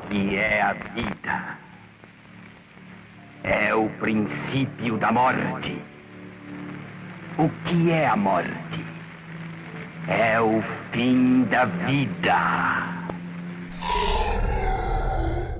que é a vida. É o princípio da morte. O que é a morte? É o fim da vida.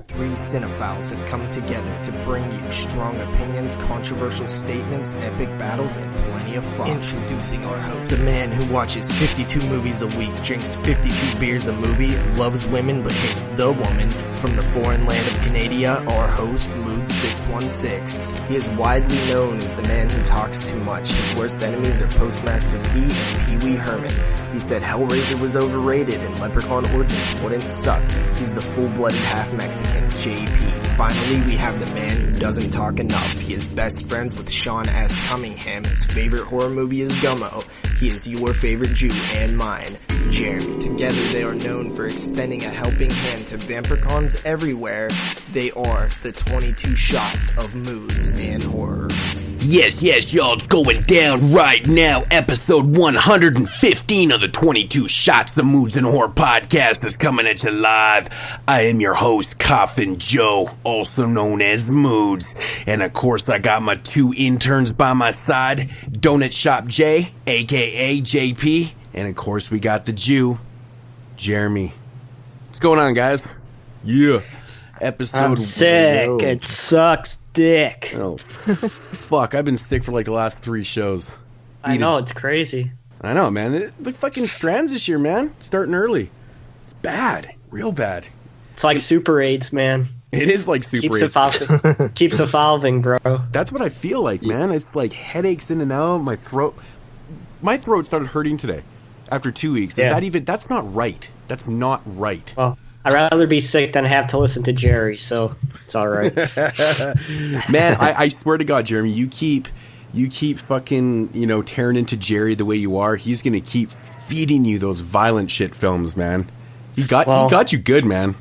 Three cinephiles have come together to bring you strong opinions, controversial statements, epic battles, and plenty of fun. Introducing our host, the man who watches 52 movies a week, drinks 52 beers a movie, loves women but hates the woman. From the foreign land of Canada, our host, Mood 616. He is widely known as the man who talks too much. His worst enemies are Postmaster P and Pee Wee Herman. He said Hellraiser was overrated and Leprechaun Origins wouldn't suck. He's the full-blooded half-Mexican, JP. Finally, we have the man who doesn't talk enough. He is best friends with Sean S. Cunningham. His favorite horror movie is Gummo. He is your favorite Jew and mine, Jeremy. Together they are known for extending a helping hand to vampircons everywhere. They are the 22 shots of moods and horror. Yes, y'all, it's going down right now. Episode 115 of the 22 Shots of Moods and Horror podcast is coming at you live. I am your host, Coffin Joe, also known as Moods. And of course, I got my two interns by my side, Donut Shop J, aka JP. And of course, we got the Jew, Jeremy. What's going on, guys? Yeah. Episode. I'm sick. It sucks dick. Oh, fuck. I've been sick for like the last 3 shows. I know, it's crazy. I know, man. The fucking strands this year, man. Starting early. It's bad. Real bad. It's like Super AIDS, man. It is like Super AIDS. Keeps evolving, bro. That's what I feel like, man. It's like headaches in and out. My throat started hurting today after 2 weeks. That's not right. That's not right. Well, I'd rather be sick than have to listen to Jerry, so it's all right. Man, I swear to God, Jeremy, you keep fucking, tearing into Jerry the way you are. He's gonna keep feeding you those violent shit films, man. He got you good, man.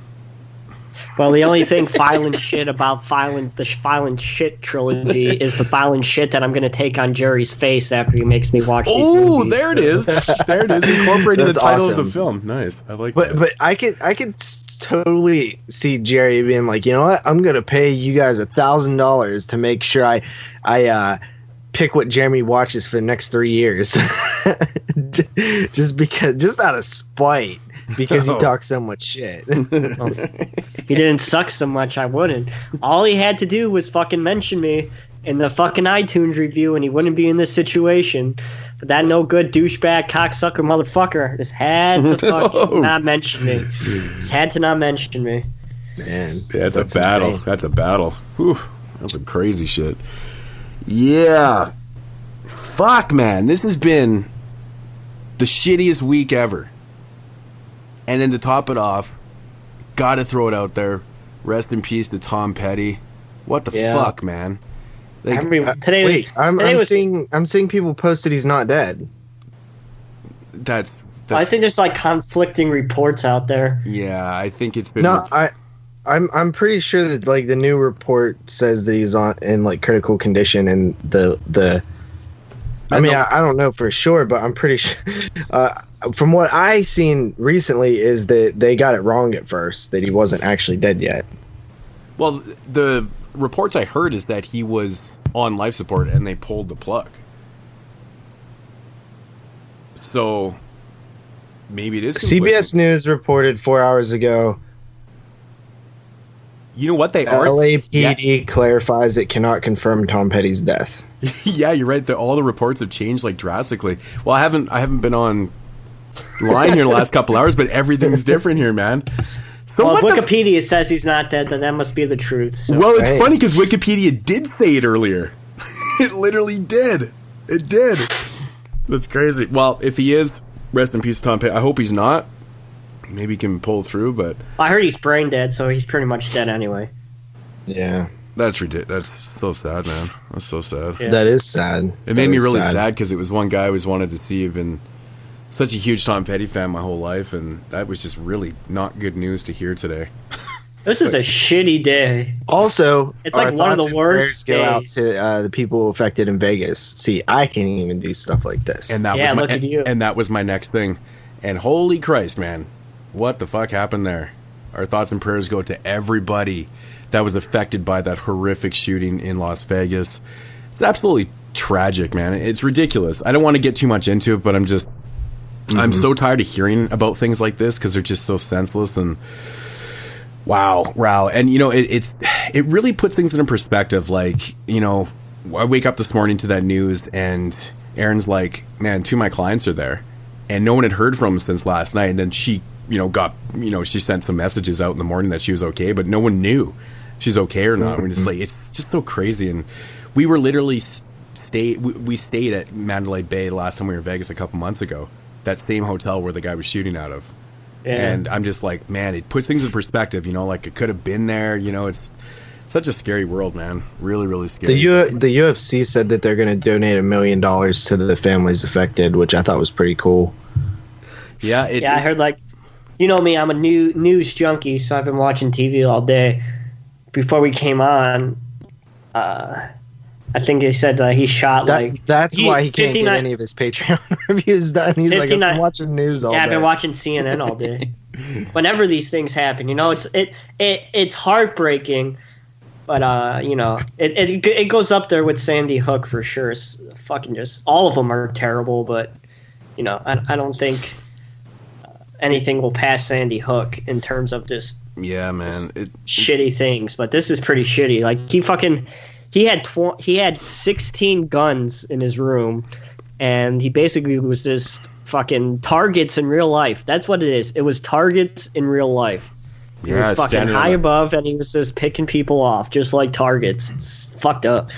Well, the only thing violent shit about the violent shit trilogy is the violent shit that I'm going to take on Jerry's face after he makes me watch these movies. Oh, there it is. There it is. Incorporated the title of the film. Nice. I like that. But I could totally see Jerry being like, you know what? I'm going to pay you guys $1,000 to make sure I pick what Jeremy watches for the next 3 years. just out of spite. Because he talks so much shit. If he didn't suck so much, I wouldn't. All he had to do was fucking mention me in the fucking iTunes review, and he wouldn't be in this situation. But that no good douchebag cocksucker motherfucker just had to fucking not mention me. Just had to not mention me. Man, yeah, that's a battle. Insane. That's a battle. Whew, that's some crazy shit. Yeah. Fuck, man. This has been the shittiest week ever. And then to top it off, gotta throw it out there. Rest in peace to Tom Petty. What the fuck, man? Like, I'm seeing people post that he's not dead. That's I think there's like conflicting reports out there. Yeah, I think it's been. No, I'm pretty sure that like the new report says that he's in like critical condition, and the. I mean, I don't know for sure, but I'm pretty sure. From what I seen recently, is that they got it wrong at first, that he wasn't actually dead yet. Well, the reports I heard is that he was on life support and they pulled the plug. So maybe it is conflicting. CBS News reported 4 hours ago. You know what they are? LAPD clarifies it cannot confirm Tom Petty's death. Yeah, you're right. All the reports have changed like drastically. Well, I haven't been on line here the last couple hours, but everything's different here, man. So well, Wikipedia says he's not dead, then that must be the truth. So. Well, it's funny because Wikipedia did say it earlier. It literally did. It did. That's crazy. Well, if he is, rest in peace, Tom Petty. I hope he's not. Maybe he can pull through, but I heard he's brain dead, so he's pretty much dead anyway. Yeah. That's ridiculous. That's so sad, man. That's so sad. Yeah. That is sad. It made me really sad because it was one guy I always wanted to see. I've been such a huge Tom Petty fan my whole life, and that was just really not good news to hear today. This is a shitty day. Also, it's like one of the worst days. Go out to the people affected in Vegas. See, I can't even do stuff like this. And that was my next thing. And holy Christ, man, what the fuck happened there? Our thoughts and prayers go to everybody that was affected by that horrific shooting in Las Vegas. It's absolutely tragic, man. It's ridiculous. I don't want to get too much into it, but I'm just, I'm so tired of hearing about things like this because they're just so senseless and wow. And, you know, it really puts things into perspective. Like, you know, I wake up this morning to that news and Erin's like, man, 2 of my clients are there. And no one had heard from him since last night. And then she, you know, she sent some messages out in the morning that she was okay, but no one knew she's okay or not. We're just like, it's just so crazy. And we were literally we stayed at Mandalay Bay the last time we were in Vegas a couple months ago. That same hotel where the guy was shooting out of. Yeah. And I'm just like, man, it puts things in perspective, you know, like it could have been there, you know, it's such a scary world, man. Really, really scary. The UFC said that they're going to donate $1 million to the families affected, which I thought was pretty cool. Yeah, I heard, like, you know me, I'm a news junkie, so I've been watching TV all day. Before we came on, I think he said he shot that's why he can't get any of his Patreon reviews done. He's like, I've been watching news all day. I've been watching CNN all day. Whenever these things happen, you know, it's heartbreaking, but you know, it goes up there with Sandy Hook for sure. It's fucking just all of them are terrible, but you know, I don't think anything will pass Sandy Hook in terms of just shitty things. But this is pretty shitty. Like he had 16 guns in his room, and he basically was just fucking targets in real life. That's what it is. It was targets in real life. He was fucking high above, and he was just picking people off, just like targets. It's fucked up.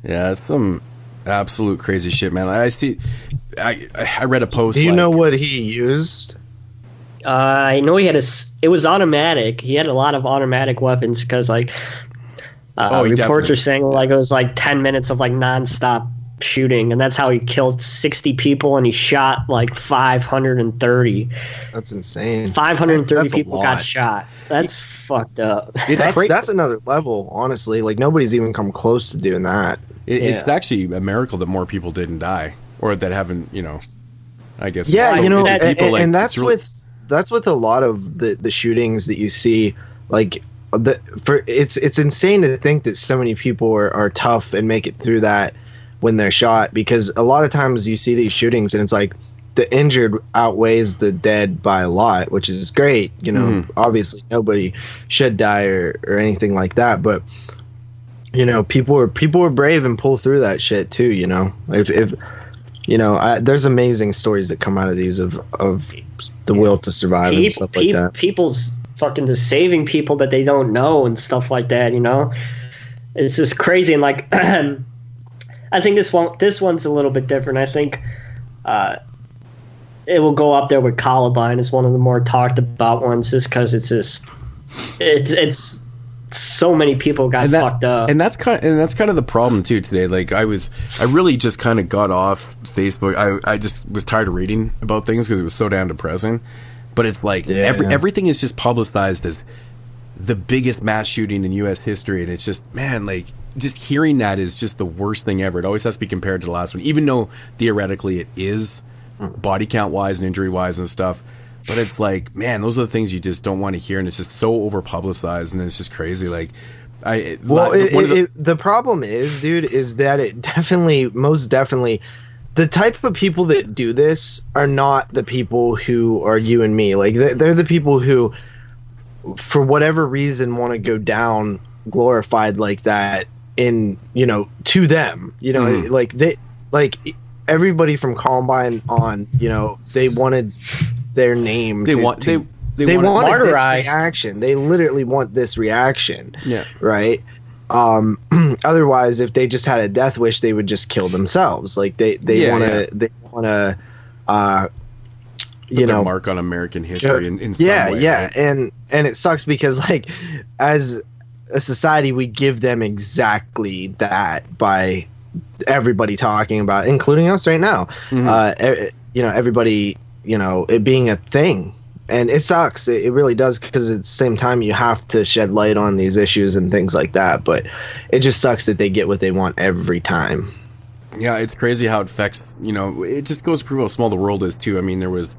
Yeah, it's some absolute crazy shit, man. I read a post. Do you know what he used? I know he had it was automatic. He had a lot of automatic weapons because, like, reports are saying like it was like 10 minutes of like nonstop shooting, and that's how he killed 60 people, and he shot like 530. That's insane. 530 people got shot. That's fucked up. That's another level, honestly. Like nobody's even come close to doing that. It's actually a miracle that more people didn't die, or that haven't, you know, I guess. Yeah, you know, and that's with a lot of the shootings that you see, like. It's insane to think that so many people are tough and make it through that when they're shot, because a lot of times you see these shootings and it's like the injured outweighs the dead by a lot, which is great. You know, obviously nobody should die or anything like that, but you know, people are brave and pull through that shit too. You know, if you know, there's amazing stories that come out of these of the will to survive and stuff like that. People's fucking just saving people that they don't know and stuff like that, you know. It's just crazy. And like I think this one's a little bit different. I think it will go up there with Columbine as one of the more talked about ones, just because it's so many people got fucked up. And that's kind of the problem too today. Like I really just kind of got off Facebook. I just was tired of reading about things because it was so damn depressing. But it's like everything is just publicized as the biggest mass shooting in U.S. history. And it's just, man, like, just hearing that is just the worst thing ever. It always has to be compared to the last one, even though theoretically it is body count-wise and injury-wise and stuff. But it's like, man, those are the things you just don't want to hear. And it's just so over-publicized, and it's just crazy. Like, the problem is, dude, is that it most definitely... The type of people that do this are not the people who are you and me. Like they're the people who, for whatever reason, want to go down glorified like that in, you know, to them, you know, like everybody from Columbine on, you know, they wanted their name. They wanted this reaction. They literally want this reaction. Yeah. Right. Otherwise, if they just had a death wish, they would just kill themselves. Like they want to you know, mark on American history in some way. Right? And it sucks because like as a society, we give them exactly that by everybody talking about it, including us right now. You know, everybody, you know, it being a thing. And it sucks. It really does, because at the same time you have to shed light on these issues and things like that. But it just sucks that they get what they want every time. Yeah, it's crazy how it affects, you know, it just goes to prove how small the world is too. I mean, there was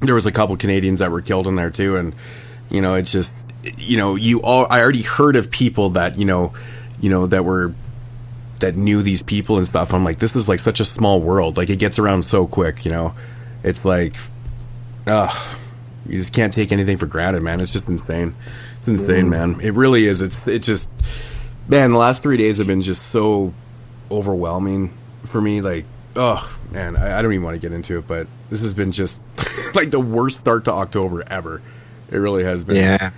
there was a couple Canadians that were killed in there too, and it's just I already heard of people that that knew these people and stuff. I'm like, this is like such a small world. Like, it gets around so quick. It's like, you just can't take anything for granted, man. It's just insane. It's insane, man. It really is. It just, man, the last 3 days have been just so overwhelming for me. Like, oh man, I don't even want to get into it, but this has been just like the worst start to October ever. It really has been. Yeah.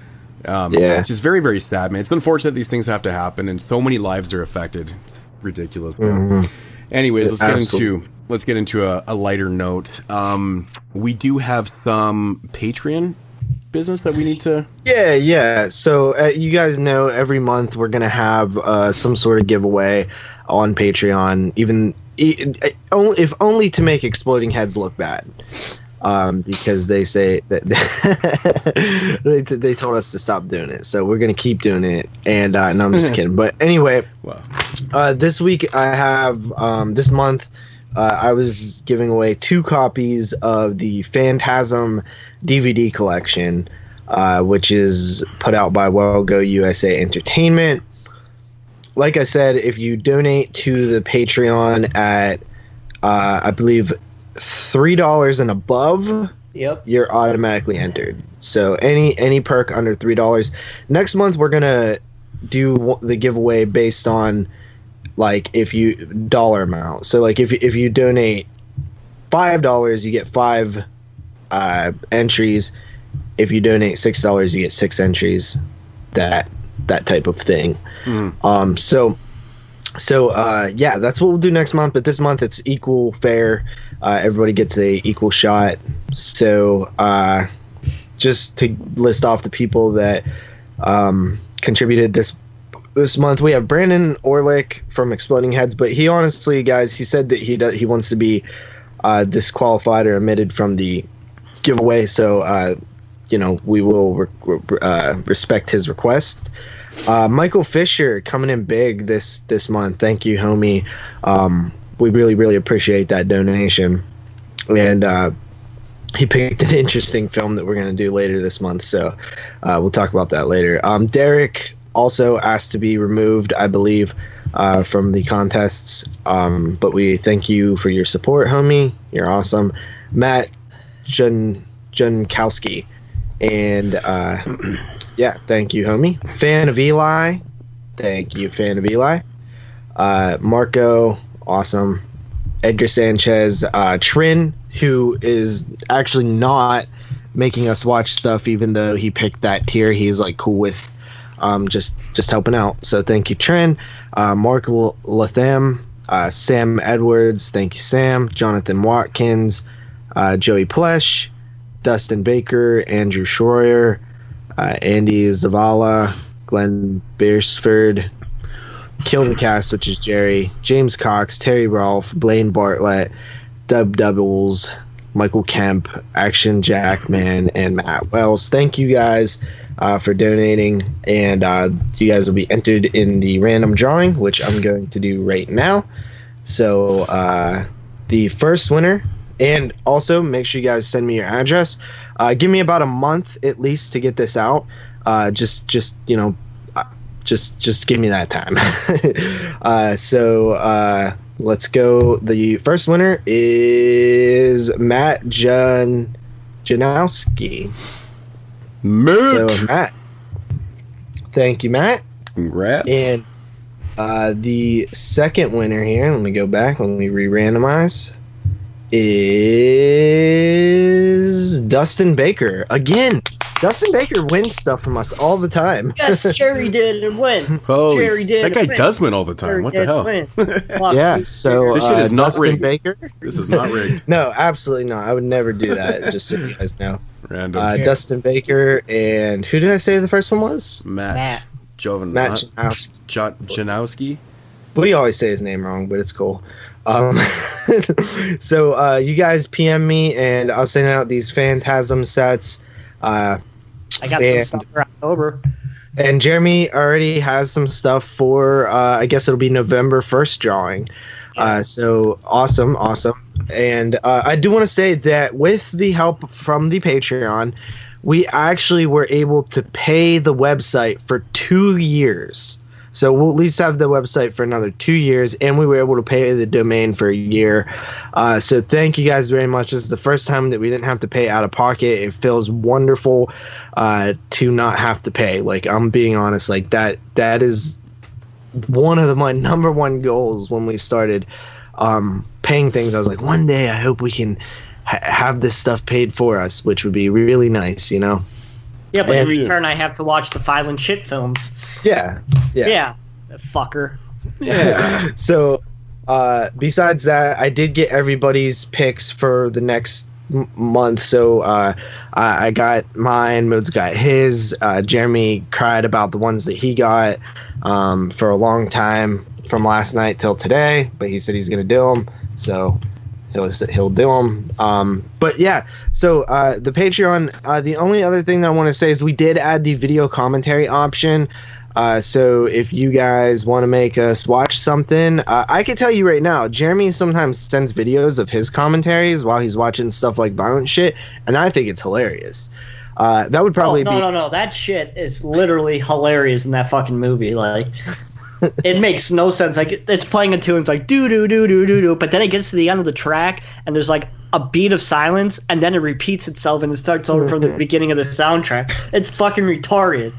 It's just very, very sad, man. It's unfortunate these things have to happen, and so many lives are affected. It's ridiculous, man. Anyways, let's get into a lighter note. We do have some Patreon business that we need to. Yeah. So you guys know every month we're gonna have some sort of giveaway on Patreon, if only to make Exploding Heads look bad. Because they say that they told us to stop doing it, so we're gonna keep doing it. And no, I'm just kidding. But anyway, this week I have this month I was giving away 2 copies of the Phantasm DVD collection, which is put out by Well Go USA Entertainment. Like I said, if you donate to the Patreon at I believe $3 and above, you're automatically entered. So any perk under $3. Next month we're gonna do the giveaway based on like if you dollar amount. So like if you donate $5, you get 5 entries. If you donate $6, you get 6 entries. That type of thing. So that's what we'll do next month. But this month it's equal, fair. Everybody gets a equal shot. So just to list off the people that contributed this month, we have Brandon Orlick from Exploding Heads. But he honestly, guys, he said that he wants to be disqualified or omitted from the giveaway. So we will respect his request. Michael Fisher coming in big this month. Thank you, homie. We really, really appreciate that donation. And he picked an interesting film that we're going to do later this month, so we'll talk about that later. Derek also asked to be removed, I believe, from the contests. But we thank you for your support, homie. You're awesome. Matt Junkowski. And thank you, homie. Fan of Eli. Thank you, fan of Eli. Marco, awesome. Edgar Sanchez. Trin, who is actually not making us watch stuff, even though he picked that tier. He's like cool with just helping out. So thank you, Trin. Mark Latham. Sam Edwards. Thank you, Sam. Jonathan Watkins. Joey Plesh. Dustin Baker, Andrew Schroyer, Andy Zavala, Glenn Beersford, Kill the Cast, which is Jerry, James Cox, Terry Rolfe, Blaine Bartlett, Dub Doubles, Michael Kemp, Action Jackman, and Matt Wells. Thank you guys for donating, and you guys will be entered in the random drawing, which I'm going to do right now. So the first winner. And also, make sure you guys send me your address. Give me about a month at least to get this out. Just give me that time. So let's go. The first winner is Matt Janowski. So Matt, thank you, Matt. Congrats. And the second winner here. Let me go back. Let me re-randomize. Is Dustin Baker. Again, Dustin Baker wins stuff from us all the time. Yes, Jerry did and win. Holy, Jerry did. That guy does win all the time. Jerry what the hell? Yeah, so this shit is not Dustin rigged. Baker. This is not rigged. No, absolutely not. I would never do that, just so you guys know. Random. Dustin Baker, and who did I say the first one was? Matt Janowski. We always say his name wrong, but it's cool. So you guys PM me, and I'll send out these Phantasm sets. I got some stuff for October. And Jeremy already has some stuff for, I guess it'll be November 1st drawing. So awesome. And I do want to say that with the help from the Patreon, we actually were able to pay the website for 2 years. So we'll at least have the website for another 2 years, and we were able to pay the domain for a year. So thank you guys very much. This is the first time that we didn't have to pay out of pocket. It feels wonderful to not have to pay. Like, I'm being honest, like that is one of my number one goals when we started paying things. I was like, one day I hope we can have this stuff paid for us, which would be really nice, you know? Yeah, but in return, I have to watch the violent shit films. Yeah. That fucker. Yeah. So, besides that, I did get everybody's picks for the next month. So, I got mine. Mood's got his. Jeremy cried about the ones that he got for a long time, from last night till today. But he said he's going to do them. So he'll do them. But yeah, so the Patreon, the only other thing that I want to say is we did add the video commentary option. So if you guys want to make us watch something, I can tell you right now, Jeremy sometimes sends videos of his commentaries while he's watching stuff like violent shit, and I think it's hilarious. That would probably be... No. That shit is literally hilarious in that fucking movie. Like... It makes no sense. Like, it's playing a tune, it's like do do do do do do, but then it gets to the end of the track and there's like a beat of silence, and then it repeats itself and it starts over from the beginning of the soundtrack. It's fucking retarded.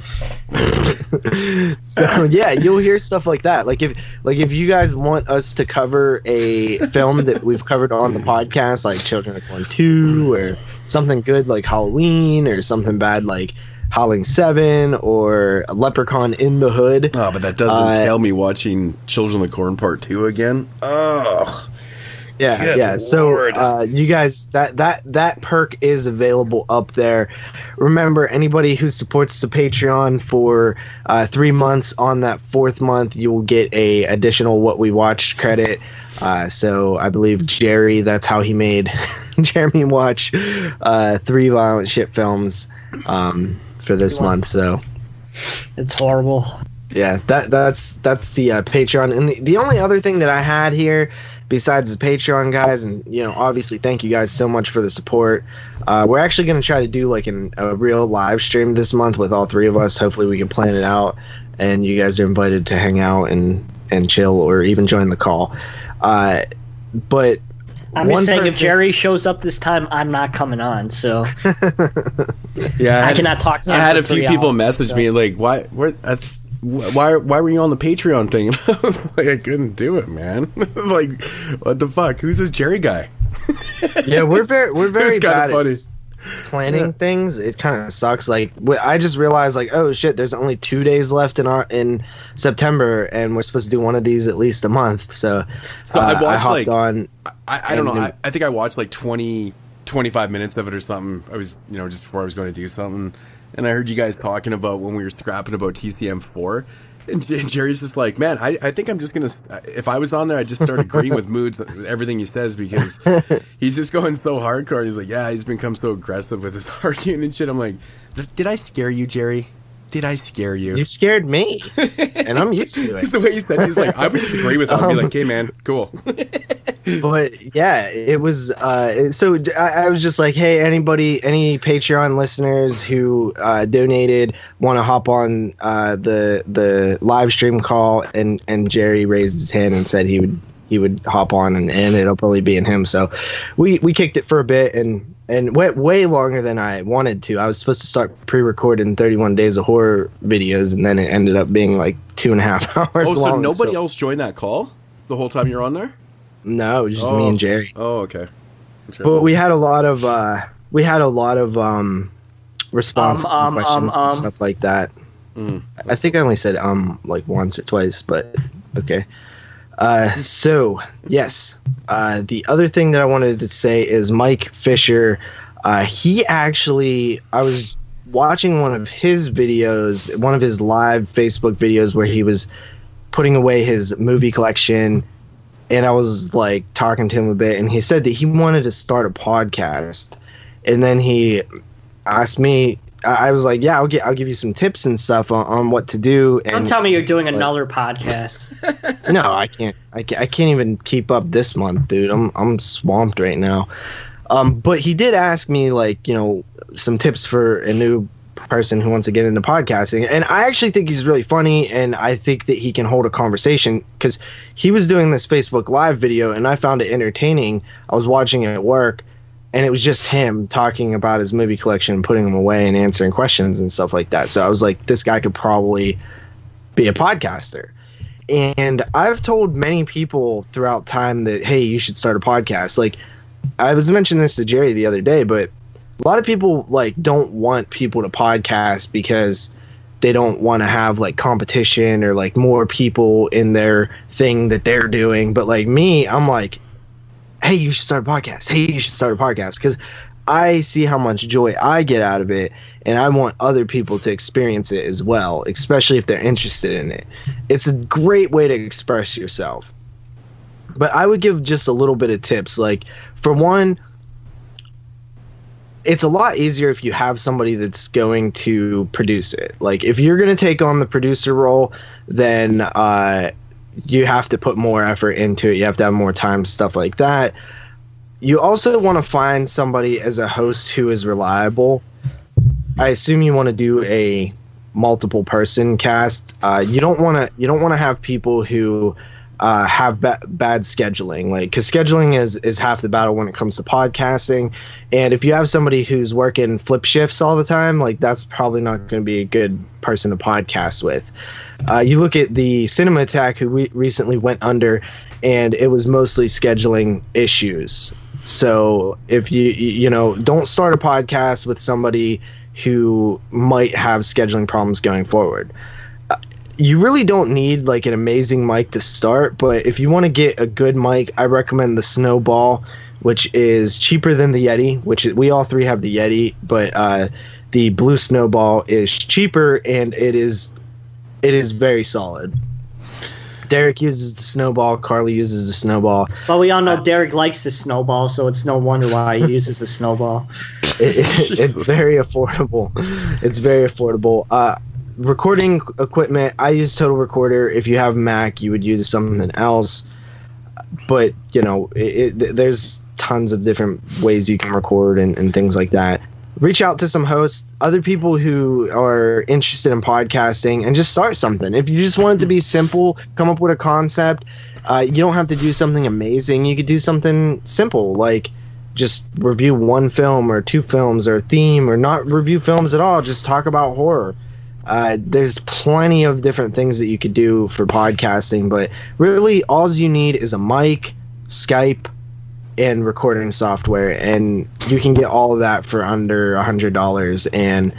So yeah, you'll hear stuff like that. Like if you guys want us to cover a film that we've covered on the podcast, like Children of Corn 2, or something good like Halloween, or something bad like Howling 7, or a Leprechaun in the Hood. Oh, but that doesn't entail me watching Children of the Corn Part 2 again. Ugh. Yeah. So you guys, that perk is available up there. Remember, anybody who supports the Patreon for 3 months, on that 4th month, you will get a additional What We Watched credit. So I believe Jerry, that's how he made Jeremy watch 3 violent shit films for this month. So it's horrible. Yeah, that's the Patreon. And the only other thing that I had here, besides the Patreon guys, and obviously thank you guys so much for the support, we're actually going to try to do like a real live stream this month with all 3 of us. Hopefully we can plan it out, and you guys are invited to hang out and chill, or even join the call. But I'm just saying, if Jerry shows up this time, I'm not coming on. So yeah, I cannot talk to him. I had a few people message me like, why were you on the Patreon thing? And I was like, I couldn't do it, man. Like, what the fuck? Who's this Jerry guy? Yeah, we're very bad funny. at planning things. It kind of sucks. Like, I just realized, like, oh shit, there's only 2 days left in September, and we're supposed to do one of these at least a month. So I watched, I hopped on. I don't know. I think I watched like 25 minutes of it or something. I was, just before I was going to do something, and I heard you guys talking about when we were scrapping about TCM4. And Jerry's just like, man, I think I'm just going to... If I was on there, I'd just start agreeing with Moods, everything he says, because he's just going so hardcore. He's like, yeah, he's become so aggressive with his arguing and shit. I'm like, did I scare you, Jerry? Did I scare you? You scared me, and I'm used to it. The way he said it, he's like, I would just agree with him and be like, hey, man, cool. But yeah, it was so I was just like, hey, any Patreon listeners who donated want to hop on the live stream call, and Jerry raised his hand and said he would hop on, and it'll probably be in him. So we kicked it for a bit, and went way longer than I wanted to. I was supposed to start pre-recording 31 Days of Horror videos, and then it ended up being like 2.5 hours long. So nobody else joined that call the whole time you're on there? No, it was just me and Jerry. Oh, okay. But we had a lot of responses and questions and stuff like that. I think I only said like once or twice, but okay. So yes, the other thing that I wanted to say is Mike Fisher. He actually, I was watching one of his videos, one of his live Facebook videos, where he was putting away his movie collection, and I was like talking to him a bit, and he said that he wanted to start a podcast, and then he asked me I was like, yeah, I'll give you some tips and stuff on what to do. And don't tell me you're doing another podcast. No, I can't. I can't even keep up this month, dude. I'm swamped right now. But he did ask me, like, you know, some tips for a new person who wants to get into podcasting, and I actually think he's really funny, and I think that he can hold a conversation, because he was doing this Facebook Live video, and I found it entertaining. I was watching it at work, and it was just him talking about his movie collection, putting them away, and answering questions and stuff like that. So I was like, this guy could probably be a podcaster. And I've told many people throughout time that, hey, you should start a podcast. Like, I was mentioning this to Jerry the other day, but a lot of people, like, don't want people to podcast because they don't want to have, like, competition or, like, more people in their thing that they're doing. But, like, me, I'm like, hey, you should start a podcast. Hey, you should start a podcast. Because I see how much joy I get out of it, and I want other people to experience it as well, especially if they're interested in it. It's a great way to express yourself. But I would give just a little bit of tips. Like, for one, it's a lot easier if you have somebody that's going to produce it. Like, if you're going to take on the producer role, then you have to put more effort into it. You have to have more time, stuff like that. You also want to find somebody as a host who is reliable. I assume you want to do a multiple person cast. You don't want to have people who have bad scheduling, like, because scheduling is half the battle when it comes to podcasting. And if you have somebody who's working flip shifts all the time, like, that's probably not going to be a good person to podcast with. You look at the Cinema Attack, who recently went under, and it was mostly scheduling issues. So if you know, don't start a podcast with somebody who might have scheduling problems going forward. You really don't need, like, an amazing mic to start, but if you want to get a good mic, I recommend the Snowball, which is cheaper than the Yeti, which we all three have the Yeti, but the Blue Snowball is cheaper, and it is very solid. Derek uses the Snowball, Carly uses the Snowball. Well, we all know Derek likes the Snowball, so it's no wonder why he uses the Snowball. It's very affordable. It's very affordable. Recording equipment, I use Total Recorder. If you have Mac, you would use something else. But, you know, there's tons of different ways you can record and things like that. Reach out to some hosts, other people who are interested in podcasting, and just start something. If you just want it to be simple, come up with a concept. You don't have to do something amazing. You could do something simple, like just review one film or two films or a theme, or not review films at all. Just talk about horror. There's plenty of different things that you could do for podcasting, but really all you need is a mic, Skype, and recording software, and you can get all of that for under $100, and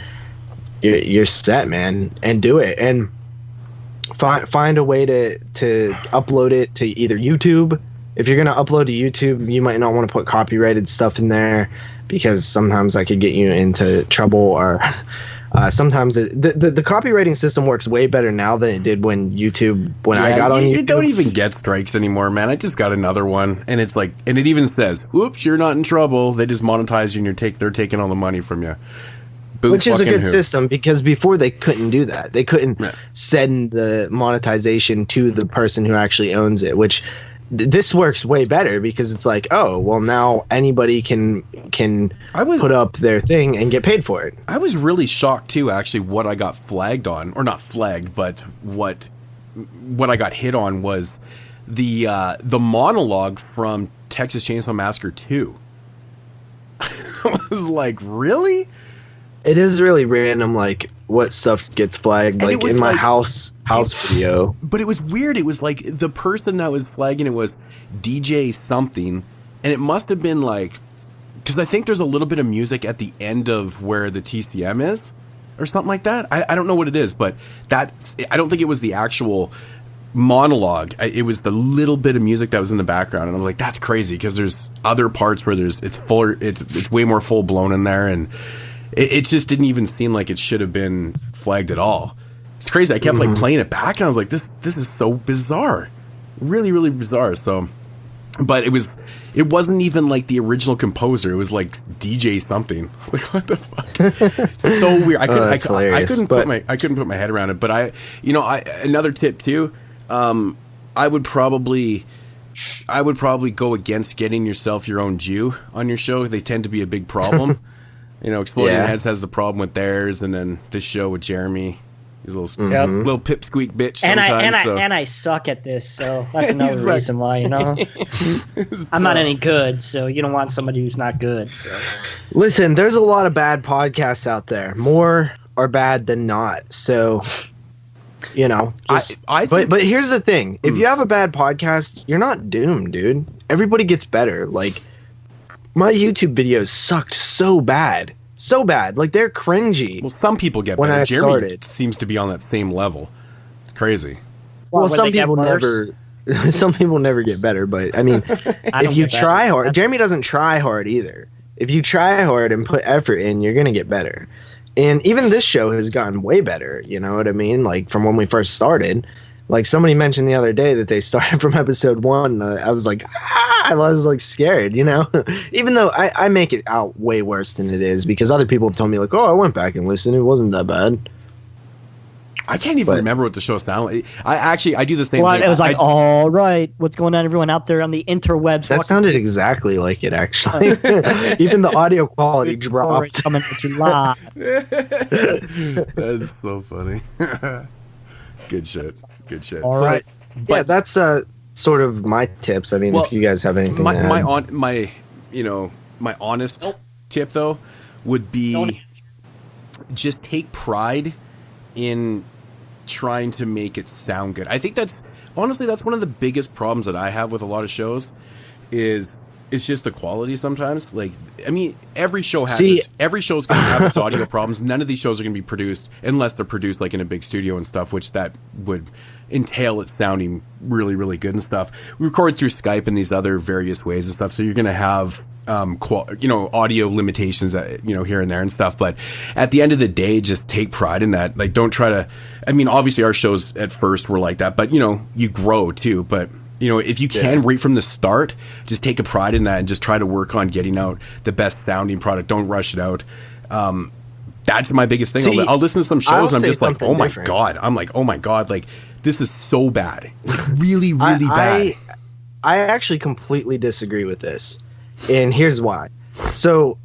you're set, man. And do it, and find a way to upload it to either YouTube. If you're going to upload to YouTube, you might not want to put copyrighted stuff in there, because sometimes that could get you into trouble, or sometimes the copywriting system works way better now than it did when I got on YouTube. You don't even get strikes anymore, man. I just got another one, and it's like, and it even says, "Oops, you're not in trouble." They just monetize you, and they're taking all the money from you. Which is a good system, because before they couldn't do that. They couldn't send the monetization to the person who actually owns it, which this works way better, because it's like, oh, well, now anybody can put up their thing and get paid for it. I was really shocked too, actually, what I got flagged on, or not flagged, but what I got hit on was the monologue from Texas Chainsaw Massacre 2. I was like, really? It is really random, like, what stuff gets flagged, like in my house video. But it was weird. It was like the person that was flagging it was DJ something, and it must have been like, because I think there's a little bit of music at the end of where the TCM is, or something like that. I don't know what it is, but I don't think it was the actual monologue. It was the little bit of music that was in the background, and I was like, that's crazy, because there's other parts where it's way more full blown in there, and it just didn't even seem like it should have been flagged at all. It's crazy. I kept like playing it back, and I was like, this is so bizarre. Really, really bizarre. So But it wasn't even like the original composer. It was like DJ something. I was like, what the fuck? So weird. I couldn't put my head around it. But another tip too. I would probably go against getting yourself your own Jew on your show. They tend to be a big problem. Exploding Heads has the problem with theirs, and then this show with Jeremy. He's a little pipsqueak bitch sometimes. And I suck at this, so that's another reason why, I'm not any good, so you don't want somebody who's not good. So. Listen, there's a lot of bad podcasts out there. More are bad than not. So, but here's the thing. If you have a bad podcast, you're not doomed, dude. Everybody gets better. Like, my YouTube videos sucked so bad. So bad, like they're cringy. Well, some people get better. Jeremy seems to be on that same level. It's crazy. Well, some people never. Some people never get better, but I mean, if you try hard, Jeremy doesn't try hard either. If you try hard and put effort in, you're gonna get better. And even this show has gotten way better. You know what I mean? Like from when we first started. Like somebody mentioned the other day that they started from episode 1. I was like, I was like scared, even though I make it out way worse than it is because other people have told me like, oh, I went back and listened. It wasn't that bad. I can't even remember what the show sounded like. I do the same thing. It was like, all right, what's going on, everyone out there on the interwebs? That sounded exactly like it, actually. Even the audio quality dropped. Coming at you live. That's so funny. Good shit. All right. But that's sort of my tips. I mean, if you guys have anything my honest tip though would be just take pride in trying to make it sound good. I think that's one of the biggest problems that I have with a lot of shows is it's just the quality sometimes. Like, I mean, every show is going to have its audio problems. None of these shows are going to be produced unless they're produced like in a big studio and stuff, which that would entail it sounding really, really good and stuff. We record through Skype and these other various ways and stuff. So you're going to have, audio limitations, here and there and stuff. But at the end of the day, just take pride in that. Like, don't try to, I mean, obviously our shows at first were like that, but you grow too. But if you can right from the start, just take a pride in that and just try to work on getting out the best sounding product. Don't rush it out. That's my biggest thing. I'll listen to some shows and I'm just like, oh my God. I'm like, oh my God. Like, this is so bad. Like, really, really bad. I actually completely disagree with this. And here's why. So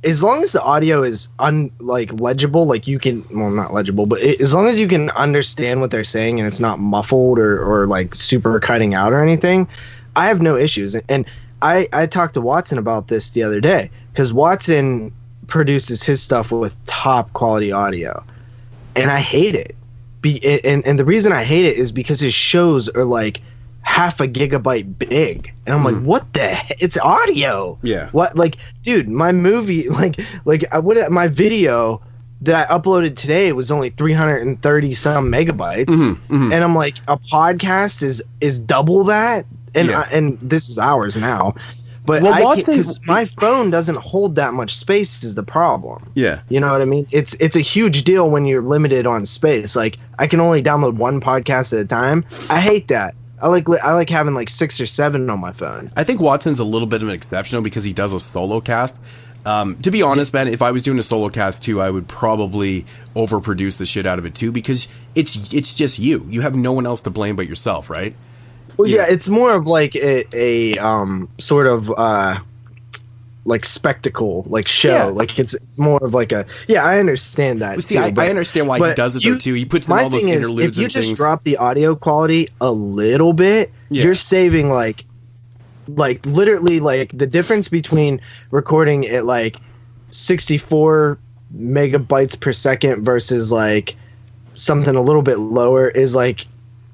as long as the audio is legible, like you can, well, not legible, but as long as you can understand what they're saying and it's not muffled or like super cutting out or anything, I have no issues. And I talked to Watson about this the other day because Watson produces his stuff with top quality audio, and I hate it. And the reason I hate it is because his shows are like half a gigabyte big, and I'm like, what the heck? It's audio. Yeah. What, like, dude, my movie, my video that I uploaded today was only 330 some megabytes, and I'm like, a podcast is double that, and and this is ours now. But because my phone doesn't hold that much space is the problem. Yeah. You know what I mean? It's a huge deal when you're limited on space. Like, I can only download one podcast at a time. I hate that. I like having like 6 or 7 on my phone. I think Watson's a little bit of an exception because he does a solo cast. To be honest, man, if I was doing a solo cast too, I would probably overproduce the shit out of it too because it's just you. You have no one else to blame but yourself, right? Well, yeah, it's more of like a sort of like spectacle, like show. Yeah. Like it's more of like a I understand that. See, I understand why he does it though too. He puts in all those interludes. If you just drop the audio quality a little bit, you're saving like literally like the difference between recording at like 64 megabytes per second versus like something a little bit lower is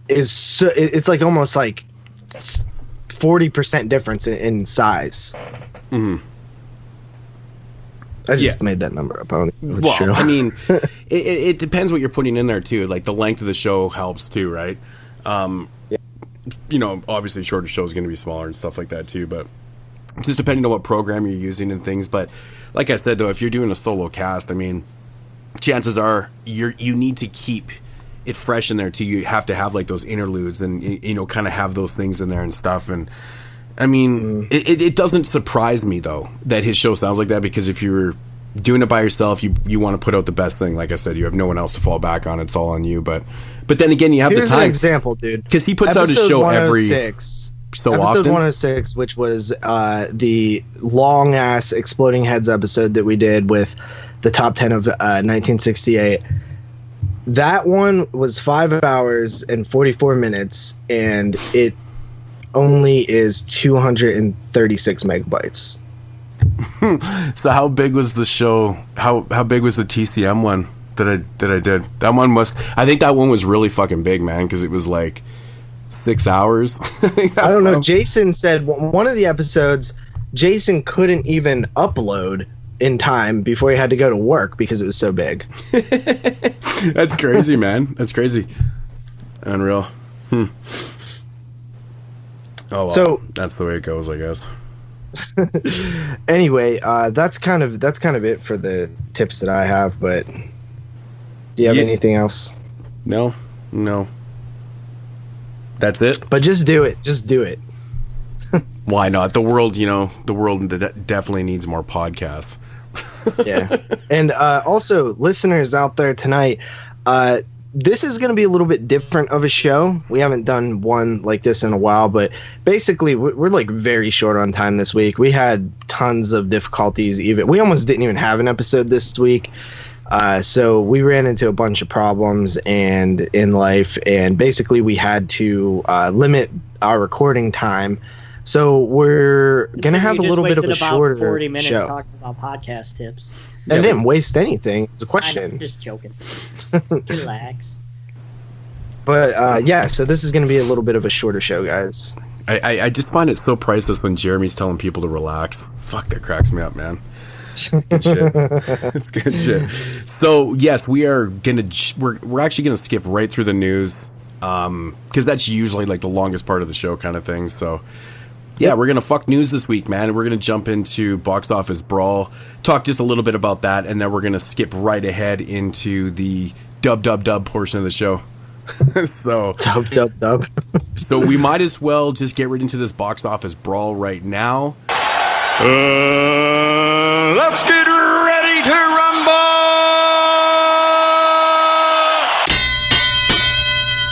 it's like almost like 40% difference in size. Mm-hmm. I just made that number up. I mean, it depends what you're putting in there too. Like the length of the show helps too, right? Obviously shorter show is going to be smaller and stuff like that too, but just depending on what program you're using and things. But like I said though, if you're doing a solo cast, I mean, chances are you need to keep it fresh in there too. You have to have like those interludes and kind of have those things in there and stuff. And I mean, it doesn't surprise me though that his show sounds like that, because if you're doing it by yourself, you want to put out the best thing. Like I said, you have no one else to fall back on. It's all on you. But then again, you have Here's the time. An example, dude. Because he puts out his show every so episode often. 106, which was the long ass Exploding Heads episode that we did with the top 10 of 1968. That one was 5 hours and 44 minutes, and it only is 236 megabytes. So how big was the show? How big was the TCM one that I did? That one I think that one was really fucking big, man, because it was like 6 hours. I don't know. Jason said one of the episodes, Jason couldn't even upload in time before he had to go to work because it was so big. That's crazy, man. That's crazy. Unreal. Oh, well, so that's the way it goes, I guess. Anyway, that's kind of it for the tips that I have. But do you have anything else? No. That's it. But just do it. Just do it. Why not? The world definitely needs more podcasts. Yeah. And also, listeners out there tonight, this is going to be a little bit different of a show. We haven't done one like this in a while, but basically we're like very short on time this week. We had tons of difficulties. We almost didn't even have an episode this week. So we ran into a bunch of problems and in life, and basically we had to limit our recording time. So we're going to have a little bit of a shorter 40 minutes show. Talking about podcast tips. I didn't waste anything. It's a question. I'm just joking. Relax. But yeah, so this is going to be a little bit of a shorter show, guys. I just find it so priceless when Jeremy's telling people to relax. Fuck, that cracks me up, man. Good shit. It's good shit. So yes, we're actually gonna skip right through the news, because that's usually like the longest part of the show, kind of thing. So yeah, we're gonna fuck news this week, man. We're gonna jump into Box Office Brawl, talk just a little bit about that, and then we're gonna skip right ahead into the dub portion of the show. So dub. So we might as well just get right into this Box Office Brawl right now. Let's get ready to rumble!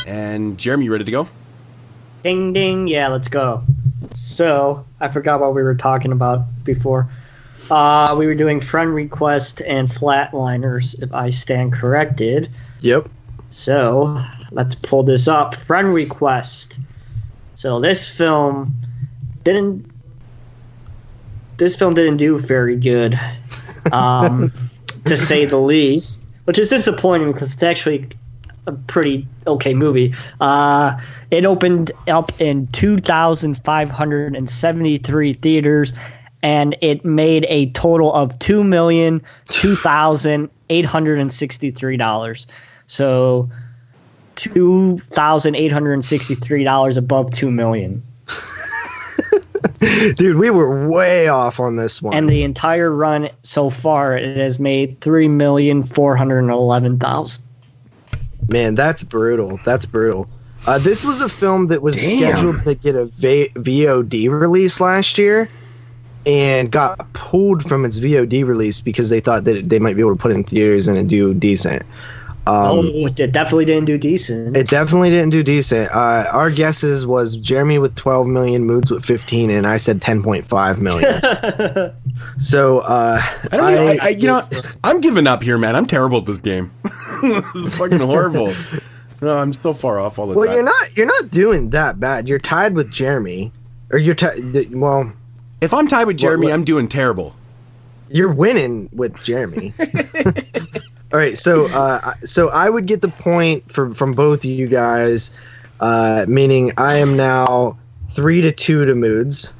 And Jeremy, you ready to go? Ding ding, yeah, let's go. So, I forgot what we were talking about before. We were doing friend request and flatliners, if I stand corrected. Yep. So, let's pull this up. Friend request. So, this film didn't do very good, to say the least, which is disappointing because it's actually a pretty okay movie. It opened up in 2,573 theaters, and it made a total of $2,002,863. So $2,863 above $2 million. Dude, we were way off on this one. And the entire run so far, it has made $3,411,000. Man, that's brutal. That's brutal. This was a film that was scheduled to get a VOD release last year and got pulled from its VOD release because they thought that they might be able to put it in theaters and do decent. It definitely didn't do decent. It definitely didn't do decent. Our guesses was Jeremy with 12 million, Moods with 15, and I said 10.5 million. So I'm giving up here, man. I'm terrible at this game. This is fucking horrible. No, I'm so far off all the time. Well, you're not doing that bad. You're tied with Jeremy, or you're well. If I'm tied with Jeremy, I'm doing terrible. You're winning with Jeremy. All right, so I would get the point from both of you guys, meaning I am now 3-2 to Moods,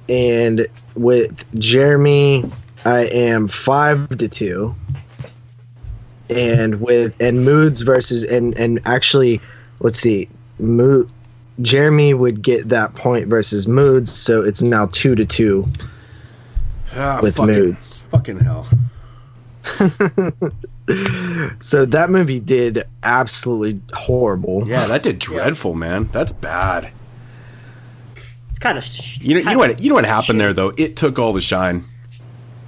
and with Jeremy I am 5-2, and Moods versus and actually let's see, Jeremy would get that point versus Moods, so it's now 2-2 with Moods. Fucking hell. So that movie did absolutely horrible. Yeah, that did dreadful, man. That's bad. It's kind of you know what happened there though. It took all the shine.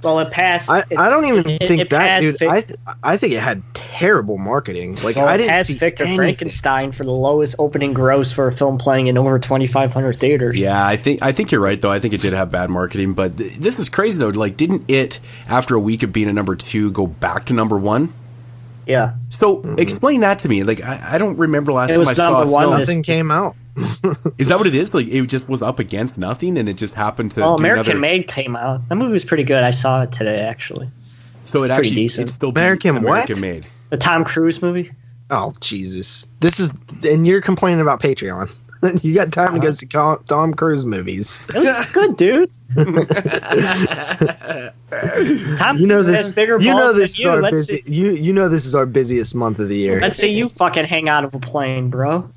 Well, it passed. I don't even think that, dude. Vic, I think it had terrible marketing. Like well, I didn't passed see Victor anything. Frankenstein for the lowest opening gross for a film playing in over 2,500 theaters. Yeah, I think you're right though. I think it did have bad marketing, but this is crazy though. Like, didn't it after a week of being a number 2 go back to number 1? Yeah. So explain that to me. Like, I don't remember last time I saw a number 1 film. Nothing came out. Is that what it is? Like, it just was up against nothing, and it just happened to. Oh, American Made came out. That movie was pretty good. I saw it today, actually. So it Pretty actually decent. It's still American American what? Made. The Tom Cruise movie. Oh Jesus! This is, and you're complaining about Patreon. You got time to go see Tom Cruise movies. It was good, dude. Tom You know Cruise this. has bigger You know balls this is than you. our Let's busy. see. You know this is our busiest month of the year. Let's say you fucking hang out of a plane, bro.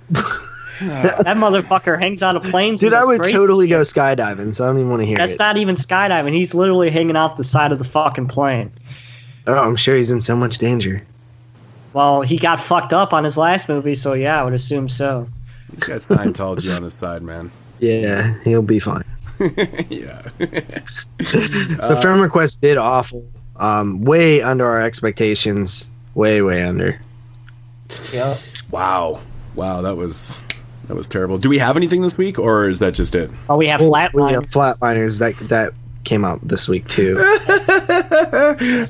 That motherfucker hangs out of planes. Dude, and I does would crazy totally shit. go skydiving, so I don't even want to hear That's it. not even skydiving. He's literally hanging off the side of the fucking plane. Oh, I'm sure he's in so much danger. Well, he got fucked up on his last movie, so yeah, I would assume so. He's got Scientology on his side, man. Yeah, he'll be fine. Yeah. So Film Request did awful. Way under our expectations. Way under. Yeah. Wow, that was terrible. Do we have anything this week, or is that just it? Oh, we have We Flatline. have Flatliners that came out this week too.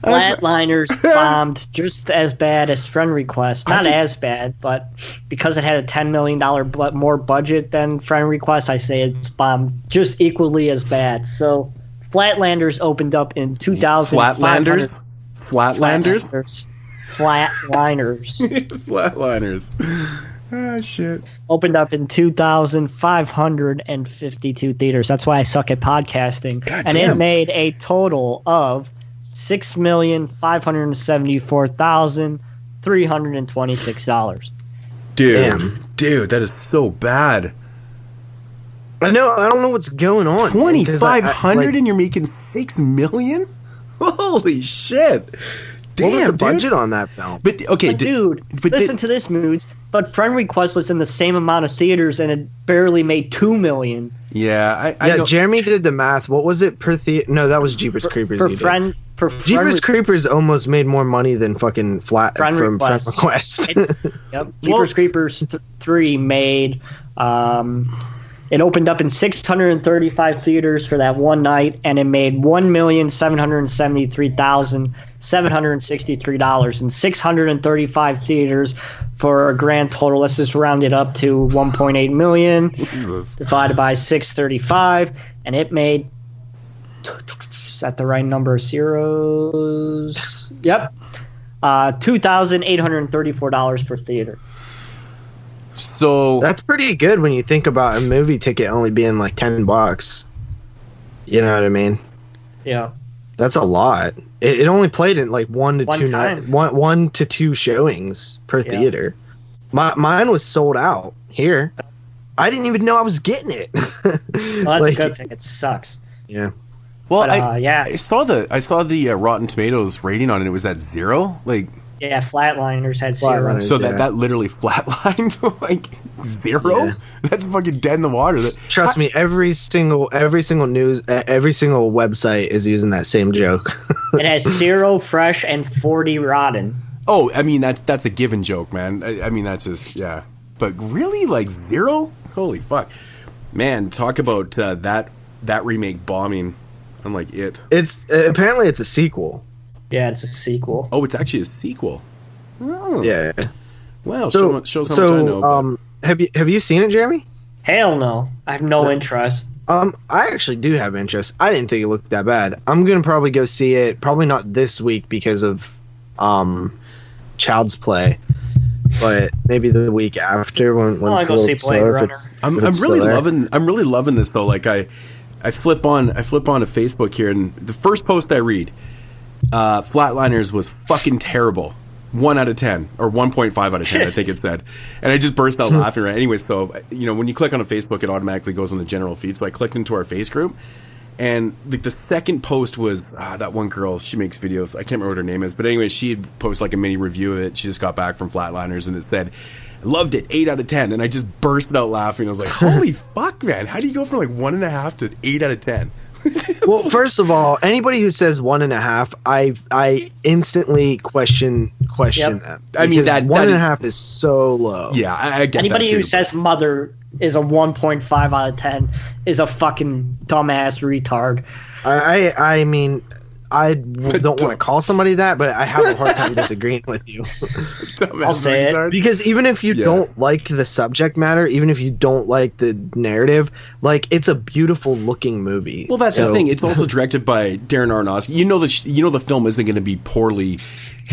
Flatliners bombed just as bad as Friend Request. Not as bad, but because it had a $10 million more budget than Friend Request, I say it's bombed just equally as bad. So Flatlanders opened up in 2000. Flatlanders? Flatliners. Flatliners. Ah, shit. Opened up in 2,552 theaters. That's why I suck at podcasting. God and damn. it made a total of $6,574,326. Dude, that is so bad. I know. I don't know what's going on. 2,500 and you're making $6 million? Holy shit. Damn, What was the dude. budget on that film? But okay, But dude, listen to this, Moods. But Friend Request was in the same amount of theaters and it barely made $2 million. Yeah, I Yeah, know. Jeremy did the math. What was it per theater? No, that was Jeepers Creepers. For you did. Friend Jeepers Creepers almost made more money than fucking Friend Request. Request. Yep. Jeepers Creepers 3 made. It opened up in 635 theaters for that one night, and it made $1,773,763 in 635 theaters for a grand total. Let's just round it up to 1.8 million divided by 635, and it made. Is that the right number of zeros? Yep. $2,834 per theater. So That's pretty good when you think about a movie ticket only being like $10. You know what I mean? Yeah. That's a lot. It only played in like one to two showings per theater. Mine was sold out here. I didn't even know I was getting it. Well, that's a good thing. It sucks. Yeah. well, But, I saw the Rotten Tomatoes rating on it. It was at 0. Like, Yeah, Flatliners had 0. Flatliners. so Yeah. that literally flatlined like 0. Yeah. That's fucking dead in the water. Trust me, every single news, every single website is using that same joke. It has 0 fresh and 40 rotten. Oh, I mean that's a given joke, man. I mean that's just But really, like 0? Holy fuck, man! Talk about that remake bombing. I'm like it. It's apparently it's a sequel. Yeah, it's a sequel. Oh, it's actually a sequel. Oh, Yeah. Wow. So shows how much I know. have you seen it, Jeremy? Hell no. I have no interest. I actually do have interest. I didn't think it looked that bad. I'm gonna probably go see it. Probably not this week because of Child's Play, but maybe the week after when I it's a go little see Blade slower. Runner. I'm really loving this though. Like I flip on to Facebook here, and the first post I read, Flatliners was fucking terrible. 1 out of 10 or 1.5 out of 10, I think it said, and I just burst out laughing. Right, anyway, so when you click on a Facebook, it automatically goes on the general feed. So I clicked into our face group, And like the second post was that one girl. She makes videos. I can't remember what her name is, but anyway, she had posted like a mini review of it. She just got back from Flatliners, and it said, "Loved it, 8 out of 10." And I just bursted out laughing. I was like, "Holy fuck, man! How do you go from like 1.5 to 8 out of 10?" Well, first of all, anybody who says 1.5, I instantly question them. I mean, that 1.5 is so low. Yeah, I get anybody that too, who says Mother is a 1.5 out of 10 is a fucking dumbass retard. I mean, I don't want to call somebody that, but I have a hard time disagreeing with you. I'll say it. Because even if you don't like the subject matter, even if you don't like the narrative, like, it's a beautiful looking movie. Well, that's the thing. It's also directed by Darren Aronofsky. You know the film isn't going to be poorly,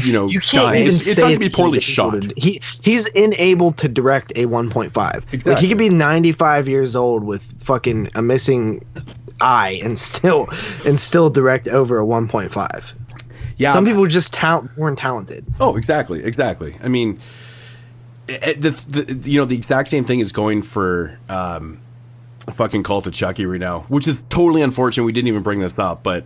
you can't done. even It's not going to be poorly he's shot. He's unable to direct a 1.5. Exactly. Like, he could be 95 years old with fucking a missing eye and still direct over a 1.5. Yeah, some people are just born talented. Oh, exactly. I mean, the exact same thing is going for fucking Cult of Chucky right now, which is totally unfortunate. We didn't even bring this up, but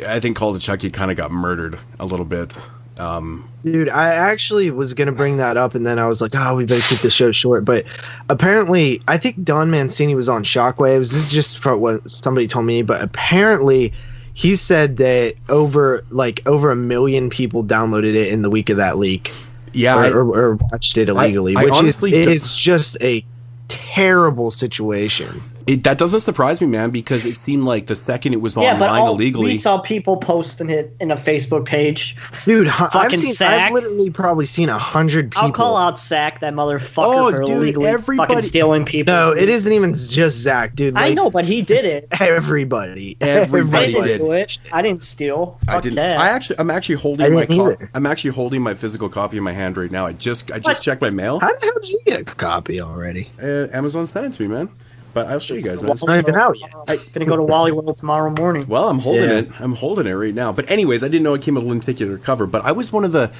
I think Cult of Chucky kind of got murdered a little bit. Dude, I actually was going to bring that up, and then I was like, we better keep the show short. But apparently, I think Don Mancini was on Shockwaves. This is just from what somebody told me, but apparently he said that over 1 million people downloaded it in the week of that leak. Yeah. Or watched it illegally, it's just a terrible situation. That doesn't surprise me, man, because it seemed like the second it was online illegally, we saw people posting it in a Facebook page. Dude, I've literally probably seen 100 people. I'll call out Zach, that motherfucker, for illegally fucking stealing people. No, it isn't even just Zach, dude. I know, but he did it. Everybody I didn't did. do it. I didn't steal. I didn't. That. I'm actually holding my physical copy in my hand right now. I just checked my mail. How the hell did you get a copy already? Amazon sent it to me, man. But I'll show you guys, man. It's not even out yet. I'm gonna go to Wally World tomorrow morning. Well, I'm holding it. I'm holding it right now. But anyways, I didn't know it came with a lenticular cover. But I was one of the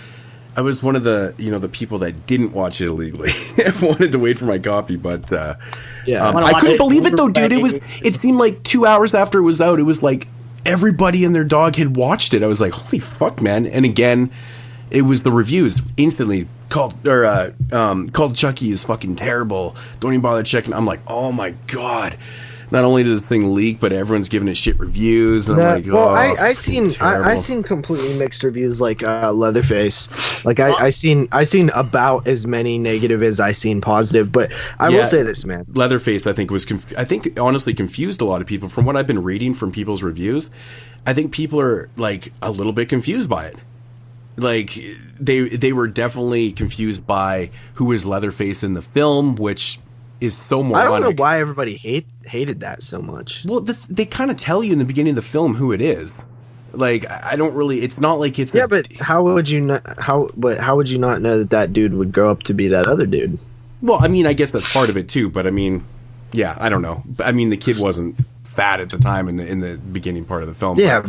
the people that didn't watch it illegally. I wanted to wait for my copy, but I couldn't believe it though, dude. It seemed like 2 hours after it was out, it was like everybody and their dog had watched it. I was like, holy fuck, man! And again, it was the reviews instantly. Called Chucky is fucking terrible. Don't even bother checking. I'm like, oh my god! Not only does this thing leak, but everyone's giving it shit reviews. And I'm like, I seen completely mixed reviews, like Leatherface. Like I seen about as many negative as I seen positive. But I will say this, man. Leatherface, I think honestly confused a lot of people. From what I've been reading from people's reviews, I think people are like a little bit confused by it. Like they were definitely confused by who is Leatherface in the film, which is so moronic. I don't know why everybody hated that so much. Well, they kind of tell you in the beginning of the film who it is. Like, I don't really. It's not like it's. Yeah, but how would you not? How would you not know that dude would grow up to be that other dude? Well, I mean, I guess that's part of it too. But I mean, yeah, I don't know. I mean, the kid wasn't fat at the time in the beginning part of the film. Yeah,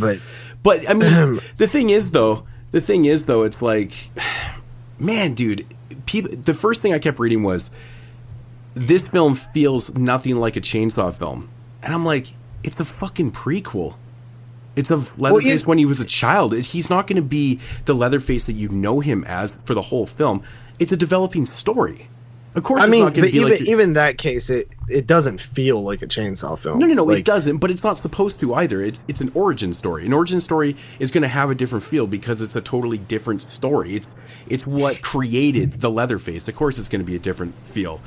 but I mean, the thing is though, it's like, man, dude, the first thing I kept reading was, this film feels nothing like a Chainsaw film. And I'm like, it's a fucking prequel. It's of Leatherface when he was a child. He's not going to be the Leatherface that you know him as for the whole film. It's a developing story. Of course, it's not going to be like... even that case, it doesn't feel like a Chainsaw film. No, like, it doesn't, but it's not supposed to either. It's an origin story. An origin story is going to have a different feel because it's a totally different story. It's what created the Leatherface. Of course, it's going to be a different feel.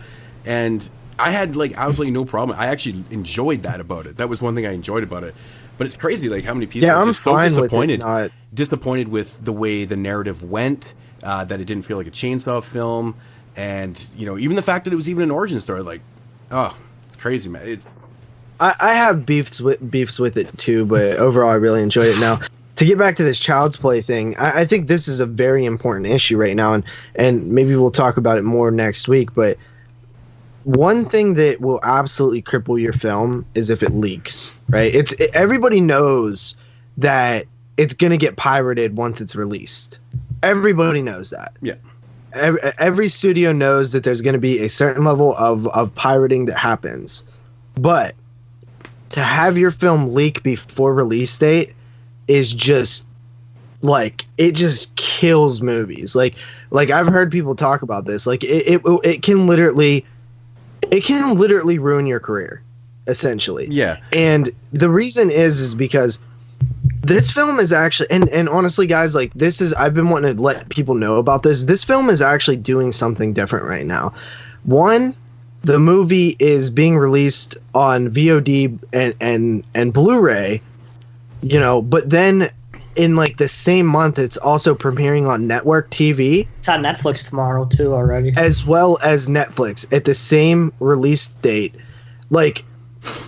And I had absolutely no problem. I actually enjoyed that about it. That was one thing I enjoyed about it. But it's crazy, like, how many people are just so disappointed with the way the narrative went, that it didn't feel like a Chainsaw film. And, even the fact that it was even an origin story, like, oh, it's crazy, man. I have beefs with it too, but overall I really enjoyed it. Now, to get back to this Child's Play thing, I think this is a very important issue right now, and maybe we'll talk about it more next week, but one thing that will absolutely cripple your film is if it leaks, right? Everybody knows that it's going to get pirated once it's released. Everybody knows that. Yeah. Every studio knows that there's going to be a certain level of pirating that happens. But to have your film leak before release date is just like, it just kills movies. Like I've heard people talk about this. Like it can literally ruin your career, essentially. Yeah. And the reason is because this film is actually, and honestly, guys, like, this is, I've been wanting to let people know about this. This film is actually doing something different right now. One, the movie is being released on VOD and Blu-ray, you know, but then in like the same month, it's also premiering on network TV. It's on Netflix tomorrow too already. As well as Netflix at the same release date. Like,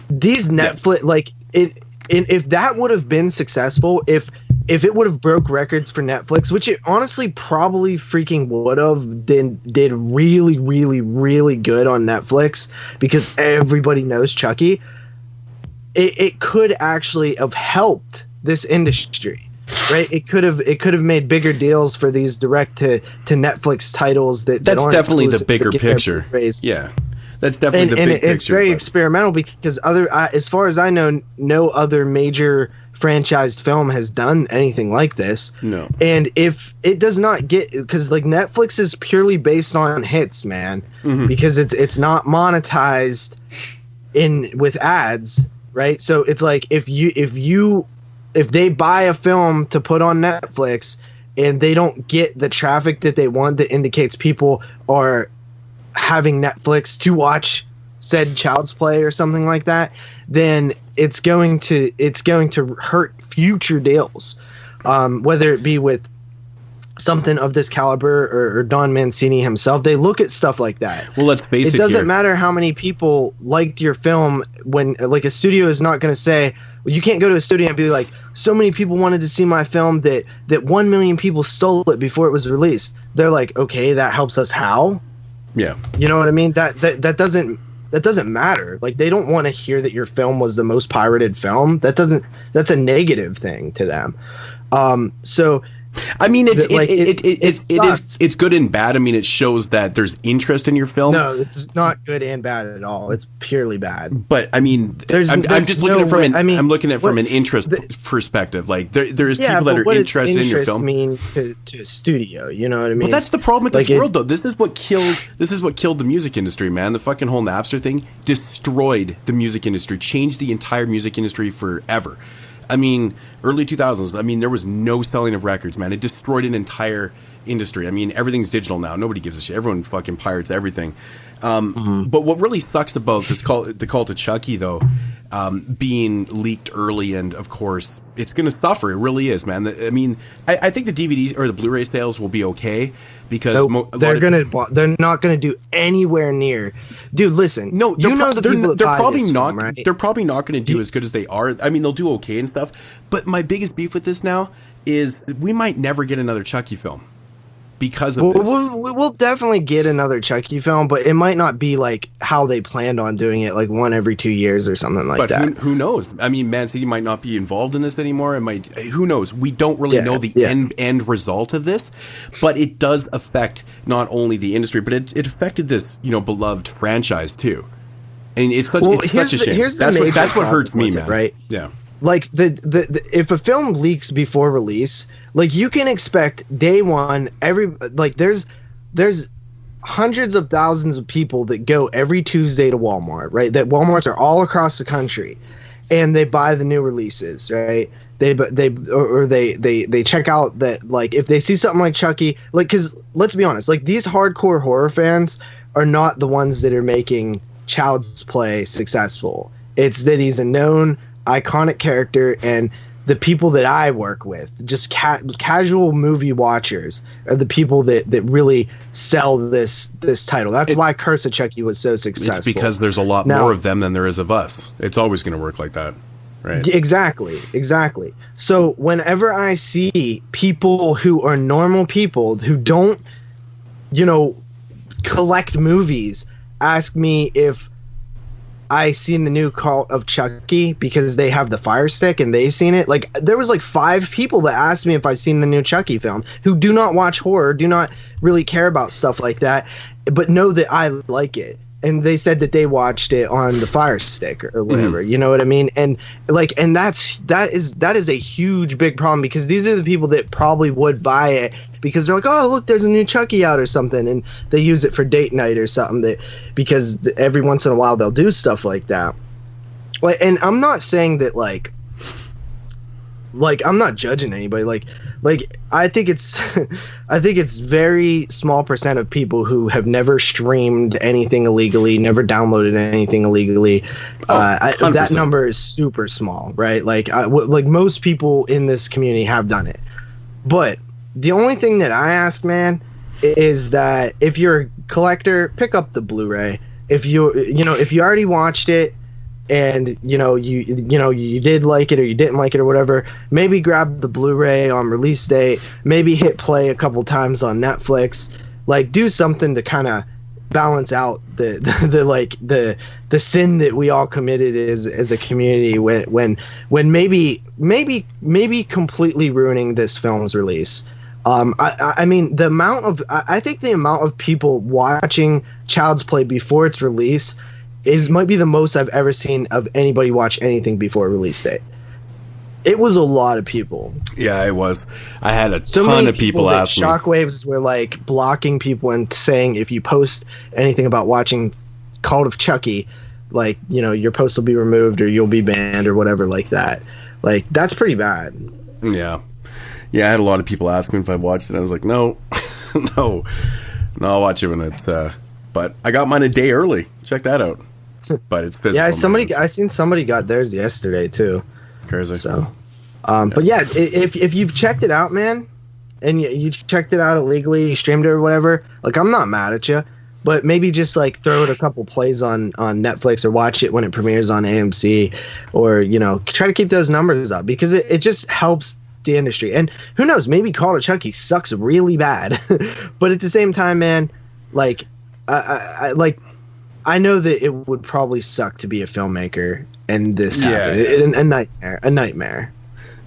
these Netflix, like, if that would have been successful, if it would have broke records for Netflix, which it honestly probably freaking would have, did really, really, really good on Netflix because everybody knows Chucky, it could actually have helped this industry. Right, it could have made bigger deals for these direct to Netflix titles that's definitely the bigger picture. Yeah, that's definitely the big picture. And it's very experimental because as far as I know, no other major franchised film has done anything like this. No, and if it does not get, because like Netflix is purely based on hits, man, because it's not monetized with ads, right? So it's like if they buy a film to put on Netflix and they don't get the traffic that they want that indicates people are having Netflix to watch said Child's Play or something like that, then it's going to hurt future deals, whether it be with something of this caliber or Don Mancini himself. They look at stuff like that. Well, let's face it. It doesn't matter how many people liked your film. When, like, a studio is not going to say, well, you can't go to a studio and be like, so many people wanted to see my film that 1 million people stole it before it was released. They're like, okay, that helps us how? Yeah. You know what I mean? That doesn't matter. Like, they don't want to hear that your film was the most pirated film. That's a negative thing to them. So I mean, it's good and bad. I mean, it shows that there's interest in your film. No, it's not good and bad at all. It's purely bad. But I mean, I'm just looking at I'm looking at from an interest perspective. Like there is people that are interested in your film. Mean to a studio, you know what I mean? Well, that's the problem with this world, though. This is what killed the music industry, man. The fucking whole Napster thing destroyed the music industry, changed the entire music industry forever. I mean, early 2000s, I mean, there was no selling of records, man. It destroyed an entire industry. I mean, everything's digital now. Nobody gives a shit. Everyone fucking pirates everything. But what really sucks about the Cult of Chucky, though, being leaked early, and of course, it's going to suffer. It really is, man. I mean, I think the DVD or the Blu-ray sales will be okay because they're not going to do anywhere near. Dude, listen. No, they're probably not. Film, right? They're probably not going to do as good as they are. I mean, they'll do okay and stuff. But my biggest beef with this now is we might never get another Chucky film. Because of this. We'll definitely get another Chucky film, but it might not be like how they planned on doing it, like one every 2 years or something like that. Who knows? I mean, Mancini might not be involved in this anymore. It might. Who knows? We don't really know the end result of this, but it does affect not only the industry, but it affected this beloved franchise too. And it's such a shame. That's what hurts me, man. Right? Yeah. Like if a film leaks before release, like you can expect day one, there's hundreds of thousands of people that go every Tuesday to Walmart, right? That Walmarts are all across the country, and they buy the new releases, right? They check out that, like, if they see something like Chucky, like, because let's be honest, like, these hardcore horror fans are not the ones that are making Child's Play successful. It's that he's a known iconic character, and the people that I work with, just casual movie watchers, are the people that really sell this title. That's why Curse of Chucky was so successful. It's because there's a lot more of them than there is of us. It's always going to work like that, right? Exactly. So whenever I see people who are normal people who don't, collect movies, ask me if I seen the new Cult of Chucky because they have the Fire Stick and they seen it. Like, there was like 5 people that asked me if I seen the new Chucky film who do not watch horror, do not really care about stuff like that, but know that I like it. and they said that they watched it on the Fire Stick or whatever. You know what I mean? And that is a huge big problem, because these are the people that probably would buy it because they're like, oh look, there's a new Chucky out or something, and they use it for date night or something, because every once in a while they'll do stuff like that. And I'm not saying that like I'm not judging anybody. Like I think it's very small percent of people who have never streamed anything illegally, never downloaded anything illegally. That number is super small, right? Like most people in this community have done it. But the only thing that I ask, man, is that if you're a collector, pick up the Blu-ray. If you already watched it, and you did like it or you didn't like it or whatever, maybe grab the Blu-ray on release date, maybe hit play a couple times on Netflix, like do something to kind of balance out the sin that we all committed as a community when maybe completely ruining this film's release. I mean, I think the amount of people watching Child's Play before its release might be the most I've ever seen of anybody watch anything before release date. It was a lot of people. Yeah, it was. I had a ton of people ask me. Shockwaves were like blocking people and saying if you post anything about watching Call of Chucky, like, your post will be removed or you'll be banned or whatever like that. Like, that's pretty bad. Yeah. Yeah, I had a lot of people ask me if I watched it. I was like, no, no, I'll watch it when it's. But I got mine a day early. Check that out. But it's physical. Yeah, I seen somebody got theirs yesterday too. Crazy. So, but yeah, if you've checked it out, man, and you checked it out illegally, you streamed it or whatever, like, I'm not mad at you, but maybe just like throw it a couple plays on Netflix or watch it when it premieres on AMC, or try to keep those numbers up, because it just helps the industry. And who knows, maybe Call of Chucky sucks really bad, but at the same time, man, like I know that it would probably suck to be a filmmaker and this happened. A nightmare.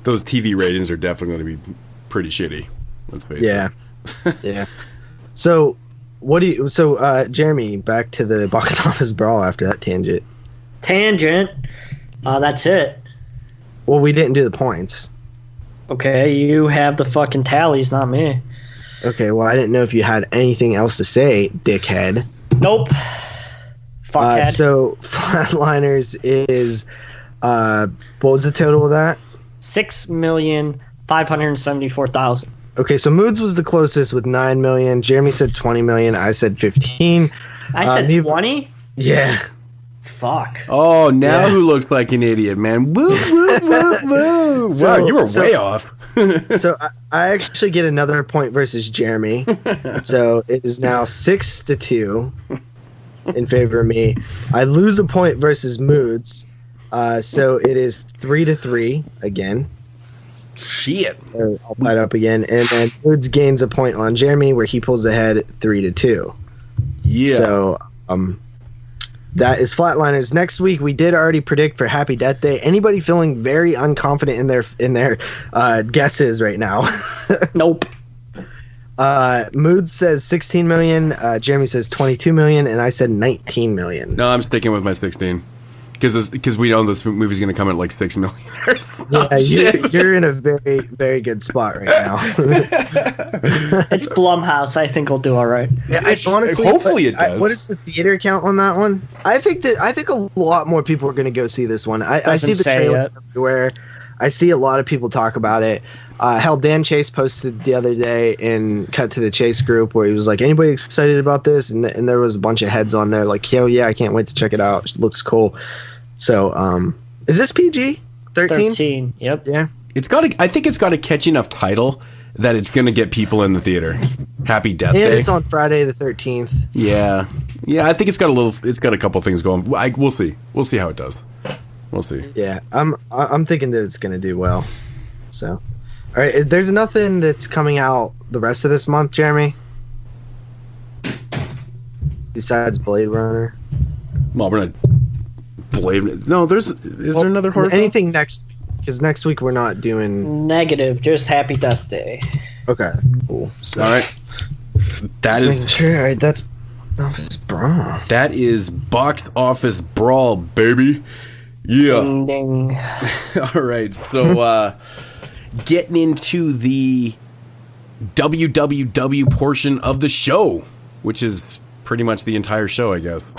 Those TV ratings are definitely going to be pretty shitty. Let's face it. Yeah. So Jeremy, back to the box office brawl after that tangent. That's it. Well, we didn't do the points. Okay, you have the fucking tallies, not me. Okay, well, I didn't know if you had anything else to say, dickhead. Nope. Fuckhead. So, Flatliners is, what was the total of that? 6,574,000. Okay, so Moods was the closest with 9 million. Jeremy said 20 million. I said 15. I said 20? Yeah. Fuck. Oh, now who looks like an idiot, man? Woo, woo, woo, woo. Wow, you were way off. So I actually get another point versus Jeremy. So it is now 6-2 in favor of me. I lose a point versus Moods. So it is 3-3 again. Shit. I'll fight up again. And then Moods gains a point on Jeremy, where he pulls ahead 3-2. Yeah. So that is Flatliners. Next week, we did already predict for Happy Death Day. Anybody feeling very unconfident in their guesses right now? Nope. Mood says 16 million. Jeremy says 22 million, and I said 19 million. No, I'm sticking with my 16 because we know this movie's going to come at like 6 million or yeah, you're in a very, very good spot right now. It's Blumhouse. I think will do all right. Yeah, honestly, hopefully it does. What is the theater count on that one? I think a lot more people are going to go see this one. I see the trailer everywhere. I see a lot of people talk about it. Hell, Dan Chase posted the other day in Cut to the Chase group where he was like, anybody excited about this? And there was a bunch of heads on there like, yo, yeah, I can't wait to check it out. It looks cool. So, is this PG? 13? 13, yep. Yeah. I think it's got a catchy enough title that it's going to get people in the theater. Happy Death Day. And it's on Friday the 13th. Yeah. Yeah, I think it's got a couple things going. We'll see. We'll see how it does. We'll see. Yeah, I'm thinking that it's going to do well. So, all right, there's nothing that's coming out the rest of this month, Jeremy, besides Blade Runner. Well, we're not Blade. No, is there another horror? Anything next? Because next week we're not doing negative. Just Happy Death Day. Okay, cool. So, all right, that is sure. All right, that's Office Brawl. That is Box Office Brawl, baby. Yeah. Ding, ding. All right, so getting into the WWW portion of the show, which is pretty much the entire show, I guess.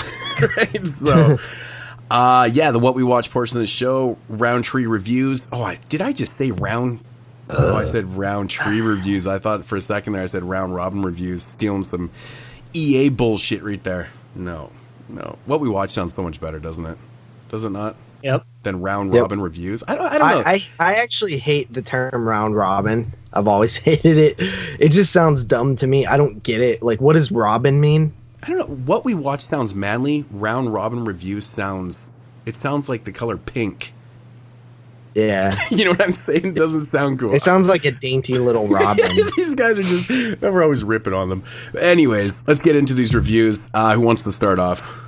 Right? So, the What We Watch portion of the show, Roundtree Reviews. Oh, did I just say round? Oh, I said Roundtree Reviews. I thought for a second there I said Round Robin Reviews, stealing some EA bullshit right there. No. What We Watch sounds so much better, doesn't it? Does it not? Yep. Than Round Robin Reviews. I don't know. I actually hate the term Round Robin. I've always hated it. It just sounds dumb to me. I don't get it. Like, what does Robin mean? I don't know. What We Watch sounds manly. Round Robin Reviews sounds like the color pink. Yeah. You know what I'm saying? It doesn't sound cool. It sounds like a dainty little Robin. These guys are just, we're always ripping on them. Anyways, let's get into these reviews. Who wants to start off?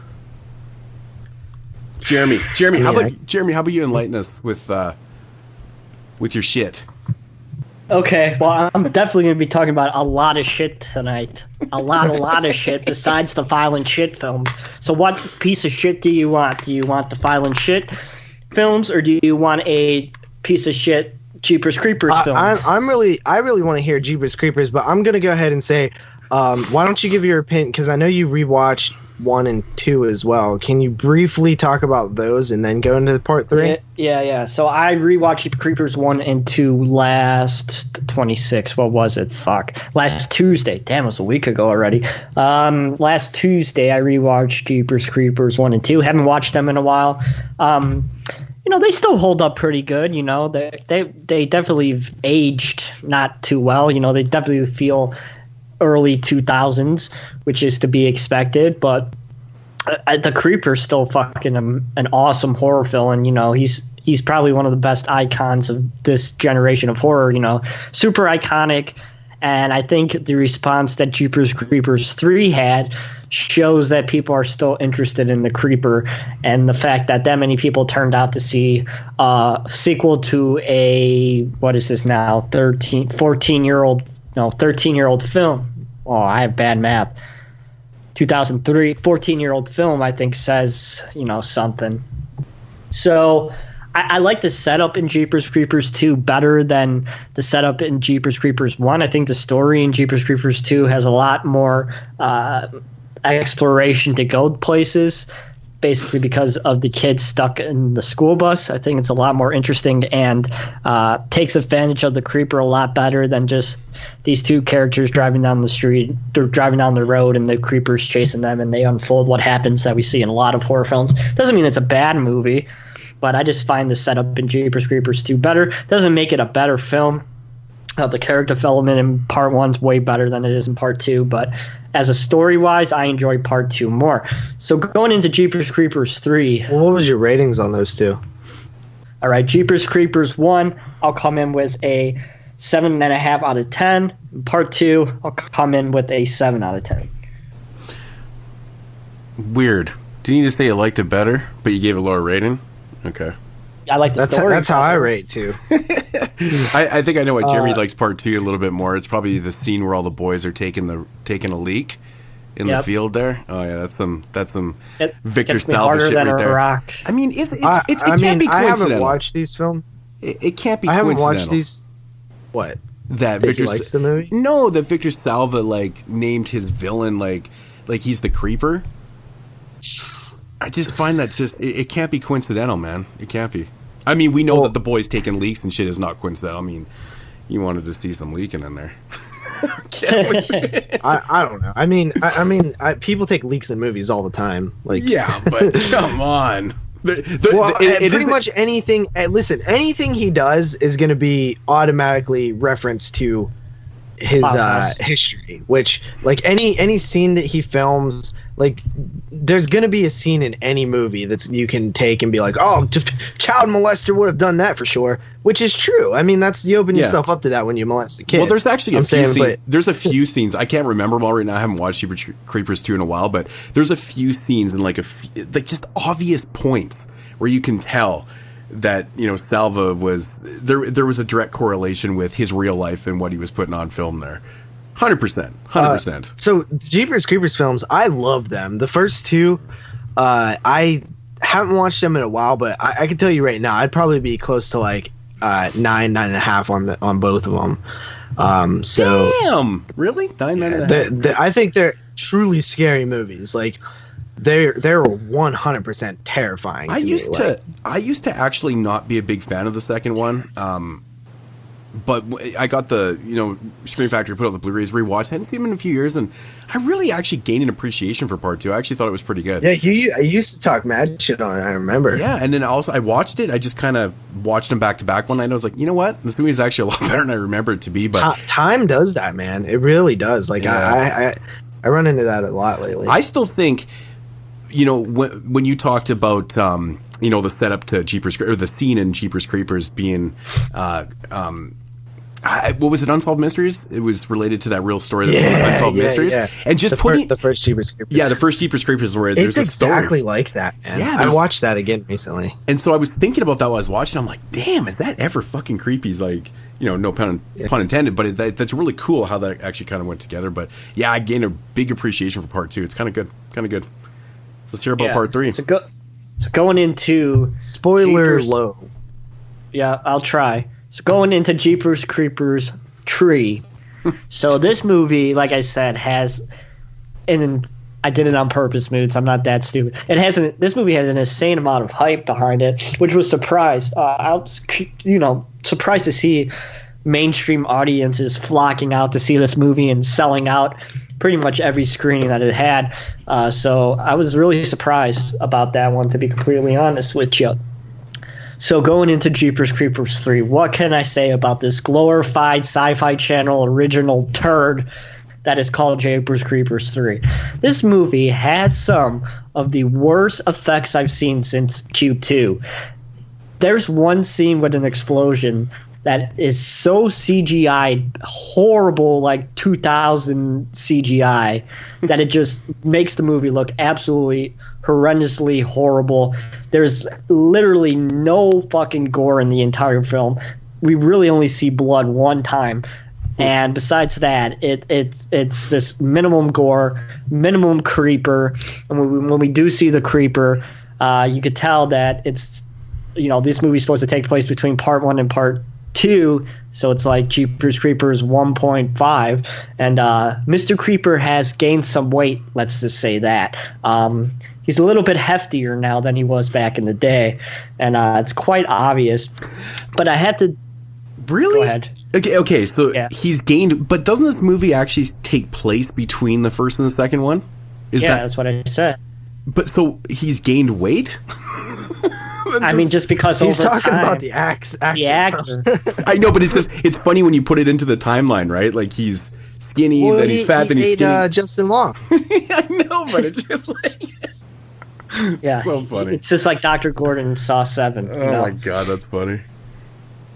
Jeremy, how about you enlighten us with your shit? Okay, well, I'm definitely going to be talking about a lot of shit tonight. A lot of shit besides the violent shit films. So what piece of shit do you want? Do you want the violent shit films, or do you want a piece of shit Jeepers Creepers film? I really want to hear Jeepers Creepers, but I'm going to go ahead and say, why don't you give your opinion, because I know you rewatched 1 and 2 as well. Can you briefly talk about those and then go into the part 3? Yeah. So I rewatched Creepers 1 and 2 last 26. What was it? Last Tuesday. Damn, it was a week ago already. Last Tuesday I rewatched Jeepers Creepers 1 and 2. Haven't watched them in a while. They still hold up pretty good. They definitely have aged not too well. They definitely feel early 2000s, which is to be expected, but the Creeper's still fucking an awesome horror film, and he's probably one of the best icons of this generation of horror, super iconic. And I think the response that Jeepers Creepers 3 had shows that people are still interested in the Creeper, and the fact that many people turned out to see a sequel to a, what is this now, 13-year-old film. Oh, I have bad math. 2003, 14-year-old film, I think says, something. So I like the setup in Jeepers Creepers 2 better than the setup in Jeepers Creepers 1. I think the story in Jeepers Creepers 2 has a lot more exploration to go places, basically because of the kids stuck in the school bus. I think it's a lot more interesting and takes advantage of the Creeper a lot better than just these two characters driving down the street. They're driving down the road and the Creeper's chasing them, and they unfold what happens that we see in a lot of horror films. Doesn't mean it's a bad movie, but I just find the setup in Jeepers Creepers 2 better. Doesn't make it a better film. The character development in part 1's way better than it is in part 2, but as a story-wise, I enjoy part 2 more. So going into Jeepers Creepers 3... Well, what was your ratings on those two? All right, Jeepers Creepers 1, I'll come in with a 7.5 out of 10. Part 2, I'll come in with a 7 out of 10. Weird. Didn't you just say you liked it better, but you gave a lower rating? Okay. I like the story. That's how I rate too. I think I know why Jeremy likes part 2 a little bit more. It's probably the scene where all the boys are taking a leak in the field there. Oh yeah, that's some Victor Salva shit right there. Rock. I mean, it can't be coincidental. I haven't watched these films. It can't be coincidental. I haven't watched these. What? That Victor likes the movie? No, that Victor Salva named his villain like he's the Creeper. I just find that it can't be coincidental, man. It can't be. I mean, we know that the boys taking leaks and shit is not coincidental. I mean, you wanted to see some leaking in there. I don't know. I mean, people take leaks in movies all the time. Yeah, but come on. Pretty much anything. Listen, anything he does is going to be automatically referenced to his history. Which, any scene that he films. There's gonna be a scene in any movie that you can take and be like, oh, child molester would have done that for sure, which is true. I mean, you open yourself up to that when you molest a kid. Well, there's actually there's a few scenes. I can't remember them all right now. I haven't watched Jeepers Creepers 2 in a while, but there's a few scenes and just obvious points where you can tell that Salva was there was a direct correlation with his real life and what he was putting on film there. 100%. So Jeepers Creepers films, I love them. The first two, I haven't watched them in a while, but I can tell you right now, I'd probably be close to like 9.5 on both of them. So damn, really? 9.5. I think they're truly scary movies. Like they're 100% terrifying. I used to actually not be a big fan of the second one. But I got the, Scream Factory put out the Blu-rays, rewatched. I hadn't seen them in a few years, and I really actually gained an appreciation for part two. I actually thought it was pretty good. Yeah, I used to talk mad shit on it, I remember. Yeah, and then also I watched it. I just kind of watched them back to back one night, and I was like, you know what? This movie is actually a lot better than I remember it to be. But time does that, man. It really does. Like, yeah. I run into that a lot lately. I still think, when you talked about, the setup to Jeepers, or the scene in Jeepers Creepers being, what was it? Unsolved Mysteries? It was related to that real story that was Unsolved Mysteries. Yeah. And just putting the first Jeepers Creepers. Yeah, the first Jeepers Creepers where there's a story. It's exactly like that, man. Yeah, I watched that again recently. And so I was thinking about that while I was watching. I'm like, damn, is that ever fucking creepy? Like, no pun intended, but that's really cool how that actually kind of went together. But yeah, I gained a big appreciation for part two. It's kind of good. So let's hear about part three. So going into spoiler Jeepers, low. Yeah, I'll try. So going into Jeepers Creepers 3. So this movie, like I said, has, and I did it on purpose, Moods. I'm not that stupid. This movie has an insane amount of hype behind it, which was surprised. I was, surprised to see mainstream audiences flocking out to see this movie and selling out pretty much every screening that it had. So I was really surprised about that one, to be completely honest with you. So going into Jeepers Creepers 3, what can I say about this glorified Sci-Fi Channel original turd that is called Jeepers Creepers 3? This movie has some of the worst effects I've seen since Q2. There's one scene with an explosion that is so CGI, horrible, like 2000 CGI, that it just makes the movie look absolutely horrendously horrible. There's literally no fucking gore in the entire film. We really only see blood one time, and besides that, it's this minimum gore, minimum creeper. And when we do see the creeper, you could tell that it's, this movie's supposed to take place between part 1 and part 2, so it's like Jeepers Creepers 1.5, and Mr. Creeper has gained some weight, let's just say that. He's a little bit heftier now than he was back in the day, and it's quite obvious. But I had to... Really? Go ahead. Okay, so he's gained... But doesn't this movie actually take place between the first and the second one? That's what I said. But so he's gained weight? I mean, just because he's over talking time, about the actor. I know, but it's funny when you put it into the timeline, right? Like he's skinny, then he's fat, then he's skinny. Justin Long. I know, but it's just like... Yeah, so funny. It's just like Dr. Gordon in Saw 7. Oh my god, that's funny.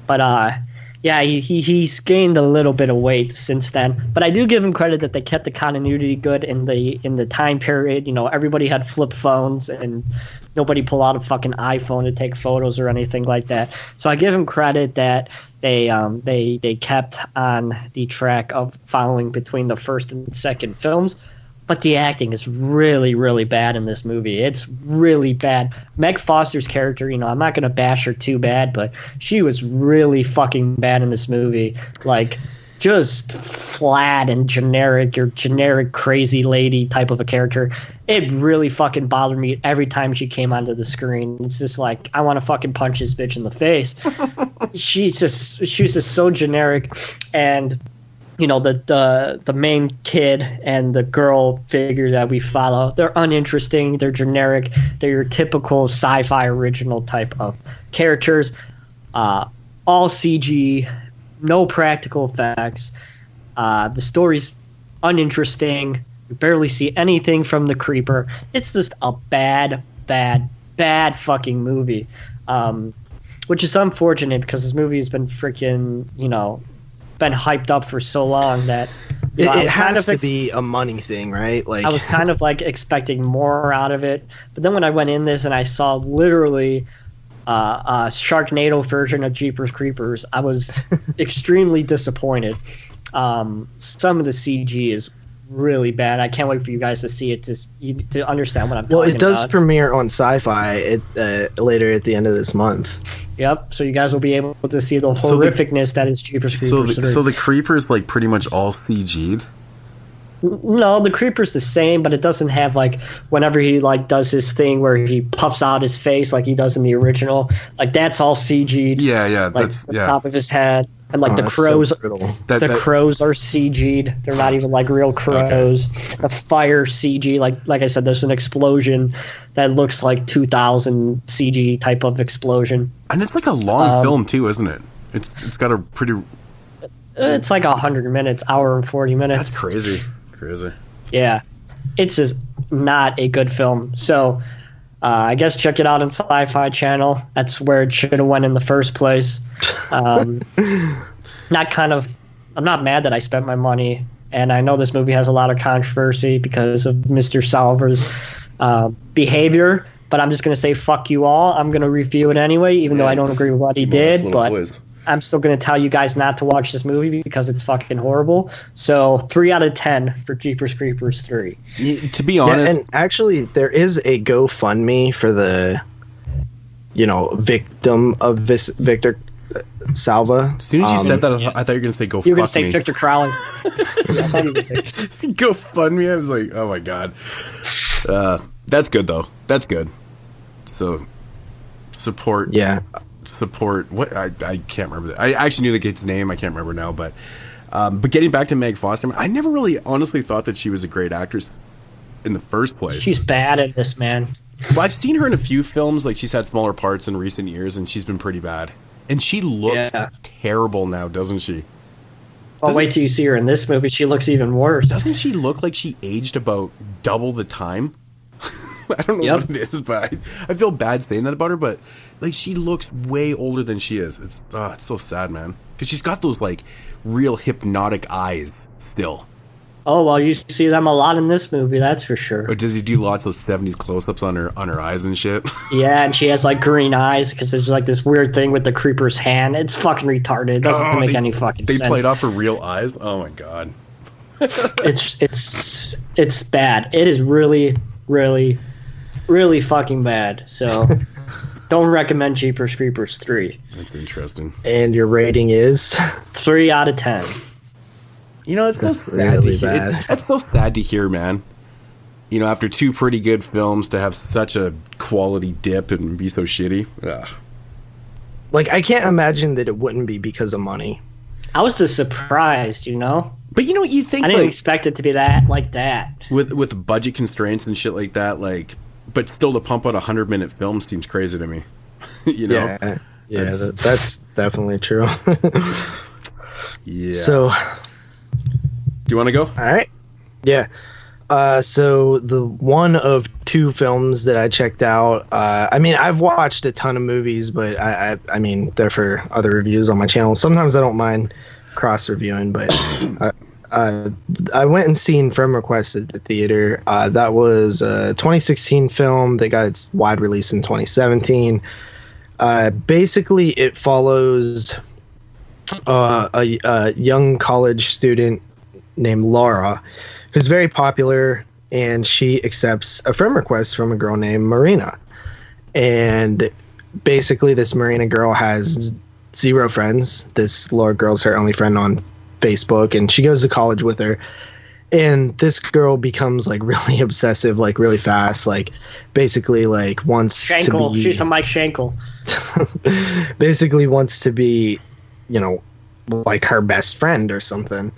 But he's gained a little bit of weight since then. But I do give him credit that they kept the continuity good in the time period. Everybody had flip phones and nobody pulled out a fucking iPhone to take photos or anything like that. So I give him credit that they kept on the track of following between the first and second films. But the acting is really, really bad in this movie. It's really bad. Meg Foster's character, I'm not going to bash her too bad, but she was really fucking bad in this movie. Like, just flat and generic, your generic crazy lady type of a character. It really fucking bothered me every time she came onto the screen. It's just like, I want to fucking punch this bitch in the face. She was just so generic, and... the main kid and the girl figure that we follow, they're uninteresting, they're generic, they're your typical sci-fi original type of characters. All CG, no practical effects. The story's uninteresting. You barely see anything from the creeper. It's just a bad fucking movie. Which is unfortunate because this movie has been freaking, been hyped up for so long that it has to be a money thing, right? Like I was kind of like expecting more out of it, but then when I went in this and I saw literally a Sharknado version of Jeepers Creepers, I was extremely disappointed. some of the CG is really bad. I can't wait for you guys to see it to understand what I'm talking about. Well, it does premiere on Sci-Fi later at the end of this month. Yep, so you guys will be able to see the horrificness that is Jeepers Creepers 3. So the Creeper's like pretty much all CG'd? No, the Creeper's the same, but it doesn't have like whenever he like does his thing where he puffs out his face like he does in the original. Like that's all CG'd. Yeah, like that's the top of his head, and like the crows. So crows are CG'd. They're not even like real crows. Okay. The fire CG. Like I said, there's an explosion that looks like 2000 CG type of explosion. And it's like a long film too, isn't it? It's got a pretty. It's like 100 minutes, hour and 40 minutes. That's crazy. Yeah, it's just not a good film. So I guess check it out on Sci-Fi Channel. That's where it should have went in the first place. I'm not mad that I spent my money, and I know this movie has a lot of controversy because of Mr. Salver's behavior, but I'm just going to say fuck you all. I'm going to review it anyway, even though I don't agree with what he did, but I'm still going to tell you guys not to watch this movie because it's fucking horrible. So 3 out of 10 for Jeepers Creepers 3. To be honest, and actually there is a GoFundMe for the, victim of this Victor Salva. As soon as you said that, I thought you were going to say go. You were going to say Victor Crowley. Yeah, I thought you were going to say GoFundMe. I was like, oh my god. That's good though. That's good. So support. Yeah. Support what I can't remember. I actually knew the kid's name. I can't remember now, but getting back to Meg Foster, I never really honestly thought that she was a great actress in the first place. She's bad at this, man. Well, I've seen her in a few films. Like she's had smaller parts in recent years, and she's been pretty bad. And she looks terrible now, doesn't she? Well, wait till you see her in this movie. She looks even worse. Doesn't she look like she aged about double the time? I don't know what it is, but I feel bad saying that about her, but like she looks way older than she is. It's so sad, man. Because she's got those like real hypnotic eyes still. Oh well, you see them a lot in this movie, that's for sure. Or does he do lots of 70s close-ups on her eyes and shit? Yeah, and she has like green eyes because there's like this weird thing with the creeper's hand. It's fucking retarded. It doesn't make any fucking sense. They played off her real eyes. Oh my god. It's bad. It is really, really, really fucking bad. So don't recommend Jeepers Creepers 3. That's interesting. And your rating is 3 out of 10. You know, it's so sad to hear. It's so sad to hear, man. You know, after 2 pretty good films, to have such a quality dip and be so shitty. Ugh. Like, I can't imagine that it wouldn't be because of money. I was just surprised, you know. But you know what you think? I didn't expect it to be that with budget constraints and shit like that. Like, but still to pump out 100-minute film seems crazy to me. You know? Yeah, that's definitely true. Yeah. So, do you want to go? All right. Yeah. So the one of 2 films that I checked out. I mean, I've watched a ton of movies, but I mean, they're for other reviews on my channel. Sometimes I don't mind cross-reviewing, but I went and seen From Request at the theater. That was a 2016 film that got its wide release in 2017. Basically, it follows a young college student named Laura, who's very popular, and she accepts a friend request from a girl named Marina. And basically, this Marina girl has 0 friends. This Laura girl's her only friend on Facebook, and she goes to college with her. And this girl becomes like really obsessive, like really fast, like basically like wants Shankle. to be. She's a Mike Shankle. Basically wants to be, you know, like her best friend or something.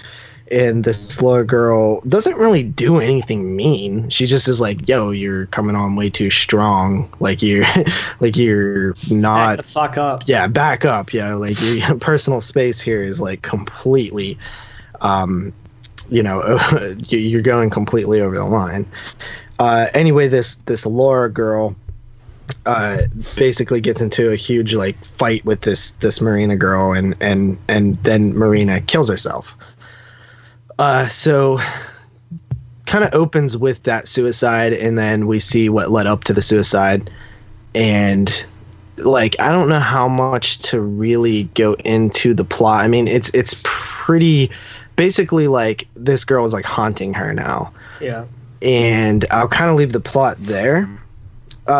And this Laura girl doesn't really do anything mean. She just is like, "Yo, you're coming on way too strong. Like you're not." Back the fuck up. Yeah, back up. Yeah, like your personal space here is like completely, you know, you're going completely over the line. Anyway, this Laura girl basically gets into a huge like fight with this Marina girl, and then Marina kills herself. So kind of opens with that suicide, and then we see what led up to the suicide. And like, I don't know how much to really go into the plot. I mean, it's pretty basically like this girl is like haunting her now. Yeah. And I'll kind of leave the plot there.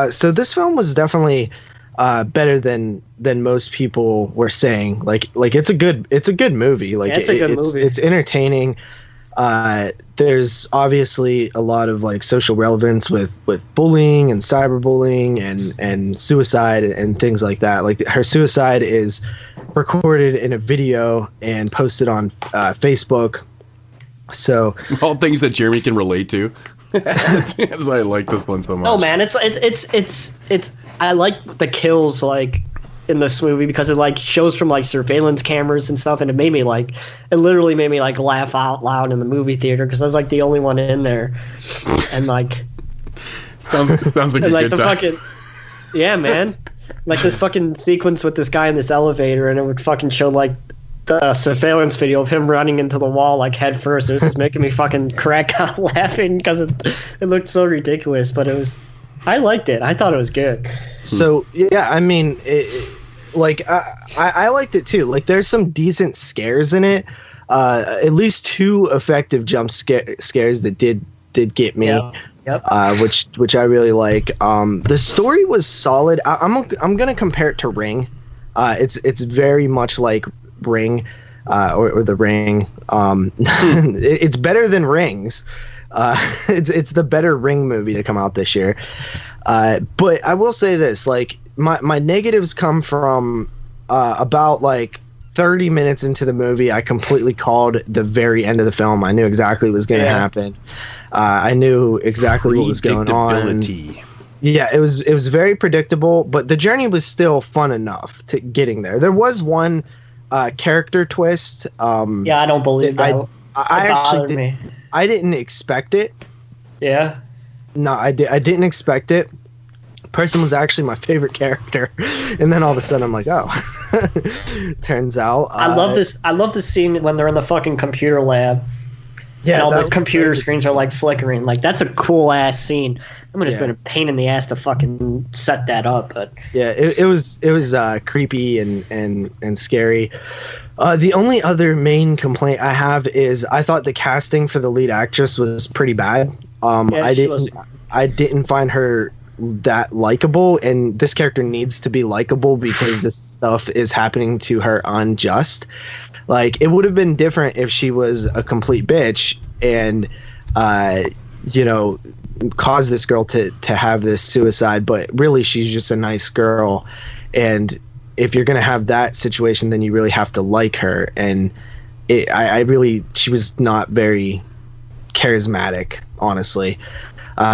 So this film was definitely better than most people were saying. Like it's a good movie. Like it's a good movie. It's entertaining. There's obviously a lot of like social relevance with bullying and cyberbullying and suicide and things like that. Like her suicide is recorded in a video and posted on Facebook. So all things that Jeremy can relate to. That's why I like this one so much. No, man, it's I like the kills like in this movie because it like shows from like surveillance cameras and stuff, and it literally made me like laugh out loud in the movie theater because I was like the only one in there, and like sounds like and, a like, good time. Yeah, man, like this fucking sequence with this guy in this elevator, and it would fucking show like the surveillance video of him running into the wall like head first. This is making me fucking crack out laughing because it looked so ridiculous, but I liked it. I thought it was good. So yeah, I mean, I liked it too. Like there's some decent scares in it. At least 2 effective jump scares that did get me. Yep. Which I really like. The story was solid. I'm gonna compare it to Ring. It's very much like Ring, or The Ring. It's better than Rings. It's the better Ring movie to come out this year. But I will say this, like my negatives come from about like 30 minutes into the movie. I completely called the very end of the film. I knew exactly what was going to happen. I knew exactly what was going on. Yeah, it was very predictable, but the journey was still fun enough to getting there. There was one character twist. I don't believe that. I actually I didn't expect it. Yeah. No, I didn't expect it. Person was actually my favorite character, and then all of a sudden I'm like, oh. Turns out. I love this. I love the scene when they're in the fucking computer lab. Yeah, and all the computer screens are like flickering. Like that's a cool ass scene. I'm gonna have been a pain in the ass to fucking set that up, but yeah, it was creepy and scary. The only other main complaint I have is I thought the casting for the lead actress was pretty bad. I didn't find her that likable, and this character needs to be likable because this stuff is happening to her unjust. Like it would have been different if she was a complete bitch and caused this girl to have this suicide, but really she's just a nice girl. And if you're gonna have that situation, then you really have to like her. And she was not very charismatic, honestly.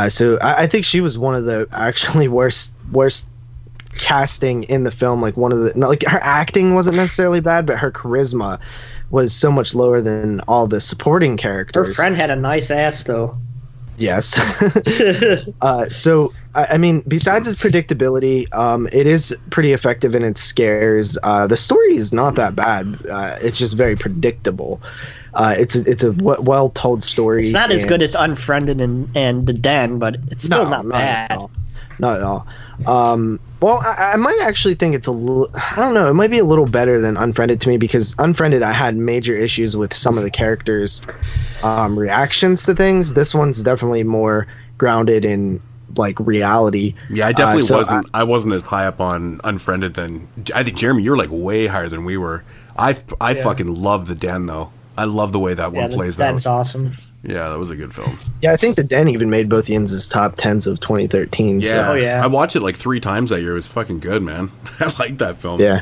So I think she was one of the actually worst casting in the film. Like her acting wasn't necessarily bad, but her charisma was so much lower than all the supporting characters. Her friend had a nice ass though. Yes. So I mean, besides its predictability, it is pretty effective in its scares. The story is not that bad. It's just very predictable. It's a well told story. It's not as good as Unfriended and The Den, but it's still not bad. Not at all. Well, I might actually think it's a little. I don't know. It might be a little better than Unfriended to me because Unfriended, I had major issues with some of the characters' reactions to things. This one's definitely more grounded in like reality. Yeah, I definitely wasn't. I wasn't as high up on Unfriended than I think Jeremy. You're like way higher than we were. I fucking love The Den though. I love the way that one plays out. That's awesome. Yeah, that was a good film. Yeah, I think The Den even made both ends top 10s of 2013. Yeah, so. I watched it like 3 times that year. It was fucking good, man. I like that film. Yeah.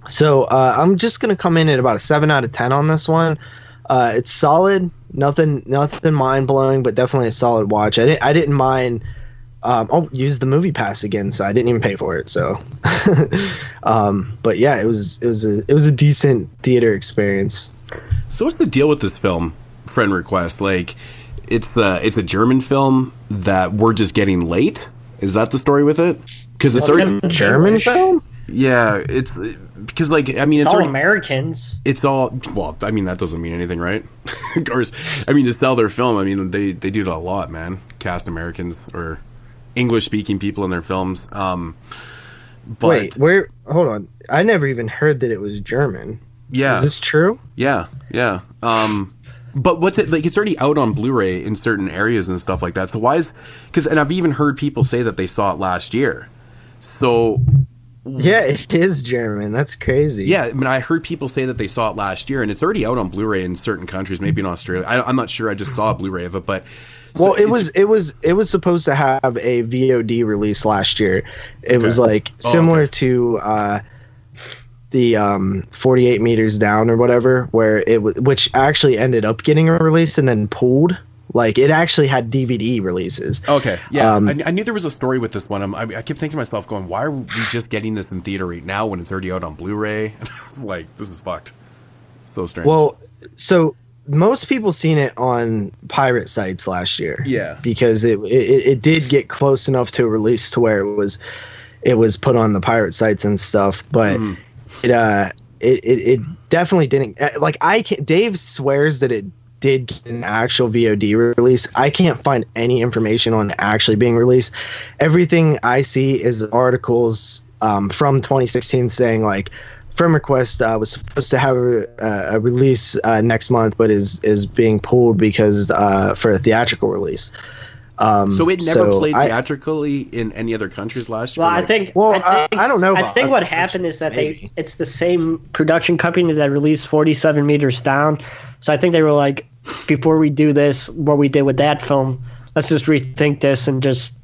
So I'm just gonna come in at about a 7 out of 10 on this one. It's solid. Nothing mind blowing, but definitely a solid watch. I didn't mind. I'll use the movie pass again, so I didn't even pay for it. So, but yeah, it was a decent theater experience. So what's the deal with this film? Friend request, like it's a German film that we're just getting late. Is that the story with it? Because it's already a German film. Yeah, it's because like I mean it's all already, Americans. It's all well. I mean that doesn't mean anything, right? Or I mean to sell their film. I mean they do it a lot, man. Cast Americans or English speaking people in their films. But wait, hold on. I never even heard that it was German. Yeah. Is this true? Yeah. But what's it like? It's already out on Blu-ray in certain areas and stuff like that. So why is and I've even heard people say that they saw it last year. So yeah, it is German. That's crazy. Yeah, I mean, I heard people say that they saw it last year, and it's already out on Blu-ray in certain countries, maybe in Australia. I'm not sure. I just saw a Blu-ray of it, but well, it was supposed to have a VOD release last year. It was like similar to the 48 Meters Down or whatever, where which actually ended up getting a release and then pulled. Like, it actually had DVD releases. Okay, yeah. I knew there was a story with this one. I kept thinking to myself, going, why are we just getting this in theater right now when it's already out on Blu-ray? And I was like, this is fucked. So strange. Well, so most people seen it on pirate sites last year. Yeah. Because it did get close enough to a release to where it was put on the pirate sites and stuff, but it definitely didn't. Like, Dave swears that it did get an actual VOD release. I can't find any information on it actually being released. Everything I see is articles from 2016 saying like Film Request was supposed to have a release next month, but is being pulled because for a theatrical release. So it never played theatrically in any other countries last year? Well, I don't know. I think what happened is that it's the same production company that released 47 Meters Down. So I think they were like, before we do this, what we did with that film, let's just rethink this and just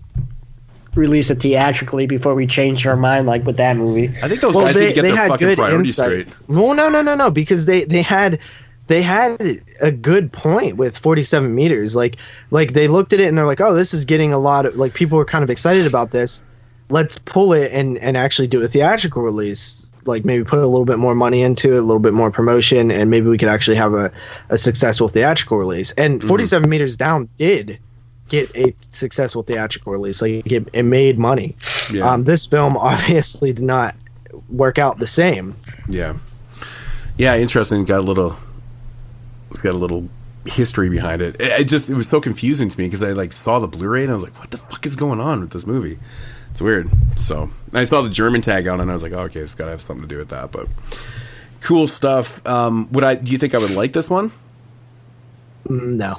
release it theatrically before we change our mind, like with that movie. I think those guys need to get their fucking priorities straight. Well, no, because they had a good point with 47 Meters. Like they looked at it and they're like, oh, this is getting a lot of, like, people were kind of excited about this. Let's pull it and actually do a theatrical release. Like, maybe put a little bit more money into it, a little bit more promotion, and maybe we could actually have a successful theatrical release. And 47 Meters Down did get a successful theatrical release. Like, it made money. Yeah. This film obviously did not work out the same. Yeah. Yeah, interesting. It's got a little history behind it. It was so confusing to me because I like saw the Blu-ray and I was like, what the fuck is going on with this movie? It's weird. So I saw the German tag on it and I was like, oh, okay, it's got to have something to do with that. But cool stuff. Do you think I would like this one? No.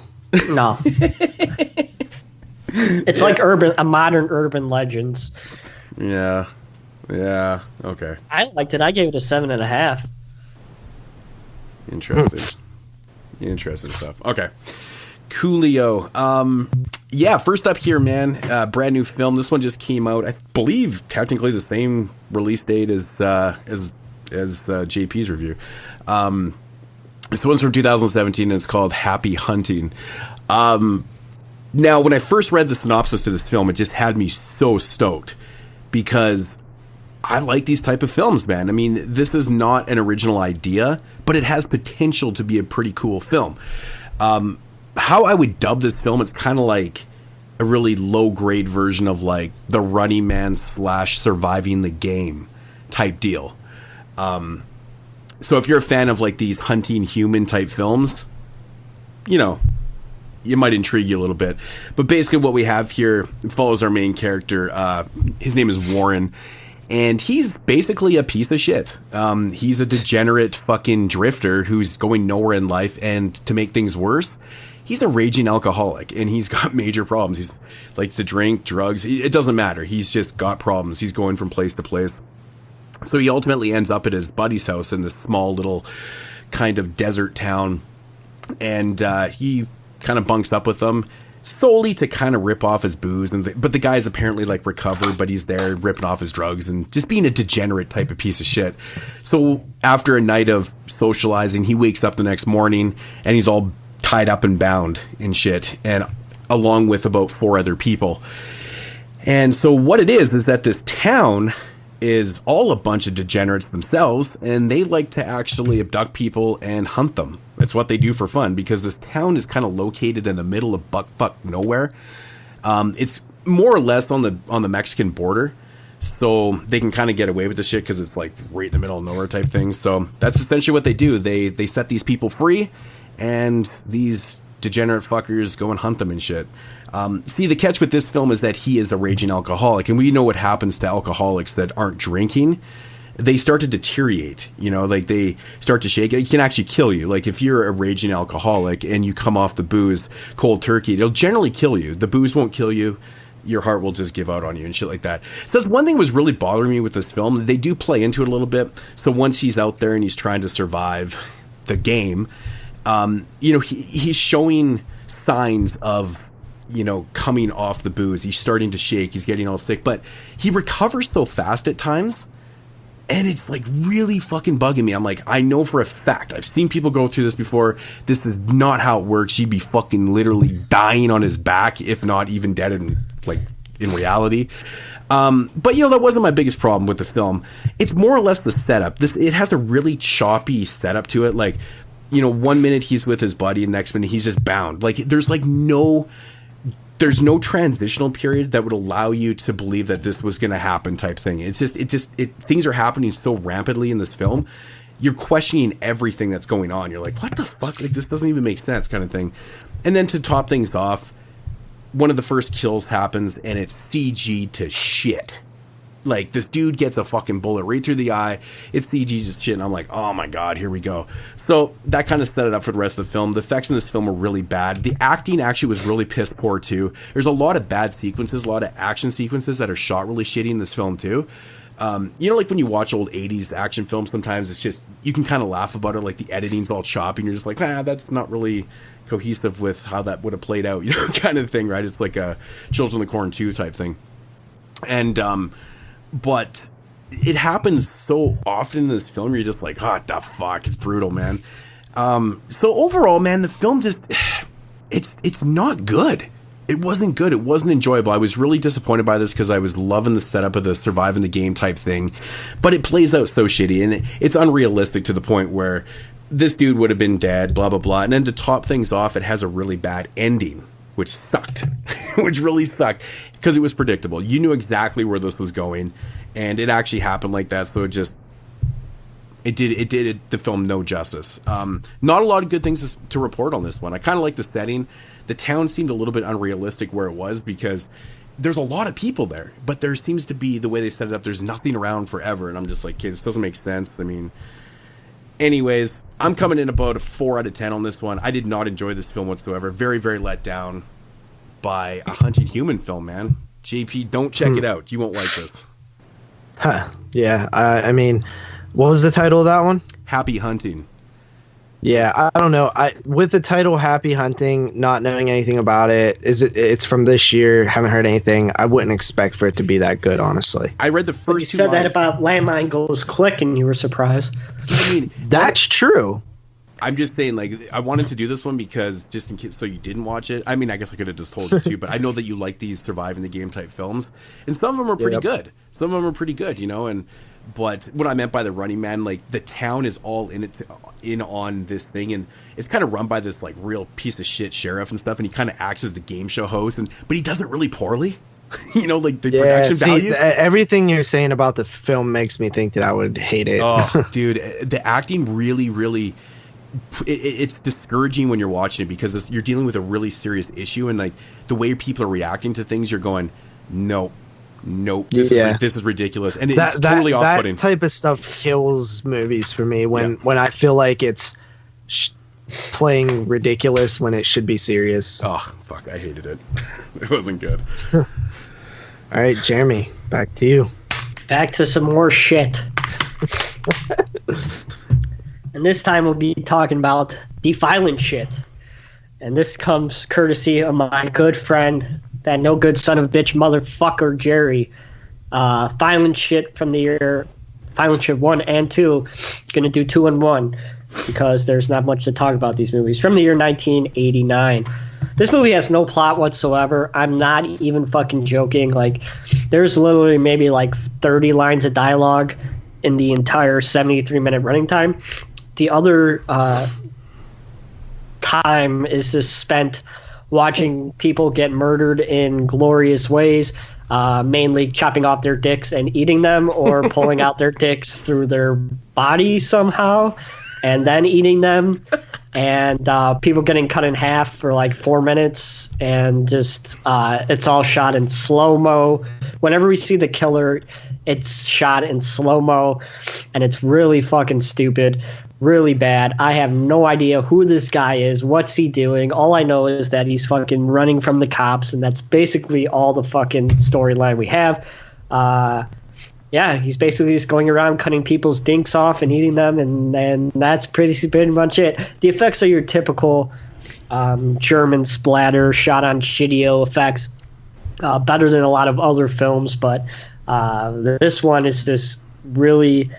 It's like a modern urban legends. Yeah. Okay. I liked it. I gave it a 7.5. Interesting. Interesting stuff. Okay. Coolio. Yeah, first up here, man. Brand new film. This one just came out, I believe, technically the same release date as JP's review. This one's from 2017 and it's called Happy Hunting. Now, when I first read the synopsis to this film, it just had me so stoked because I like these type of films, man. I mean, this is not an original idea, but it has potential to be a pretty cool film. How I would dub this film, it's kind of like a really low-grade version of like the Running Man / Surviving the Game type deal. So if you're a fan of like these hunting human type films, you know, it might intrigue you a little bit. But basically what we have here follows our main character. His name is Warren. And he's basically a piece of shit. He's a degenerate fucking drifter who's going nowhere in life. And to make things worse, he's a raging alcoholic. And he's got major problems. He's likes to drink, drugs. It doesn't matter. He's just got problems. He's going from place to place. So he ultimately ends up at his buddy's house in this small little kind of desert town. And he kind of bunks up with them solely to kind of rip off his booze. But the guy's apparently like recovered, but he's there ripping off his drugs and just being a degenerate type of piece of shit. So after a night of socializing, he wakes up the next morning and he's all tied up and bound and shit, and along with about 4 other people. And so what it is that this town is all a bunch of degenerates themselves, and they like to actually abduct people and hunt them. It's what they do for fun, because this town is kind of located in the middle of buckfuck nowhere. It's more or less on the Mexican border, so they can kind of get away with the shit because it's like right in the middle of nowhere type thing. So that's essentially what they do. They set these people free, and these degenerate fuckers go and hunt them and shit. See, the catch with this film is that he is a raging alcoholic, and we know what happens to alcoholics that aren't drinking. they start to deteriorate, like they start to shake. It can actually kill you. Like if you're a raging alcoholic and you come off the booze cold turkey, it'll generally kill you. The booze won't kill you. Your heart will just give out on you and shit like that. So that's one thing was really bothering me with this film. They do play into it a little bit. So once he's out there and he's trying to survive the game, he's showing signs of, coming off the booze. He's starting to shake. He's getting all sick, but he recovers so fast at times. And it's like really fucking bugging me. I'm like, I know for a fact, I've seen people go through this before. This is not how it works. He'd be fucking literally dying on his back, if not even dead in reality. But that wasn't my biggest problem with the film. It's more or less the setup. It has a really choppy setup to it. Like, 1 minute he's with his buddy and next minute he's just bound. Like there's no transitional period that would allow you to believe that this was going to happen type thing. It's just things are happening so rampantly in this film. You're questioning everything that's going on. You're like, what the fuck? Like, this doesn't even make sense kind of thing. And then to top things off, one of the first kills happens and it's CG to shit. Like, this dude gets a fucking bullet right through the eye. It's CG just shit. And I'm like, oh my God, here we go. So that kind of set it up for the rest of the film. The effects in this film were really bad. The acting actually was really piss poor too. There's a lot of bad sequences, a lot of action sequences that are shot really shitty in this film too. Like when you watch old 80s action films, sometimes it's just, you can kind of laugh about it. Like the editing's all choppy and you're just like, that's not really cohesive with how that would have played out, kind of thing, right? It's like a Children of the Corn 2 type thing. And, but it happens so often in this film, you're just like, what the fuck? It's brutal, man. So overall, man, the film just, it's not good. It wasn't good. It wasn't enjoyable. I was really disappointed by this because I was loving the setup of the surviving the game type thing, but it plays out so shitty and it's unrealistic to the point where this dude would have been dead, blah, blah, blah. And then to top things off, it has a really bad ending, which sucked, which really sucked because it was predictable. You knew exactly where this was going and it actually happened like that. So it did the film no justice. Not a lot of good things to report on this one. I kind of like the setting. The town seemed a little bit unrealistic where it was because there's a lot of people there, but there seems to be, the way they set it up, there's nothing around forever. And I'm just like, okay, this doesn't make sense. I mean, anyways, I'm coming in about a 4 out of 10 on this one. I did not enjoy this film whatsoever. Very, very let down by a Hunted Human film, man. JP, don't check it out. You won't like this. Huh. Yeah. I mean, what was the title of that one? Happy Hunting. Yeah, I don't know. With the title Happy Hunting, not knowing anything about it, it's from this year, haven't heard anything. I wouldn't expect for it to be that good, honestly. I read the first two lines. You said that about Landmine Goes Click and you were surprised. I mean, that's true. I'm just saying, like, I wanted to do this one because just in case, so you didn't watch it. I mean, I guess I could have just told you too, but I know that you like these surviving the game type films, and some of them are pretty good. Some of them are pretty good, But what I meant by the Running Man, like the town is all in on this thing, and it's kind of run by this like real piece of shit sheriff and stuff, and he kind of acts as the game show host, but he does it really poorly. Like the production value. Everything you're saying about the film makes me think that I would hate it. Oh, dude, the acting really, really. It's discouraging when you're watching it because you're dealing with a really serious issue, and like the way people are reacting to things, you're going, nope, this is ridiculous, and it's totally off-putting. That type of stuff kills movies for me when I feel like it's playing ridiculous when it should be serious. Oh fuck, I hated it. It wasn't good. All right, Jeremy, back to you. Back to some more shit. And this time we'll be talking about defiling shit. And this comes courtesy of my good friend, that no good son of a bitch motherfucker, Jerry. Violent shit from the year, Violent Shit 1 and 2. Gonna do 2 and 1 because there's not much to talk about these movies. From the year 1989. This movie has no plot whatsoever. I'm not even fucking joking. Like, there's literally maybe like 30 lines of dialogue in the entire 73-minute running time. The other time is just spent watching people get murdered in glorious ways, mainly chopping off their dicks and eating them, or pulling out their dicks through their body somehow and then eating them. and people getting cut in half for like 4 minutes, and just it's all shot in slow-mo. Whenever we see the killer, it's shot in slow-mo, and it's really fucking stupid, really bad. I have no idea who this guy is, what's he doing. All I know is that he's fucking running from the cops, and that's basically all the fucking storyline we have. Yeah, he's basically just going around cutting people's dinks off and eating them, and that's pretty much it. The effects are your typical German splatter, shot on shitty effects, better than a lot of other films, but this one is just really,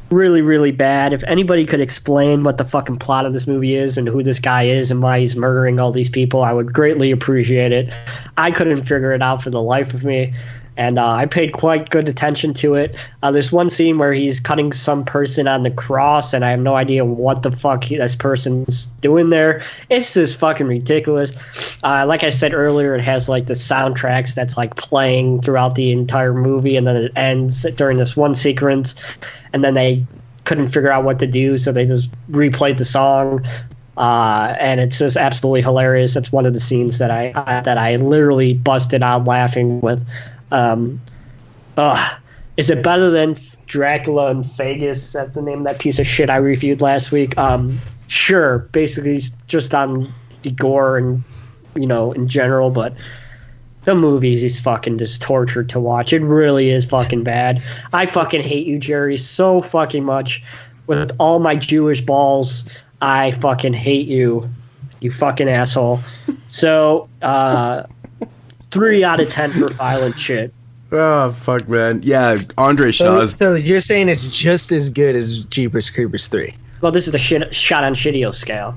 really, really bad. If anybody could explain what the fucking plot of this movie is and who this guy is and why he's murdering all these people, I would greatly appreciate it. I couldn't figure it out for the life of me. And I paid quite good attention to it. There's one scene where he's cutting some person on the cross, and I have no idea what the fuck this person's doing there. It's just fucking ridiculous. Like I said earlier, it has like the soundtracks that's like playing throughout the entire movie, and then it ends during this one sequence, and then they couldn't figure out what to do, so they just replayed the song. And it's just absolutely hilarious. That's one of the scenes that I literally busted out laughing with. Is it better than Dracula in Vegas? That's the name of that piece of shit I reviewed last week. Sure, basically just on the gore and, in general, but the movies is fucking just torture to watch. It really is fucking bad. I fucking hate you, Jerry, so fucking much. With all my Jewish balls, I fucking hate you. You fucking asshole. So, 3 out of 10 for violent shit. Oh, fuck, man. Yeah, Andre Shaw's... So you're saying it's just as good as Jeepers Creepers 3? Well, this is the shot on shitio scale.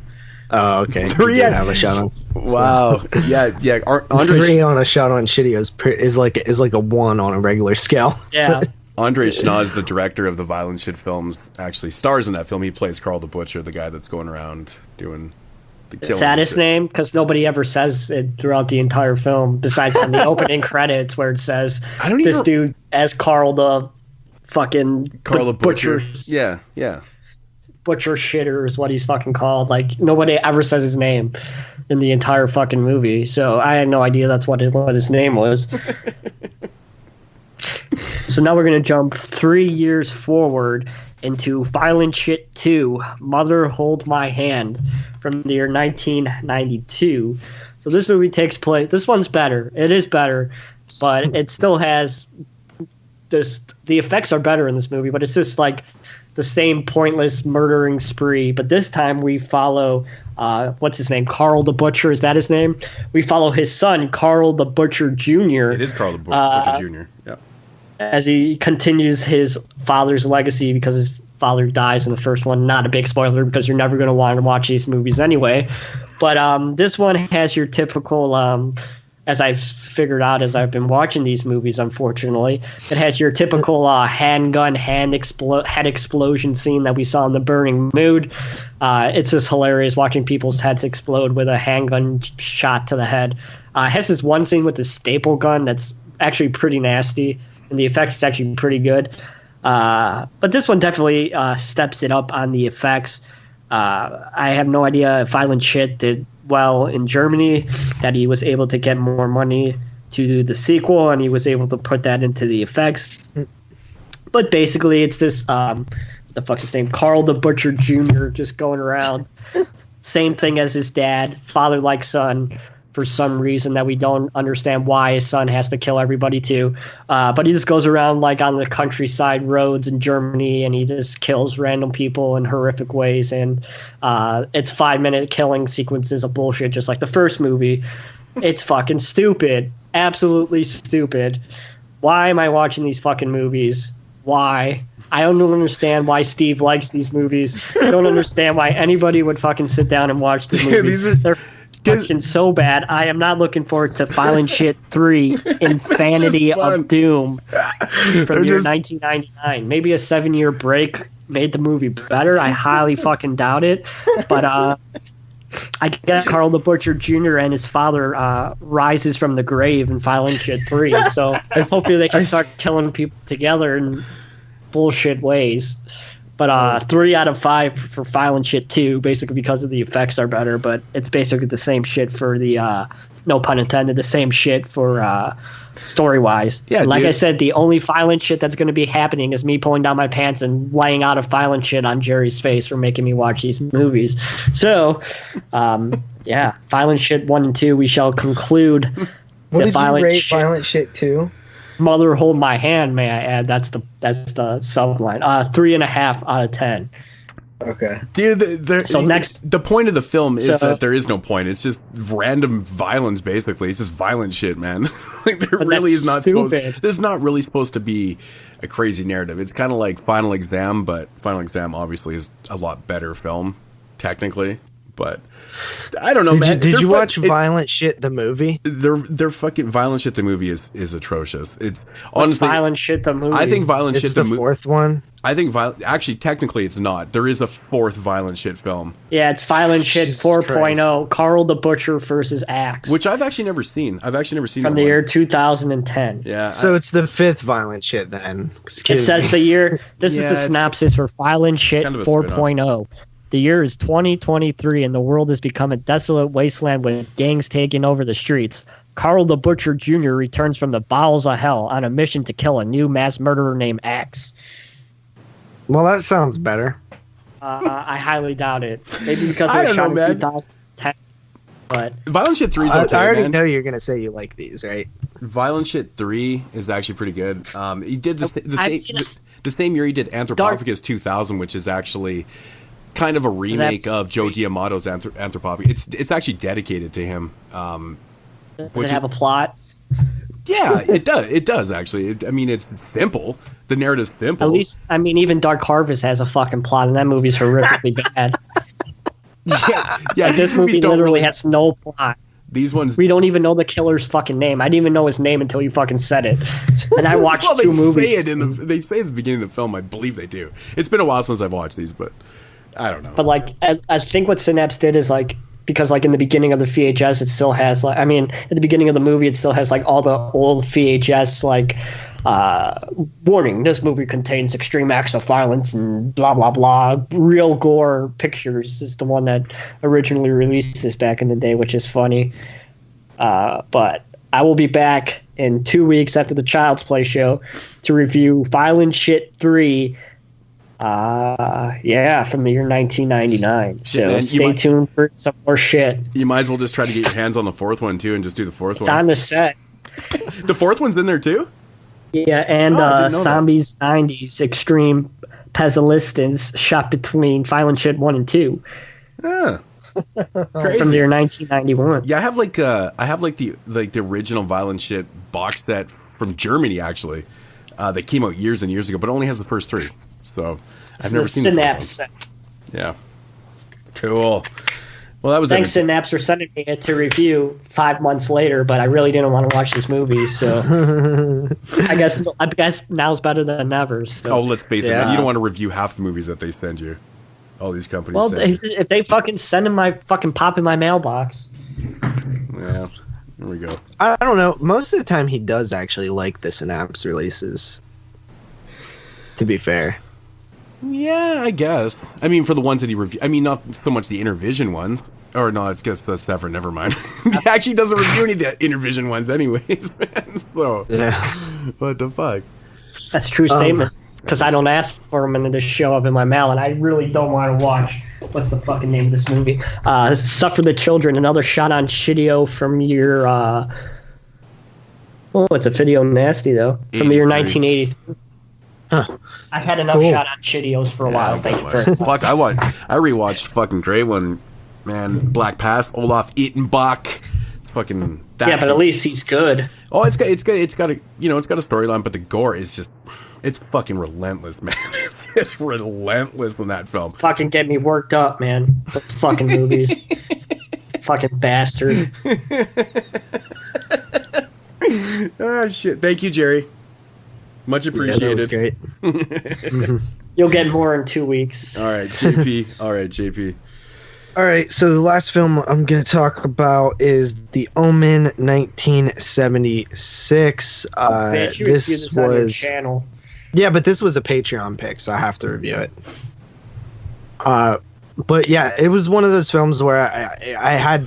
Oh, okay. 3 have a shot on. Wow. Yeah. Andre 3 on a shot on shitio is like a 1 on a regular scale. Yeah. Andre Schnauz, the director of the violent shit films, actually stars in that film. He plays Carl the Butcher, the guy that's going around doing... Is that his name? Because nobody ever says it throughout the entire film, besides on the opening credits where it says this dude as Carl the fucking Carl the Butcher. Yeah. Butcher shitter is what he's fucking called. Like, nobody ever says his name in the entire fucking movie, so I had no idea that's what his name was. So now we're going to jump 3 years forward into Violent Shit 2, Mother Hold My Hand, from the year 1992. So this movie takes place... This one's better. It is better, but it still has... The effects are better in this movie, but it's just like the same pointless murdering spree. But this time we follow... what's his name? Carl the Butcher. Is that his name? We follow his son, Carl the Butcher Jr. It is Carl the Butcher Jr., yeah. As he continues his father's legacy, because his father dies in the first one. Not a big spoiler, because you're never going to want to watch these movies anyway. But this one has your typical, as I've figured out as I've been watching these movies, unfortunately, it has your typical handgun head explosion scene that we saw in The Burning Mood. It's just hilarious watching people's heads explode with a handgun shot to the head. It has this one scene with the staple gun that's actually pretty nasty, and the effects is actually pretty good. But this one definitely steps it up on the effects. I have no idea if Violent Shit did well in Germany, that he was able to get more money to do the sequel, and he was able to put that into the effects. But basically, it's this, what the fuck's his name? Carl the Butcher Jr. just going around. Same thing as his dad, father like son, for some reason that we don't understand why his son has to kill everybody too. But he just goes around like on the countryside roads in Germany, and he just kills random people in horrific ways. And it's 5-minute killing sequences of bullshit, just like the first movie. It's fucking stupid. Absolutely stupid. Why am I watching these fucking movies? Why? I don't understand why Steve likes these movies. I don't understand why anybody would fucking sit down and watch the movies. They're fucking so bad. I am not looking forward to Violent Shit 3, Infinity of Doom, from year 1999. Maybe a 7-year break made the movie better. I highly fucking doubt it. But I guess Carl the Butcher Jr. and his father rises from the grave in Violent Shit 3. So hopefully they can start killing people together in bullshit ways. But 3 out of 5 for Violent Shit 2, basically because of the effects are better, but it's basically the same shit for the, no pun intended, the same shit for story-wise. Yeah, and like I said, the only violent shit that's going to be happening is me pulling down my pants and laying out a violent shit on Jerry's face for making me watch these movies. So, yeah, Violent Shit 1 and 2, we shall conclude. What did you rate Violent Shit 2? Mother hold my hand, may I add. That's the subline. 3.5 out of 10. Okay. Dude, the point of the film is that there is no point. It's just random violence, basically. It's just violent shit, man. Like there really is not supposed. There's not really supposed to be a crazy narrative. It's kind of like Final Exam, but Final Exam obviously is a lot better film, technically. But I don't know, man. Did you watch Violent Shit the movie? They're fucking Violent Shit the movie is atrocious. It's honestly Violent Shit the movie. I think Violent Shit the fourth one. I think actually technically it's not. There is a fourth Violent Shit film. Yeah, it's Violent Shit 4.0. Carl the Butcher versus Axe, which I've actually never seen. From the year 2010. Yeah. So it's the fifth Violent Shit then. It says the year. This is the synopsis for Violent Shit 4.0. The year is 2023, and the world has become a desolate wasteland with gangs taking over the streets. Carl the Butcher Jr. returns from the bowels of hell on a mission to kill a new mass murderer named Axe. Well, that sounds better. I highly doubt it. Maybe because it was shot in 2010. But Violent Shit 3 is okay, I already know you're going to say you like these, right? Violent Shit 3 is actually pretty good. He did the same year he did Anthropophagus 2000, which is actually kind of a remake of Joe D'Amato's Anthropophagus. It's actually dedicated to him. Does it have a plot? Yeah, it does. It does actually. I mean, it's simple. The narrative's simple. At least, I mean, even Dark Harvest has a fucking plot, and that movie's horrifically bad. Yeah. This movie literally has no plot. These ones, we don't even know the killer's fucking name. I didn't even know his name until you fucking said it. And I watched two movies. They say at the beginning of the film. I believe they do. It's been a while since I've watched these, but I don't know. But like, I think what Synapse did is like, because like in the beginning of the VHS, it still has like, I mean, at the beginning of the movie, it still has like all the old VHS like, warning, this movie contains extreme acts of violence and blah blah blah. Real Gore Pictures is the one that originally released this back in the day, which is funny. But I will be back in 2 weeks after the Child's Play show to review Violent Shit 3. From the year 1999. So man, stay tuned for some more shit. You might as well just try to get your hands on the fourth one too, and just do the fourth one. It's on the set. The fourth one's in there too. Yeah, and Zombies 90s Extreme Pestilence shot between Violent Shit 1 and 2. Crazy. From the year 1991. Yeah, I have the original Violent Shit box set from Germany actually. That came out years and years ago, but it only has the first three. So I've never seen Synapse set. Yeah. Cool. Well, that was thanks Synapse for sending me it to review 5 months later, but I really didn't want to watch this movie, so I guess now's better than never. So. Oh, let's face it, man. You don't want to review half the movies that they send you. All these companies. Well, if they fucking send them, my fucking pop in my mailbox. Yeah. There we go. I don't know. Most of the time, he does actually like the Synapse releases. To be fair. Yeah, I guess. I mean, for the ones that he reviewed. I mean, not so much the Intervision ones. Or no, it's just that's separate. Never mind. He actually doesn't review any of the Intervision ones, anyways, man. So, yeah. What the fuck? That's a true statement. Because I don't ask for them and they just show up in my mail, and I really don't want to watch. What's the fucking name of this movie? Suffer the Children, another shot on Shidio from year. It's a video nasty though. From the year 1980. Huh. I've had enough shot on Shidios for a while. Thank you very much. Fuck, I rewatched fucking great one, man. Black Pass, Olaf Ittenbach. It's fucking. But at least he's good. Oh, it's got a storyline, but the gore is just. It's fucking relentless, man. It's just relentless in that film. Fucking get me worked up, man. The fucking movies. Fucking bastard. Oh, shit. Thank you, Jerry. Much appreciated. Yeah, that was great. You'll get more in 2 weeks. All right, JP. All right, so the last film I'm going to talk about is The Omen, 1976. This was... channel. Yeah, but this was a Patreon pick, so I have to review it. But yeah, it was one of those films where I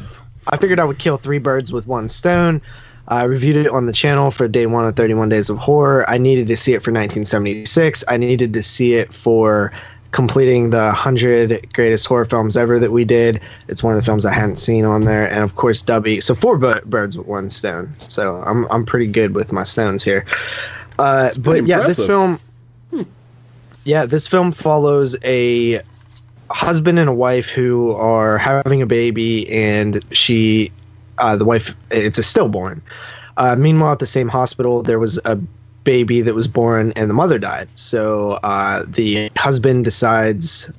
figured I would kill 3 birds with one stone. I reviewed it on the channel for day 1 of 31 Days of Horror. I needed to see it for 1976. I needed to see it for completing the 100 greatest horror films ever that we did. It's one of the films I hadn't seen on there, and of course Dubby. So 4 birds with one stone. So I'm pretty good with my stones here. But yeah, impressive. this film follows a husband and a wife who are having a baby, and the wife, it's a stillborn. Meanwhile, at the same hospital, there was a baby that was born and the mother died. So the husband decides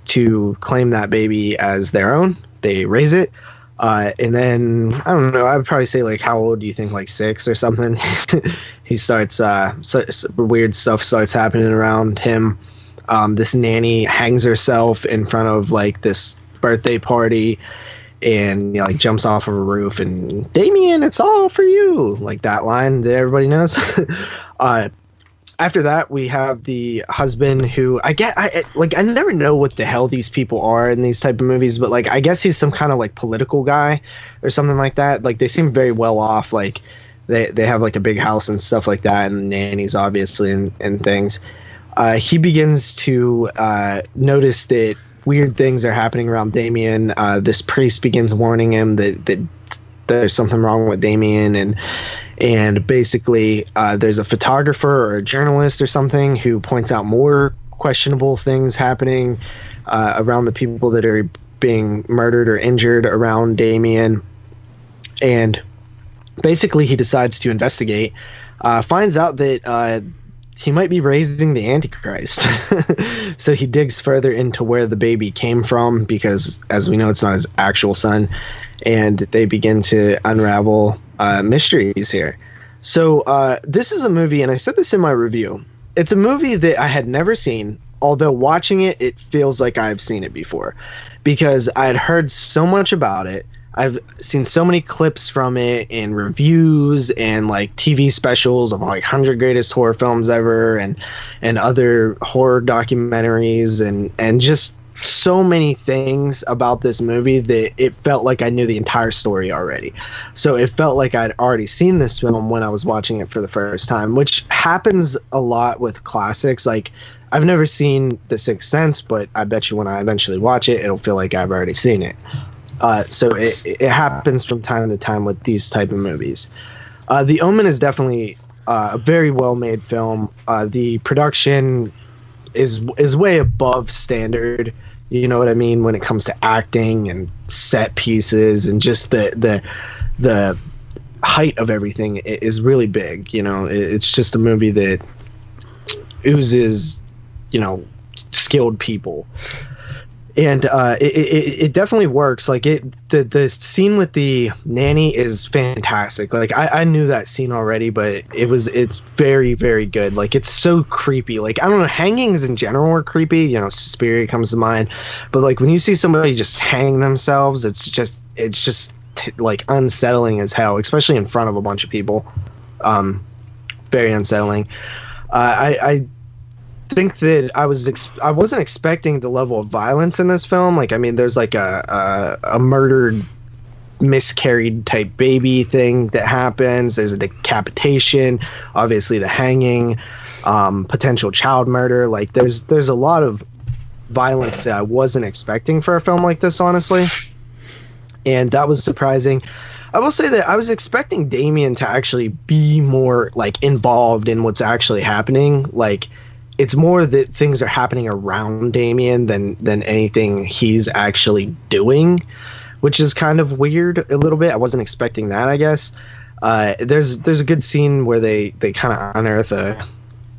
to claim that baby as their own. They raise it. And then, I don't know, I would probably say, like, how old do you think? Like 6 or something? He starts, weird stuff starts happening around him. This nanny hangs herself in front of, like, this birthday party and, you know, like, jumps off of a roof and, Damien, it's all for you. Like that line that everybody knows. After that, we have the husband who I never know what the hell these people are in these type of movies, but, like, I guess he's some kind of, like, political guy or something like that. Like, they seem very well off. Like, they have, like, a big house and stuff like that, and nannies, obviously, and things. He begins to notice that weird things are happening around Damien. This priest begins warning him that there's something wrong with Damien, and basically there's a photographer or a journalist or something who points out more questionable things happening around the people that are being murdered or injured around Damien. And basically he decides to investigate, finds out that he might be raising the Antichrist. So he digs further into where the baby came from, because, as we know, it's not his actual son. And they begin to unravel mysteries here. So this is a movie, and I said this in my review, it's a movie that I had never seen, although watching it, it feels like I've seen it before. Because I had heard so much about it. I've seen so many clips from it in reviews and, like, TV specials of, like, 100 greatest horror films ever and other horror documentaries and just so many things about this movie that it felt like I knew the entire story already. So it felt like I'd already seen this film when I was watching it for the first time, which happens a lot with classics. Like, I've never seen The Sixth Sense, but I bet you when I eventually watch it, it'll feel like I've already seen it. So it happens from time to time with these type of movies. The Omen is definitely a very well-made film. The production is way above standard. You know what I mean? When it comes to acting and set pieces and just the height of everything is really big. You know, it's just a movie that oozes, you know, skilled people. And it definitely works. Like, the scene with the nanny is fantastic. Like, I knew that scene already, but it's very, very good. Like, it's so creepy. Like, I don't know, hangings in general are creepy. You know, Suspiria comes to mind, but, like, when you see somebody just hang themselves, it's just like unsettling as hell, especially in front of a bunch of people. Very unsettling. I think that I wasn't expecting the level of violence in this film. Like, I mean, there's like a murdered, miscarried type baby thing that happens. There's a decapitation, obviously the hanging, potential child murder. Like, there's a lot of violence that I wasn't expecting for a film like this, honestly. And that was surprising. I will say that I was expecting Damien to actually be more, like, involved in what's actually happening. Like, it's more that things are happening around Damien than anything he's actually doing, which is kind of weird a little bit. I wasn't expecting that, I guess. There's a good scene where they kind of unearth a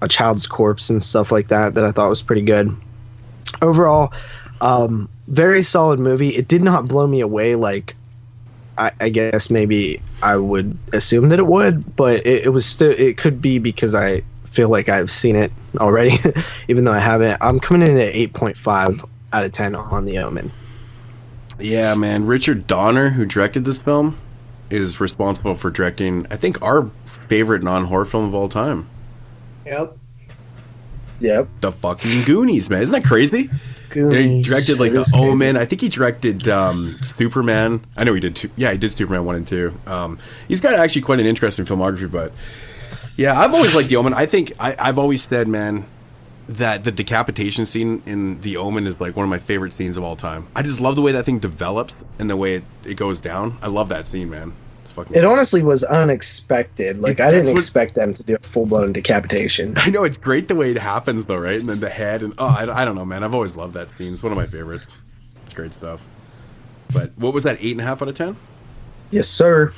child's corpse and stuff like that I thought was pretty good. Overall, very solid movie. It did not blow me away like I guess maybe I would assume that it would, but it was still, it could be because I feel like I've seen it already, even though I haven't. I'm coming in at 8.5 out of 10 on The Omen. Yeah, man. Richard Donner, who directed this film, is responsible for directing, I think, our favorite non-horror film of all time. Yep. Yep. The fucking Goonies, man. Isn't that crazy? Goonies. He directed like It the is crazy. Omen. I think he directed Superman. I know he did too. Yeah, he did Superman 1 and 2. He's got actually quite an interesting filmography, but yeah, I've always liked the Omen. I think I've always said, man, that the decapitation scene in the Omen is like one of my favorite scenes of all time. I just love the way that thing develops and the way it goes down. I love that scene, man. It's fucking. It honestly was unexpected. Like, I didn't expect them to do a full-blown decapitation. I know, it's great the way it happens, though, right? And then the head, and I don't know, man. I've always loved that scene. It's one of my favorites. It's great stuff. But what was that? 8.5 out of 10? Yes, sir.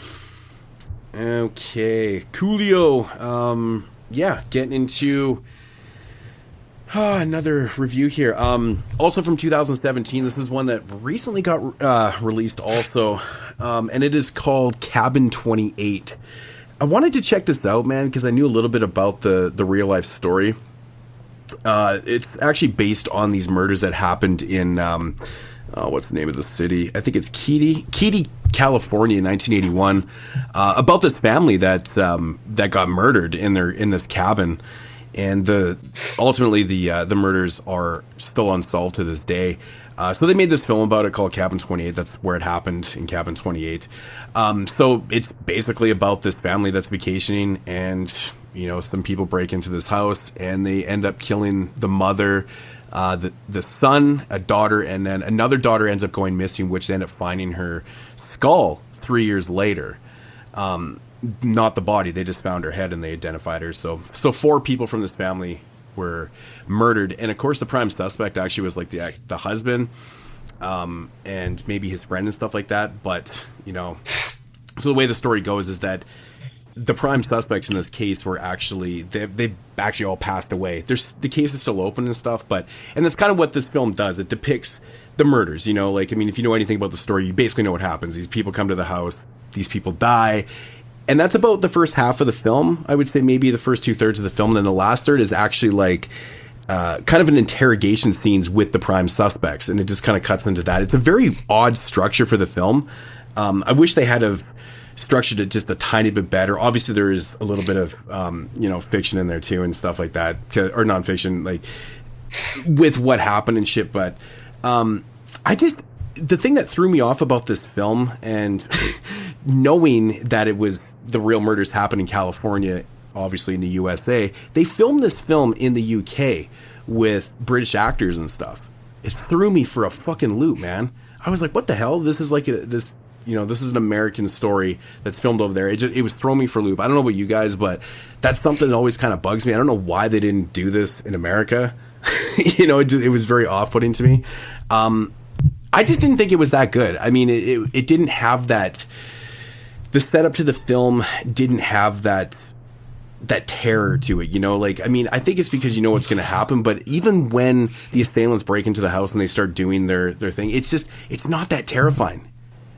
Okay, Coolio. Yeah, getting into another review here. Also from 2017. This is one that recently got released also, and it is called Cabin 28. I wanted to check this out, man, because I knew a little bit about the real life story. It's actually based on these murders that happened in what's the name of the city? I think it's Keedy, California in 1981. About this family that got murdered in this cabin. And ultimately the murders are still unsolved to this day. So they made this film about it called Cabin 28. That's where it happened, in Cabin 28. So it's basically about this family that's vacationing, and some people break into this house and they end up killing the mother, the son, a daughter, and then another daughter ends up going missing, which they end up finding her skull 3 years later. Not the body, they just found her head and they identified her. So 4 people from this family were murdered, and of course the prime suspect actually was like the husband, and maybe his friend and stuff like that. But so the way the story goes is that the prime suspects in this case were actually they've actually all passed away. The case is still open and stuff, and that's kind of what this film does. It depicts the murders. If you know anything about the story, you basically know what happens. These people come to the house, these people die. And that's about the first half of the film. I would say maybe the first 2/3 of the film. And then the last third is actually like kind of an interrogation scenes with the prime suspects. And it just kind of cuts into that. It's a very odd structure for the film. I wish they had have structured it just a tiny bit better. Obviously, there is a little bit of, fiction in there too and stuff like that. Or nonfiction, like with what happened and shit. But the thing that threw me off about this film, and knowing that it was the real murders happened in California, obviously in the USA, they filmed this film in the UK with British actors and stuff. It threw me for a fucking loop, man. I was like, what the hell? This is like this is an American story that's filmed over there. It was throwing me for a loop. I don't know about you guys, but that's something that always kind of bugs me. I don't know why they didn't do this in America. It was very off-putting to me. I just didn't think it was that good. I mean, it didn't have that. The setup to the film didn't have that terror to it, I think it's because you know what's going to happen, but even when the assailants break into the house and they start doing their thing, it's not that terrifying.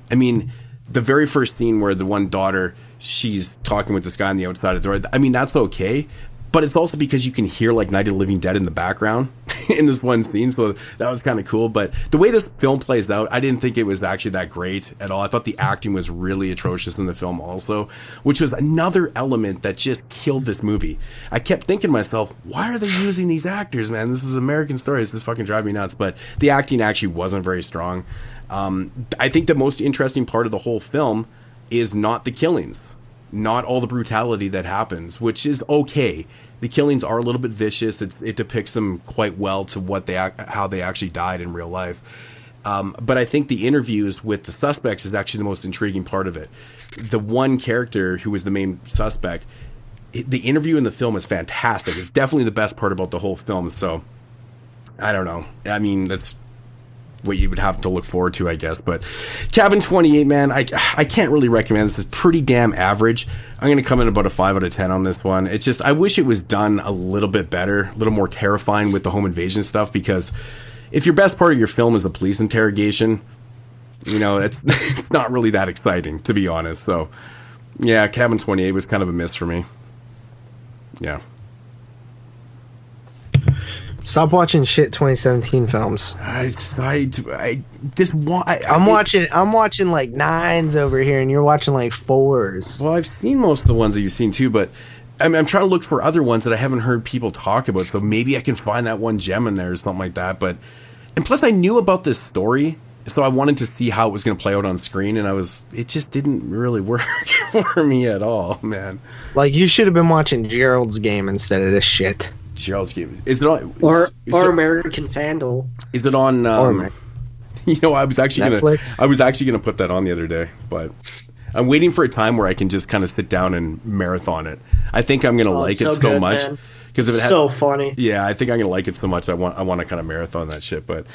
I mean, the very first scene where the one daughter, she's talking with this guy on the outside of the door, I mean, that's okay. But it's also because you can hear like Night of the Living Dead in the background in this one scene. So that was kind of cool. But the way this film plays out, I didn't think it was actually that great at all. I thought the acting was really atrocious in the film also, which was another element that just killed this movie. I kept thinking to myself, why are they using these actors, man? This is American stories. This fucking drive me nuts. But the acting actually wasn't very strong. I think the most interesting part of the whole film is not the killings. Not all the brutality that happens, which is okay. The killings are a little bit vicious. It depicts them quite well to how they actually died in real life. But I think the interviews with the suspects is actually the most intriguing part of it. The one character who was the main suspect, the interview in the film is fantastic. It's definitely the best part about the whole film. So I don't know. I mean, that's what you would have to look forward to, I guess. But Cabin 28, man, I can't really recommend this. It's pretty damn average. I'm going to come in about a 5 out of 10 on this one. It's just, I wish it was done a little bit better, a little more terrifying with the home invasion stuff, because if your best part of your film is the police interrogation, it's not really that exciting, to be honest. So, yeah, Cabin 28 was kind of a miss for me. Yeah. Stop watching shit 2017 films. I just want. I'm watching like 9s over here, and you're watching like 4s. Well, I've seen most of the ones that you've seen too, but I'm trying to look for other ones that I haven't heard people talk about, so maybe I can find that one gem in there or something like that. And plus I knew about this story, so I wanted to see how it was going to play out on screen, and it just didn't really work for me at all, man. Like, you should have been watching Gerald's Game instead of this shit. Gerald's Game. Is it on... Or American Vandal. Is it on... you know, I was actually gonna put that on the other day, but I'm waiting for a time where I can just kind of sit down and marathon it. I think I'm gonna like it so much because if it so funny. Yeah, I think I'm gonna like it so much. I want to kind of marathon that shit. But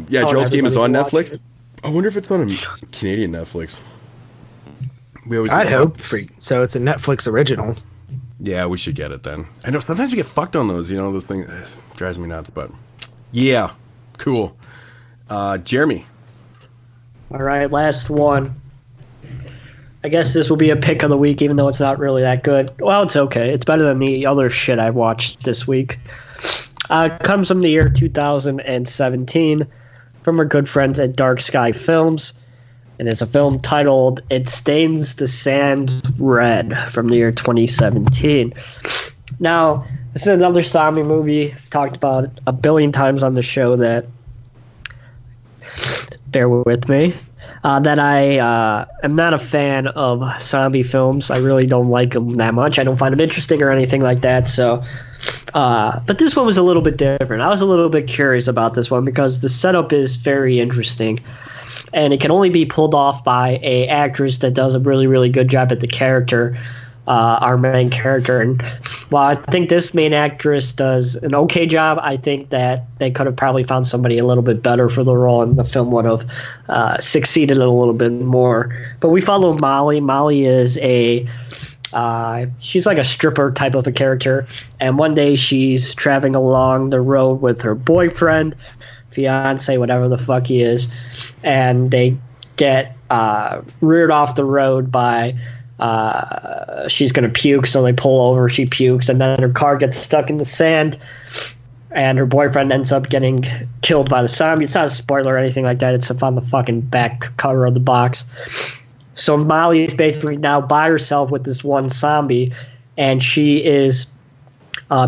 Gerald's Game is on Netflix. I wonder if it's on a Canadian Netflix. I'd hope. So it's a Netflix original. Yeah, we should get it then. I know sometimes we get fucked on those. You know, those things drives me nuts. But yeah, cool. Jeremy. All right, last one. I guess this will be a pick of the week, even though it's not really that good. Well, it's okay. It's better than the other shit I watched this week. It comes from the year 2017 from our good friends at Dark Sky Films. And it's a film titled It Stains the Sands Red from the year 2017. Now, this is another zombie movie. I've talked about it a billion times on the show that... Bear with me. That I am not a fan of zombie films. I really don't like them that much. I don't find them interesting or anything like that. So, but this one was a little bit different. I was a little bit curious about this one because the setup is very interesting, and it can only be pulled off by a actress that does a really, really good job at the character. Our main character, and while I think this main actress does an okay job, I think that they could have probably found somebody a little bit better for the role, and the film would have succeeded a little bit more. But we follow Molly. Molly is she's like a stripper type of a character, and one day she's traveling along the road with her boyfriend, fiance, whatever the fuck he is, and they get reared off the road by she's going to puke, so they pull over, she pukes, and then her car gets stuck in the sand, and her boyfriend ends up getting killed by the zombie. It's not a spoiler or anything like that. It's on the fucking back cover of the box. So Molly is basically now by herself with this one zombie, and she is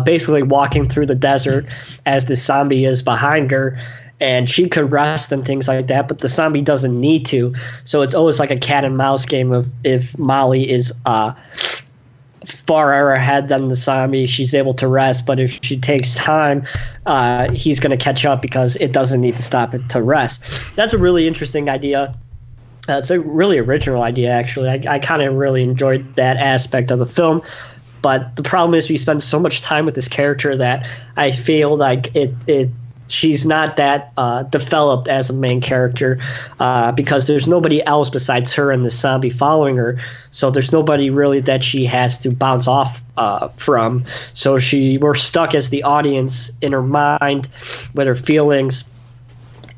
basically walking through the desert as the zombie is behind her, and she could rest and things like that, but the zombie doesn't need to. So it's always like a cat and mouse game of if Molly is far ahead than the zombie, she's able to rest, but if she takes time, he's going to catch up because it doesn't need to stop it to rest. That's a really interesting idea. It's a really original idea, actually. I kind of really enjoyed that aspect of the film. But the problem is we spend so much time with this character that I feel like she's not that developed as a main character because there's nobody else besides her and the zombie following her. So there's nobody really that she has to bounce off from. So we're stuck as the audience in her mind with her feelings.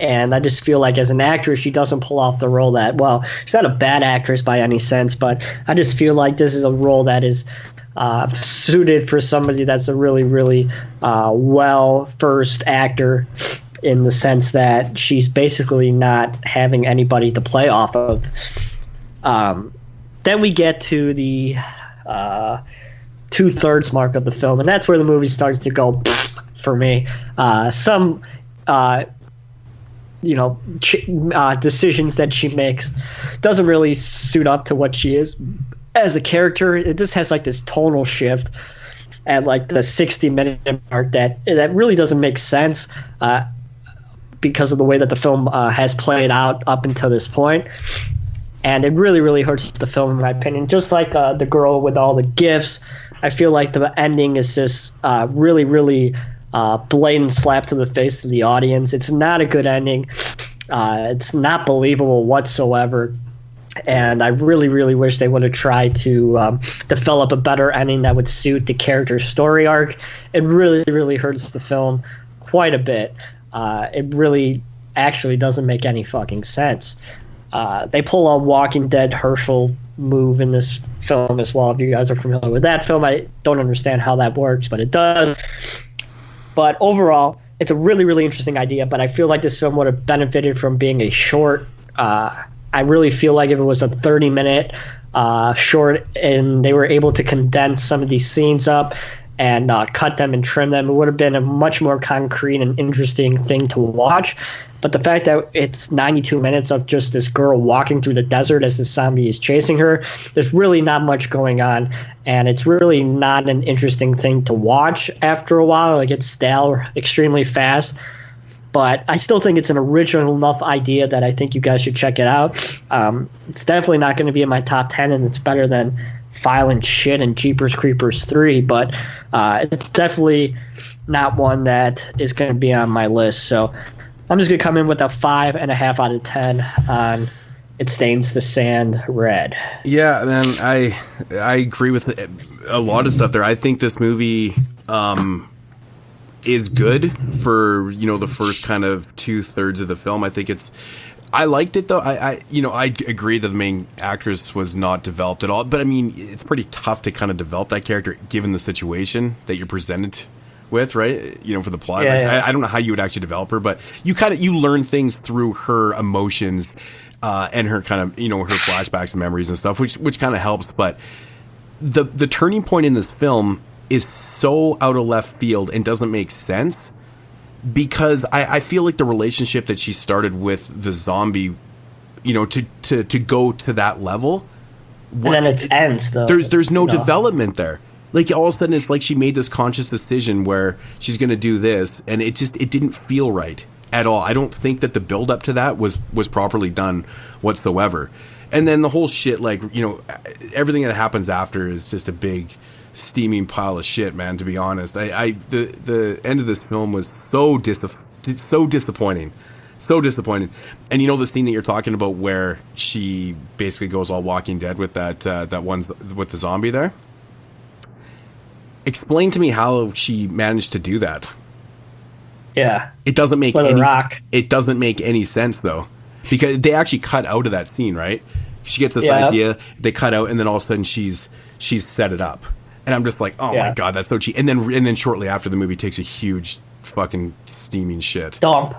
And I just feel like as an actress, she doesn't pull off the role that well. She's not a bad actress by any sense, but I just feel like this is a role that is suited for somebody that's a really, really well-versed actor in the sense that she's basically not having anybody to play off of. Then we get to the 2/3 mark of the film, and that's where the movie starts to go for me. Some decisions that she makes doesn't really suit up to what she is as a character. It just has like this tonal shift at like the 60-minute mark that really doesn't make sense because of the way that the film has played out up until this point. And it really, really hurts the film, in my opinion. Just like the girl with all the gifts, I feel like the ending is just really, really blatant slap to the face to the audience. It's not a good ending. It's not believable whatsoever. And I really, really wish they would have tried to develop a better ending that would suit the character's story arc. It really, really hurts the film quite a bit. It really actually doesn't make any fucking sense. They pull a Walking Dead Herschel move in this film as well. If you guys are familiar with that film, I don't understand how that works, but it does. But overall, it's a really, really interesting idea, but I feel like this film would have benefited from being a short. I really feel like if it was a 30-minute short, and they were able to condense some of these scenes up and cut them and trim them. It would have been a much more concrete and interesting thing to watch. But the fact that it's 92 minutes of just this girl walking through the desert as the zombie is chasing her, there's really not much going on. And it's really not an interesting thing to watch after a while. Like, it's stale extremely fast. But I still think it's an original enough idea that I think you guys should check it out. It's definitely not going to be in my top 10, and it's better than Violent Shit and Jeepers Creepers 3. But it's definitely not one that is going to be on my list. So I'm just going to come in with a 5.5 out of 10 on It Stains the Sand Red. Yeah, man, I agree with a lot of stuff there. I think this movie is good for, the first kind of 2/3 of the film. I think I liked it though. I agree that the main actress was not developed at all, but I mean, it's pretty tough to kind of develop that character given the situation that you're presented with, right? For the plot. Yeah. I don't know how you would actually develop her, but you learn things through her emotions and her kind of, her flashbacks and memories and stuff, which kind of helps. But the turning point in this film is so out of left field and doesn't make sense, because I feel like the relationship that she started with the zombie, to go to that level, and then it ends though. There's no development there. Like, all of a sudden it's like she made this conscious decision where she's going to do this, and it didn't feel right at all. I don't think that the build up to that was properly done whatsoever. And then the whole shit, like, everything that happens after is just a big steaming pile of shit, man, to be honest. The end of this film was so disappointing. So disappointing. And the scene that you're talking about where she basically goes all Walking Dead with that one with the zombie there? Explain to me how she managed to do that. Yeah. It doesn't make rock. It doesn't make any sense though, because they actually cut out of that scene, right? She gets this idea, they cut out, and then all of a sudden she's set it up, and I'm just like, oh my god, that's so cheap. And then shortly after, the movie takes a huge fucking steaming shit dump.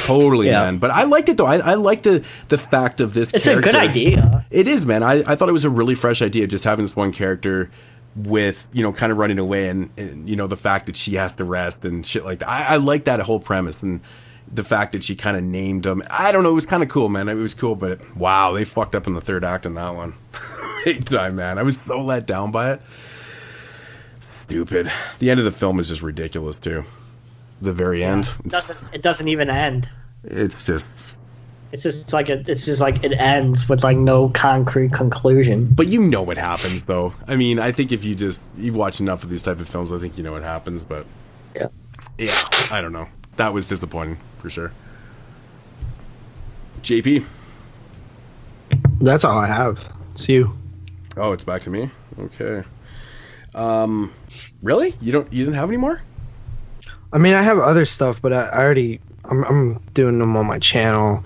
Totally, man. But I liked it though. I liked the fact of this. It's character. A good idea. It is, man. I thought it was a really fresh idea, just having this one character with, kind of running away and the fact that she has to rest and shit like that. I like that whole premise, and the fact that she kind of named him. I don't know. It was kind of cool, man. It was cool, but wow, they fucked up in the third act in that one. Big time, man. I was so let down by it. Stupid. The end of the film is just ridiculous too. The very end. It doesn't even end. It's just like it ends with like no concrete conclusion. But you know what happens though. I mean, I think if you watch enough of these type of films, I think you know what happens. But yeah, I don't know. That was disappointing for sure. JP, that's all I have. It's you. Oh, it's back to me. Okay. Really? You didn't have any more? I mean, I have other stuff, but I'm doing them on my channel.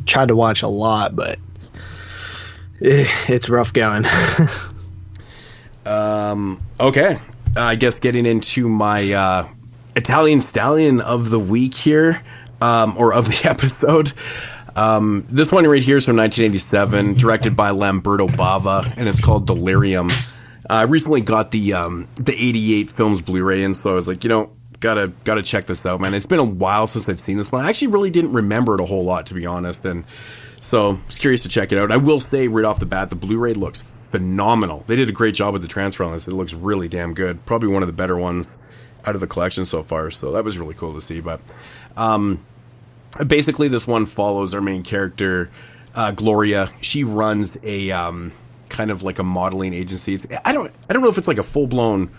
Tried to watch a lot, but it's rough going. Okay. I guess getting into my Italian Stallion of the week here, or of the episode. This one right here is from 1987, directed by Lamberto Bava, and it's called Delirium. I recently got the 88 films Blu-ray in, so I was like, gotta check this out, man. It's been a while since I'd seen this one. I actually really didn't remember it a whole lot, to be honest, and so I was curious to check it out. I will say right off the bat, the Blu-ray looks phenomenal. They did a great job with the transfer on this. It looks really damn good. Probably one of the better ones out of the collection so far, so that was really cool to see. But basically this one follows our main character, Gloria. She runs a kind of like a modeling agency. I don't know if it's like a full-blown,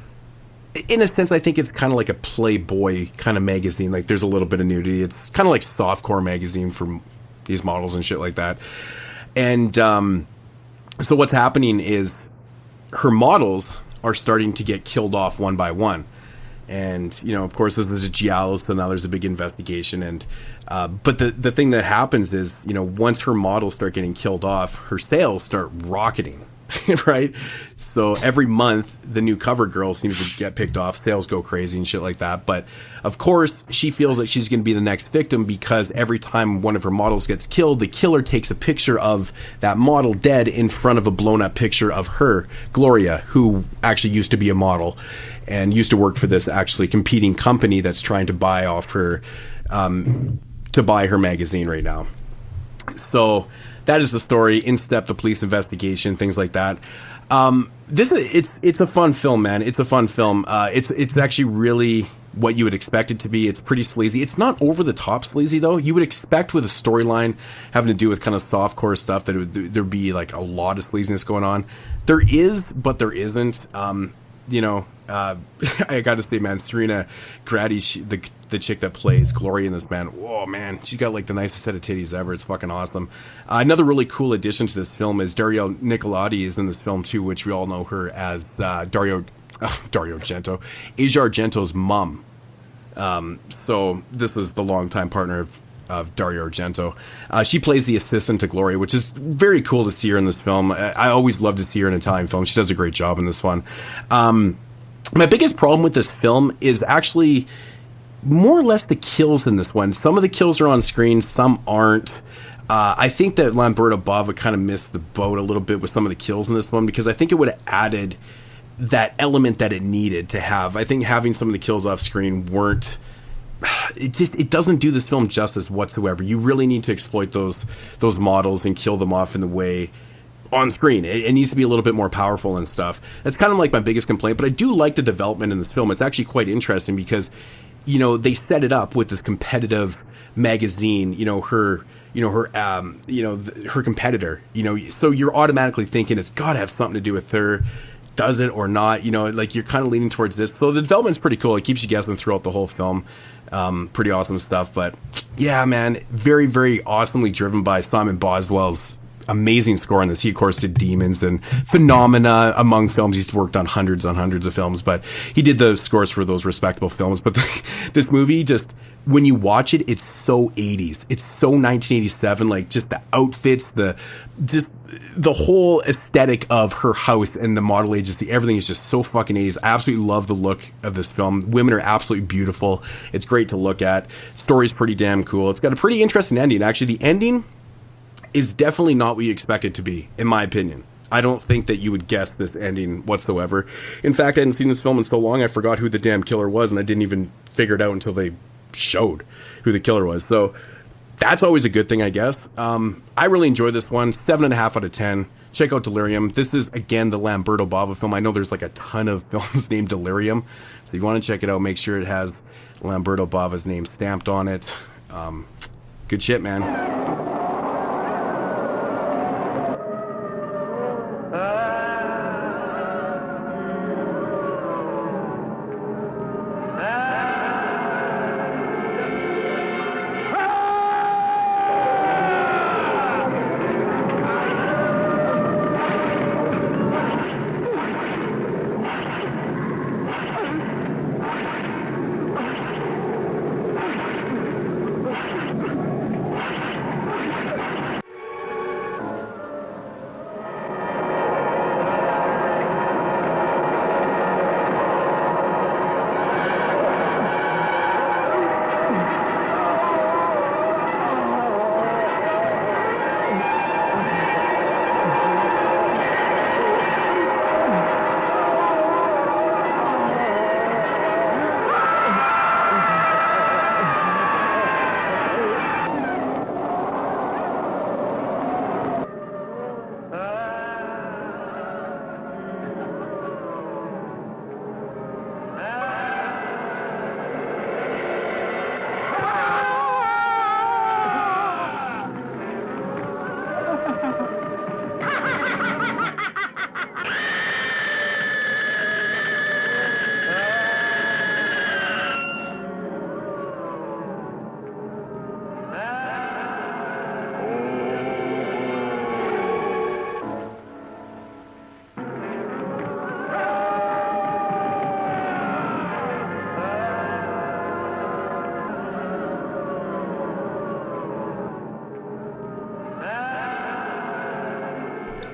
in a sense, I think it's kind of like a Playboy kind of magazine. Like, there's a little bit of nudity. It's kind of like softcore magazine for these models and shit like that. And so what's happening is her models are starting to get killed off one by one. And, of course, this is a giallo, so now there's a big investigation. And but the thing that happens is, once her models start getting killed off, her sales start rocketing. right? So every month, the new cover girl seems to get picked off. Sales go crazy and shit like that. But of course, she feels like she's going to be the next victim because every time one of her models gets killed, the killer takes a picture of that model dead in front of a blown up picture of her, Gloria, who actually used to be a model and used to work for this actually competing company that's trying to buy off her, to buy her magazine right now. So that is the story. In step, the police investigation, things like that. It's a fun film, man. It's a fun film. It's actually really what you would expect it to be. It's pretty sleazy. It's not over the top sleazy though. You would expect with a storyline having to do with kind of softcore stuff that there'd be like a lot of sleaziness going on. There is, but there isn't. I got to say, man, Serena Grady, the chick that plays Gloria in this, man, whoa, man, she's got like the nicest set of titties ever. It's fucking awesome. Another really cool addition to this film is Dario Nicolodi is in this film too, which we all know her as Dario Argento, Asia Argento's mom. So this is the longtime partner of Dario Argento. She plays the assistant to Gloria, which is very cool to see her in this film. I always love to see her in Italian film. She does a great job in this one. My biggest problem with this film is actually more or less the kills in this one. Some of the kills are on screen, some aren't. I think that Lamberto Bava kind of missed the boat a little bit with some of the kills in this one because I think it would have added that element that it needed to have. I think having some of the kills off screen weren't... It doesn't do this film justice whatsoever. You really need to exploit those models and kill them off in the way on screen. It needs to be a little bit more powerful and stuff. That's kind of like my biggest complaint, but I do like the development in this film. It's actually quite interesting because, they set it up with this competitive magazine, her competitor, so you're automatically thinking it's got to have something to do with her. Does it or not? Like you're kind of leaning towards this. So the development's pretty cool. It keeps you guessing throughout the whole film. Pretty awesome stuff. But yeah, man, very, very awesomely driven by Simon Boswell's amazing score on this. He, of course, did Demons and Phenomena, among films. He's worked on hundreds of films, but he did the scores for those respectable films. But this movie, just when you watch it, it's so 80s. It's so 1987. Like just the outfits, the whole aesthetic of her house and the model agency, everything is just so fucking 80s. I absolutely love the look of this film. Women are absolutely beautiful. It's great to look at. Story's pretty damn cool. It's got a pretty interesting ending. Actually, the ending is definitely not what you expect it to be, in my opinion. I don't think that you would guess this ending whatsoever. In fact, I hadn't seen this film in so long, I forgot who the damn killer was, and I didn't even figure it out until they showed who the killer was. So that's always a good thing, I guess. I really enjoyed this one. 7.5 out of 10. Check out Delirium. This is, again, the Lamberto Bava film. I know there's like a ton of films named Delirium. So if you want to check it out, make sure it has Lamberto Bava's name stamped on it. Good shit, man.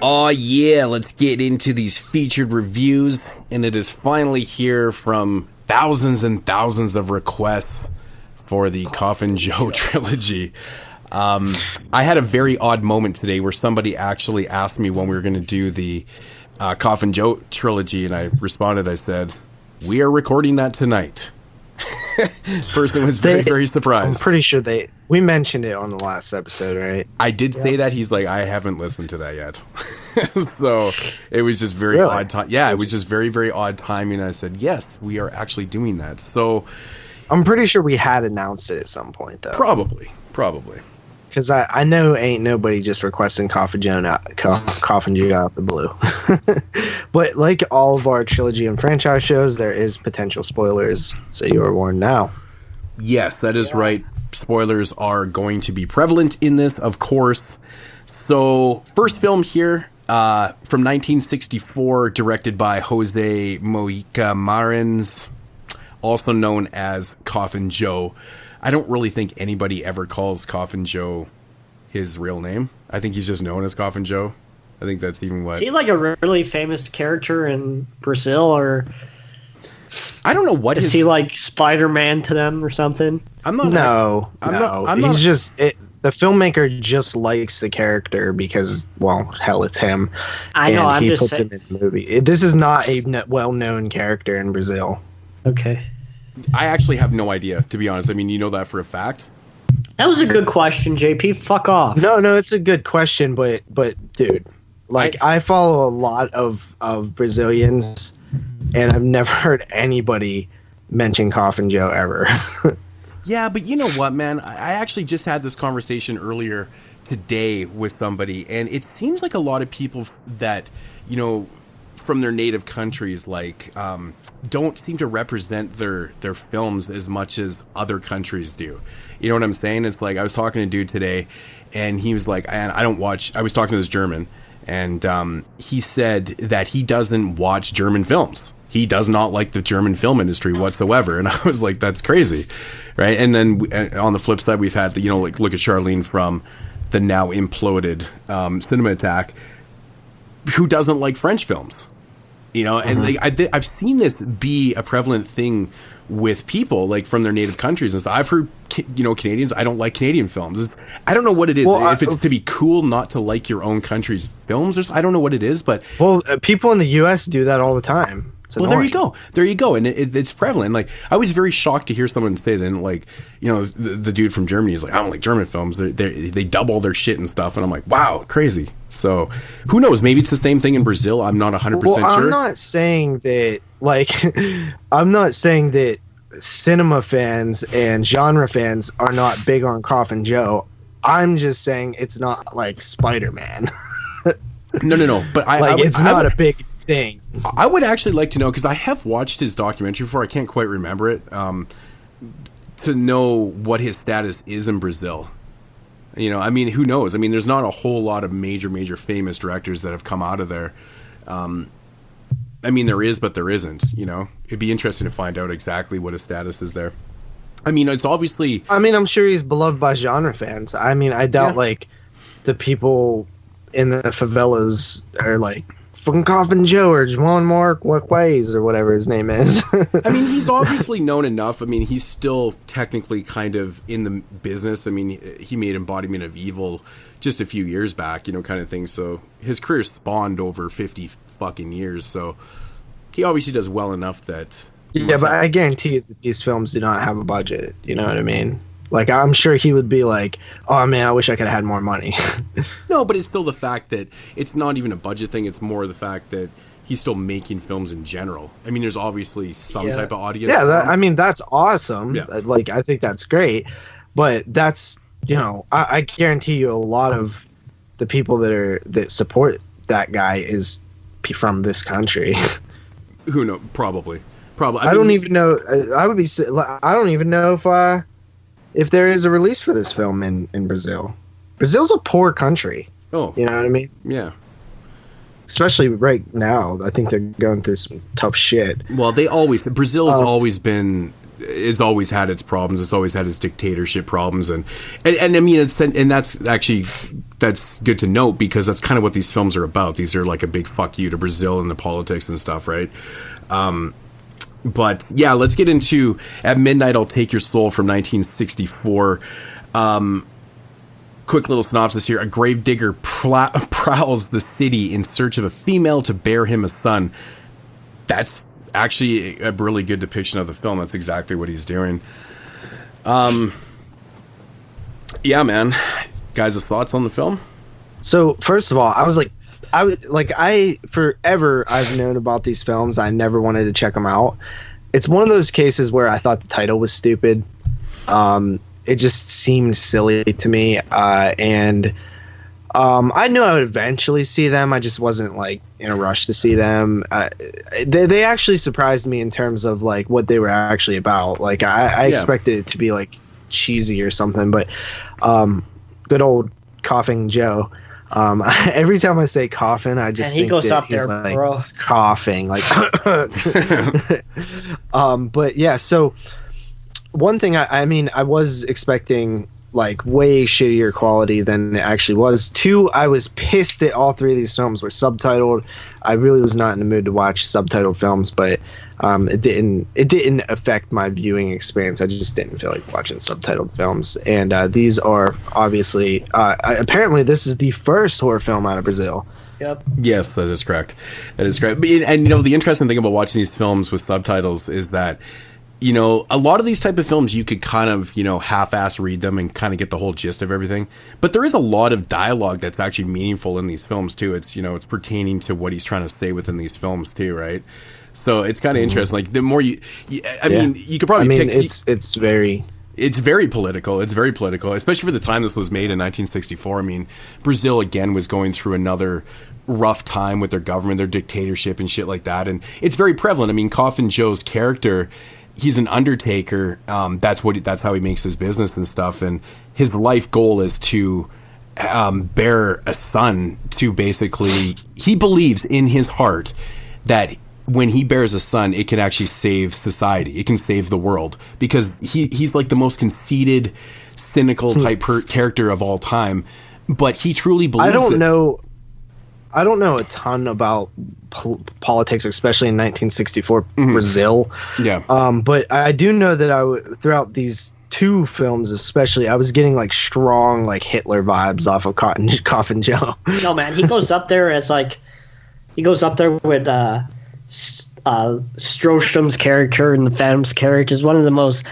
Oh yeah, let's get into these featured reviews, and it is finally here from thousands and thousands of requests for the Coffin Joe trilogy. I had a very odd moment today where somebody actually asked me when we were going to do the Coffin Joe trilogy, and I responded, I said, we are recording that tonight. Person was very surprised. I'm pretty sure we mentioned it on the last episode, right? I did say that. He's like, I haven't listened to that yet. So it was just very odd time. Yeah, it was just very odd timing. I said, yes, we are actually doing that. So I'm pretty sure we had announced it at some point, though. Probably. Because I know ain't nobody just requesting Coffin Joe out the blue. But like all of our trilogy and franchise shows, there is potential spoilers, so you are warned now. Yes, that is right. Spoilers are going to be prevalent in this, of course. So, first film here, from 1964, directed by Jose Mojica Marins, also known as Coffin Joe. I don't really think anybody ever calls Coffin Joe his real name. I think he's just known as Coffin Joe. I think that's even what... Is he like a really famous character in Brazil, or... I don't know what is he like Spider-Man to them or something? I'm not. He's just... the filmmaker just likes the character because, well, hell, it's him. I know, and he puts him in the movie. This is not a well-known character in Brazil. Okay. I actually have no idea, to be honest. I mean, you know that for a fact? That was a good question, JP. Fuck off. No, it's a good question, but dude, like I follow a lot of Brazilians, and I've never heard anybody mention Coffin Joe ever. Yeah, but you know what, man? I actually just had this conversation earlier today with somebody, and it seems like a lot of people that, you know, from their native countries, like, don't seem to represent their films as much as other countries do. You know what I'm saying? It's like, I was talking to a dude today, and he was like, I was talking to this German, and he said that he doesn't watch German films. He does not like the German film industry whatsoever. And I was like, that's crazy, right? And then on the flip side, we've had, you know, like, look at Charlene from the now imploded Cinema Attack, who doesn't like French films, you know, and I've seen this be a prevalent thing with people like from their native countries and stuff. I've heard, you know, Canadians, I don't like Canadian films. I don't know what it is. Well, if it's to be cool not to like your own country's films, I don't know what it is, but people in the U.S. do that all the time. Well, there you go, and it's prevalent. Like, I was very shocked to hear someone say that, like, you know, the dude from Germany is like, I don't like German films. They double their shit and stuff, and I'm like, wow, crazy. So, who knows? Maybe it's the same thing in Brazil. I'm not 100% sure. I'm not saying that, like, I'm not saying that cinema fans and genre fans are not big on Coffin Joe. I'm just saying it's not like Spider-Man. No. But it's not a big thing. I would actually like to know, because I have watched his documentary before. I can't quite remember it. To know what his status is in Brazil. You know, I mean, who knows? I mean, there's not a whole lot of major famous directors that have come out of there. I mean, there is, but there isn't. You know, it'd be interesting to find out exactly what his status is there. I mean, it's obviously. I mean, I'm sure he's beloved by genre fans. I mean, I doubt like the people in the favelas are like, fucking Coffin Joe or Juan Mark Ways or whatever his name is. I mean, he's obviously known enough. I mean, he's still technically kind of in the business. I mean, he made Embodiment of Evil just a few years back, you know, kind of thing. So his career spawned over 50 fucking years. So he obviously does well enough that. Yeah, but I guarantee you that these films do not have a budget. You know what I mean? Like, I'm sure he would be like, oh, man, I wish I could have had more money. No, but it's still the fact that it's not even a budget thing. It's more the fact that he's still making films in general. I mean, there's obviously some type of audience. Yeah, I mean, that's awesome. Yeah. Like, I think that's great. But that's, you know, I guarantee you a lot of the people that support that guy is from this country. Who knows? Probably. I don't even know. I don't even know if there is a release for this film in Brazil. Brazil's a poor country. Oh. You know what I mean? Yeah. Especially right now. I think they're going through some tough shit. Well, Brazil's always been, it's always had its problems. It's always had its dictatorship problems. And I mean, and that's actually that's good to note, because that's kind of what these films are about. These are like a big fuck you to Brazil and the politics and stuff, right? But yeah, let's get into At Midnight I'll Take Your Soul from 1964. Quick little synopsis here. A gravedigger prowls the city in search of a female to bear him a son. That's actually a really good depiction of the film. That's exactly what he's doing. Yeah, man. Guys' thoughts on the film? So first of all, I forever I've known about these films. I never wanted to check them out. It's one of those cases where I thought the title was stupid. It just seemed silly to me, and I knew I would eventually see them. I just wasn't like in a rush to see them. They actually surprised me in terms of like what they were actually about. Like I expected it to be like cheesy or something, but good old Coffin Joe. Every time I say coffin, I just think that he's like bro. Coughing, like. But yeah, so one thing I mean, I was expecting like way shittier quality than it actually was. Two, I was pissed that all three of these films were subtitled. I really was not in the mood to watch subtitled films, but it didn't affect my viewing experience. I just didn't feel like watching subtitled films. And these are obviously apparently this is the first horror film out of Brazil. Yep. Yes, that is correct. That is correct. And you know, the interesting thing about watching these films with subtitles is that, you know, a lot of these type of films, you could kind of, you know, half-ass read them and kind of get the whole gist of everything. But there is a lot of dialogue that's actually meaningful in these films too. It's, you know, it's pertaining to what he's trying to say within these films too, right? So it's kind of interesting. Like the more mean, you could probably pick. It's very political. It's very political, especially for the time this was made in 1964. I mean, Brazil again was going through another rough time with their government, their dictatorship and shit like that. And it's very prevalent. I mean, Coffin Joe's character, he's an undertaker. That's how he makes his business and stuff. And his life goal is to bear a son to basically, he believes in his heart that when he bears a son, it can actually save society. It can save the world, because he's like the most conceited, cynical type character of all time. But he truly believes. I don't know a ton about politics, especially in 1964 Brazil. Yeah. But I do know that throughout these two films, especially, I was getting like strong like Hitler vibes off of Coffin Joe. No, man, he goes up there with Strostrom's character and the Phantom's character is one of the most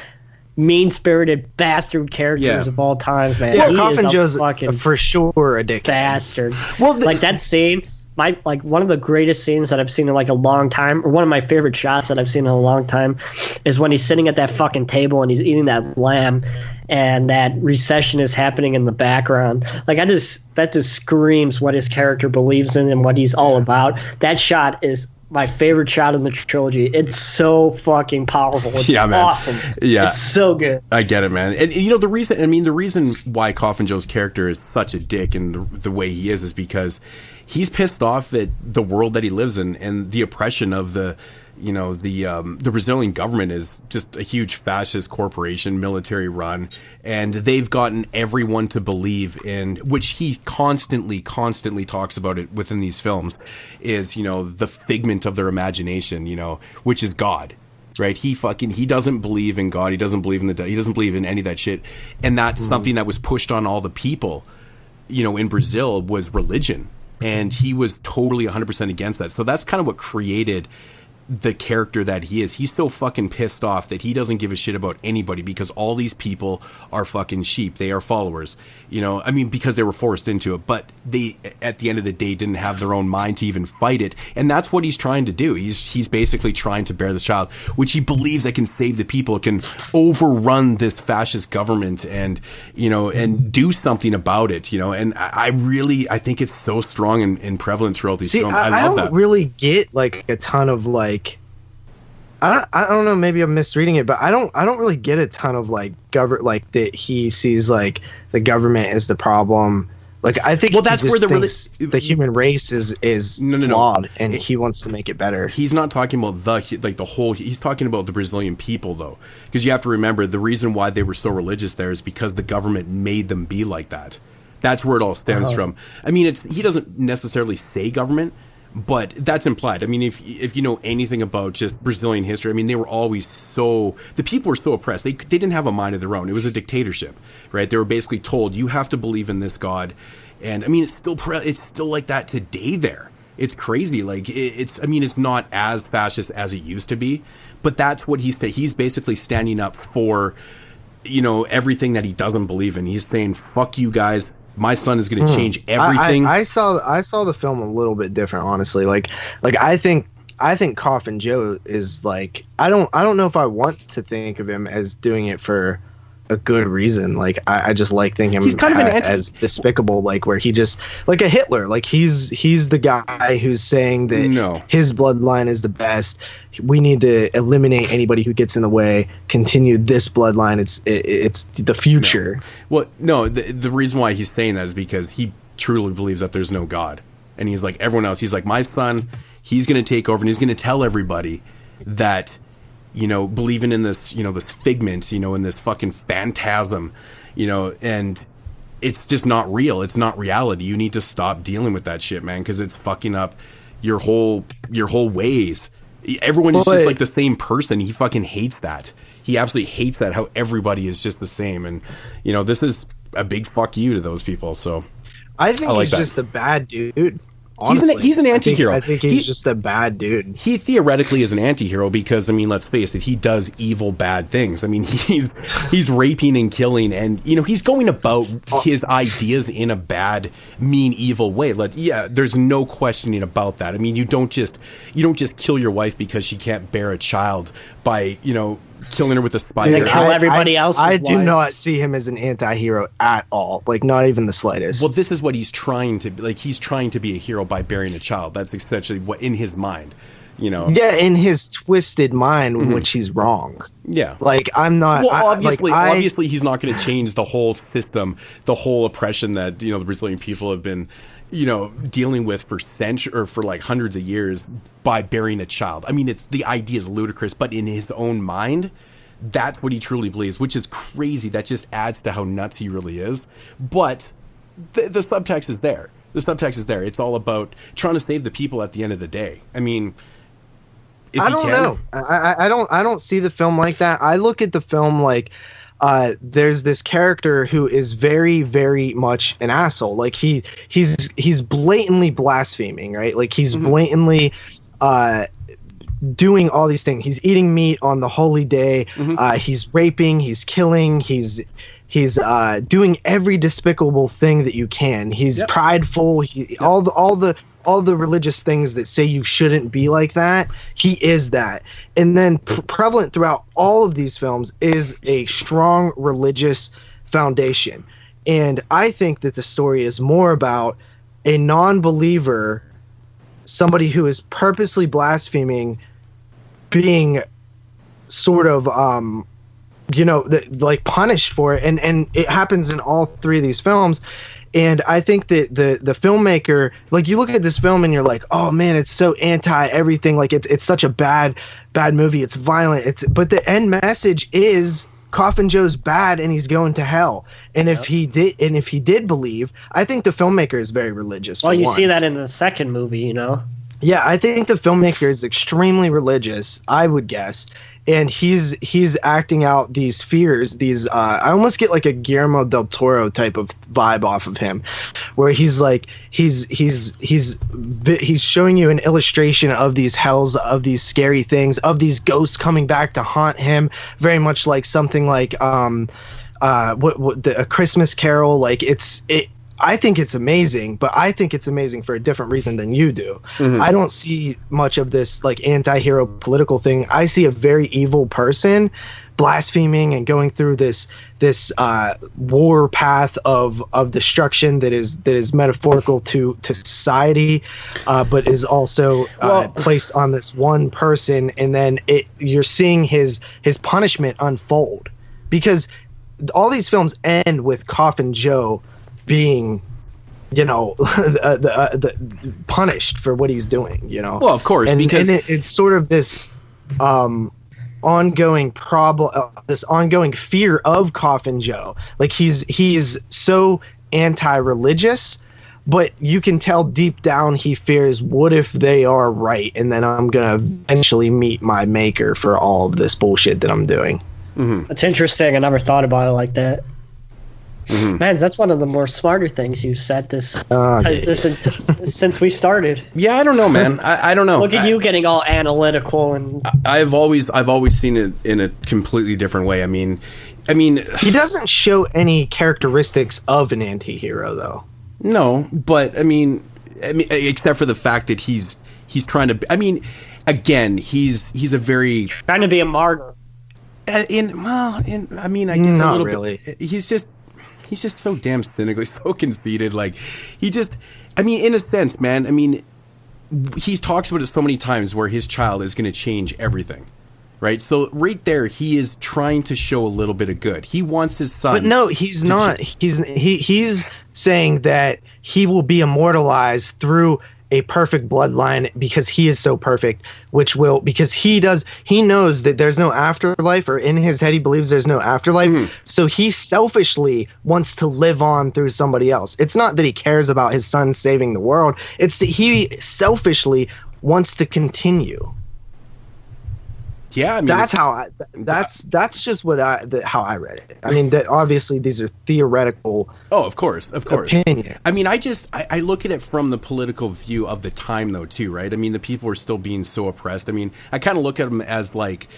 mean-spirited bastard characters of all time, man. Yeah, Coffin Joe's for sure a dick bastard. Well, like that scene, one of the greatest scenes that I've seen in like a long time, or one of my favorite shots that I've seen in a long time, is when he's sitting at that fucking table and he's eating that lamb, and that recession is happening in the background. Like that just screams what his character believes in and what he's all about. That shot is my favorite shot in the trilogy. It's so fucking powerful. It's awesome. Yeah. It's so good. I get it, man. And you know, the reason why Coffin Joe's character is such a dick and the way he is because he's pissed off at the world that he lives in and the oppression of the Brazilian government is just a huge fascist corporation, military run, and they've gotten everyone to believe in, which he constantly talks about it within these films, is, you know, the figment of their imagination, you know, which is God. Right? He doesn't believe in God. He doesn't believe in he doesn't believe in any of that shit. And that's something that was pushed on all the people, you know, in Brazil, was religion. And he was totally 100% against that. So that's kind of what created the character that he is. He's so fucking pissed off that he doesn't give a shit about anybody because all these people are fucking sheep. They are followers, you know, I mean, because they were forced into it, but they, at the end of the day, didn't have their own mind to even fight it. And that's what he's trying to do. He's basically trying to bear this child, which he believes that can save the people. It can overrun this fascist government and, you know, and do something about it, you know. And I think it's so strong and prevalent throughout these films. I love that. I don't really get like a ton of like, I don't know, maybe I'm misreading it, but I don't really get a ton of like that he sees like the government as the problem. Like I think that's where the human race is flawed and he wants to make it better. He's not talking about he's talking about the Brazilian people though, because you have to remember the reason why they were so religious there is because the government made them be like that. That's where it all stems from. I mean, he doesn't necessarily say government, but that's implied. I mean, if you know anything about just Brazilian history, I mean, they were always the people were so oppressed. They didn't have a mind of their own. It was a dictatorship, right? They were basically told, you have to believe in this God. And I mean, it's still like that today there. It's crazy. Like it's not as fascist as it used to be, but that's what he's saying. He's basically standing up for, everything that he doesn't believe in. He's saying, fuck you guys. My son is going to change everything. I saw the film a little bit different, honestly. Like I think Coffin Joe is like, I don't know if I want to think of him as doing it for a good reason. Like I just like thinking he's kind of as despicable, like where he just like a Hitler, like he's the guy who's saying that his bloodline is the best. We need to eliminate anybody who gets in the way, continue this bloodline. It's the future. No. Well, no, the reason why he's saying that is because he truly believes that there's no God. And he's like everyone else. He's like, my son, he's going to take over and he's going to tell everybody that believing in this, this figment, in this fucking phantasm, and it's just not real. It's not reality. You need to stop dealing with that shit, man, because it's fucking up your whole ways. Everyone is just like the same person. He fucking hates that. He absolutely hates that, how everybody is just the same. And, this is a big fuck you to those people. So I think he's just a bad dude. Honestly, he's an anti-hero. I think he's just a bad dude. He theoretically is an anti-hero because, I mean, let's face it, he does evil, bad things. I mean, he's raping and killing, and he's going about his ideas in a bad, mean, evil way. There's no questioning about that. I mean, you don't just kill your wife because she can't bear a child by killing her with a spider. Kill everybody else. I do not see him as an anti-hero at all. Like, not even the slightest. Well, this is what he's trying to like. He's trying to be a hero by bearing a child. That's essentially what in his mind. Yeah, in his twisted mind, which he's wrong. Yeah, like I'm not. Well, obviously, he's not going to change the whole system, the whole oppression that the Brazilian people have been, dealing with for centuries or for like hundreds of years by bearing a child. I mean, the idea is ludicrous, but in his own mind, that's what he truly believes, which is crazy. That just adds to how nuts he really is. But the subtext is there. The subtext is there. It's all about trying to save the people at the end of the day. I mean, I don't know. I don't see the film like that. I look at the film like there's this character who is very, very much an asshole. Like he's blatantly blaspheming, right? Like he's blatantly doing all these things. He's eating meat on the holy day. He's raping. He's killing. He's doing every despicable thing that you can. He's prideful. All the religious things that say you shouldn't be like that, he is that. And then prevalent throughout all of these films is a strong religious foundation. And I think that the story is more about a non-believer, somebody who is purposely blaspheming, being sort of like punished for it. And it happens in all three of these films. And I think that the filmmaker, like, you look at this film and you're like, oh man, it's so anti everything. Like it's such a bad movie. It's violent. But the end message is Coffin Joe's bad and he's going to hell. And if he did believe, I think the filmmaker is very religious. Well, you see that in the second movie, Yeah, I think the filmmaker is extremely religious, I would guess. And he's acting out these fears, I almost get like a Guillermo del Toro type of vibe off of him, where he's like he's showing you an illustration of these hells, of these scary things, of these ghosts coming back to haunt him, very much like something like a Christmas Carol. Like I think it's amazing, but I think it's amazing for a different reason than you do. I don't see much of this like anti-hero political thing. I see a very evil person blaspheming and going through this war path of destruction that is metaphorical to society, but is also placed on this one person. And then you're seeing his punishment unfold, because all these films end with Coffin Joe being, the punished for what he's doing. Well, of course, because it's sort of this ongoing problem, this ongoing fear of Coffin Joe. Like he's so anti-religious, but you can tell deep down he fears, what if they are right, and then I'm gonna eventually meet my maker for all of this bullshit that I'm doing. That's interesting. I never thought about it like that. Man, that's one of the more smarter things you said since we started. Yeah, I don't know, man. I don't know. Look at you getting all analytical and. I've always seen it in a completely different way. I mean, he doesn't show any characteristics of an anti-hero, though. No, but I mean, except for the fact that he's trying to. I mean, again, he's a very trying to be a martyr. I guess not a little really. bit. He's just so damn cynical. He's so conceited. Like, in a sense, man. I mean, he talks about it so many times where his child is going to change everything, right? So right there, he is trying to show a little bit of good. He wants his son. But no, he's not. He's saying that he will be immortalized through a perfect bloodline because he is so perfect, because he knows that there's no afterlife, or in his head he believes there's no afterlife. So he selfishly wants to live on through somebody else. It's not that he cares about his son saving the world. It's that he selfishly wants to continue. Yeah, I mean, that's just how I read it. I mean, that obviously these are theoretical. Oh, of course. Opinions. I mean, I look at it from the political view of the time, though, too, right? I mean, the people are still being so oppressed. I mean, I kind of look at him as like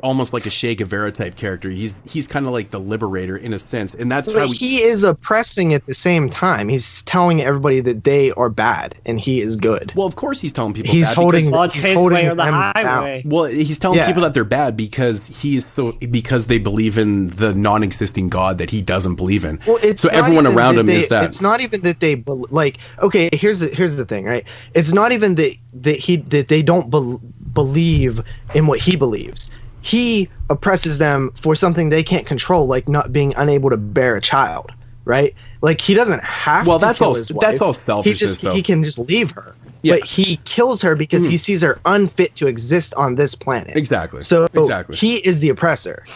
almost like a Che Guevara type character. He's kind of like the liberator in a sense, and that's how he is oppressing at the same time. He's telling everybody that they are bad and he is good. Well, of course he's telling people he's bad holding the them highway. down. Well, he's telling people that they're bad because because they believe in the non-existing God that he doesn't believe in. Well, it's so everyone around him is that. It's not even that they okay. Here's the thing, right? It's not even that they don't believe in what he believes. He oppresses them for something they can't control, like not being unable to bear a child, right? Like, he doesn't have to kill his wife. That's all selfishness, though. He can just leave her. Yeah. But he kills her because he sees her unfit to exist on this planet. Exactly. So exactly. He is the oppressor.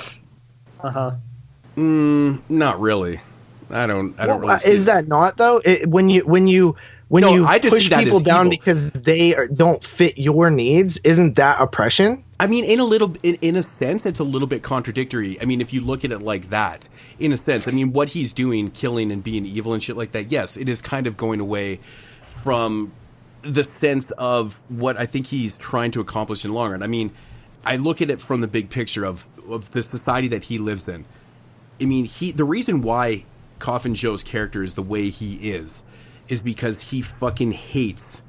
Not really. I don't really see is that not, though? When you push people down because they don't fit your needs, isn't that oppression? I mean, in a sense, it's a little bit contradictory. I mean, if you look at it like that, in a sense, I mean, what he's doing, killing and being evil and shit like that, yes, it is kind of going away from the sense of what I think he's trying to accomplish in the long run. I mean, I look at it from the big picture of the society that he lives in. I mean, the reason why Coffin Joe's character is the way he is because he fucking hates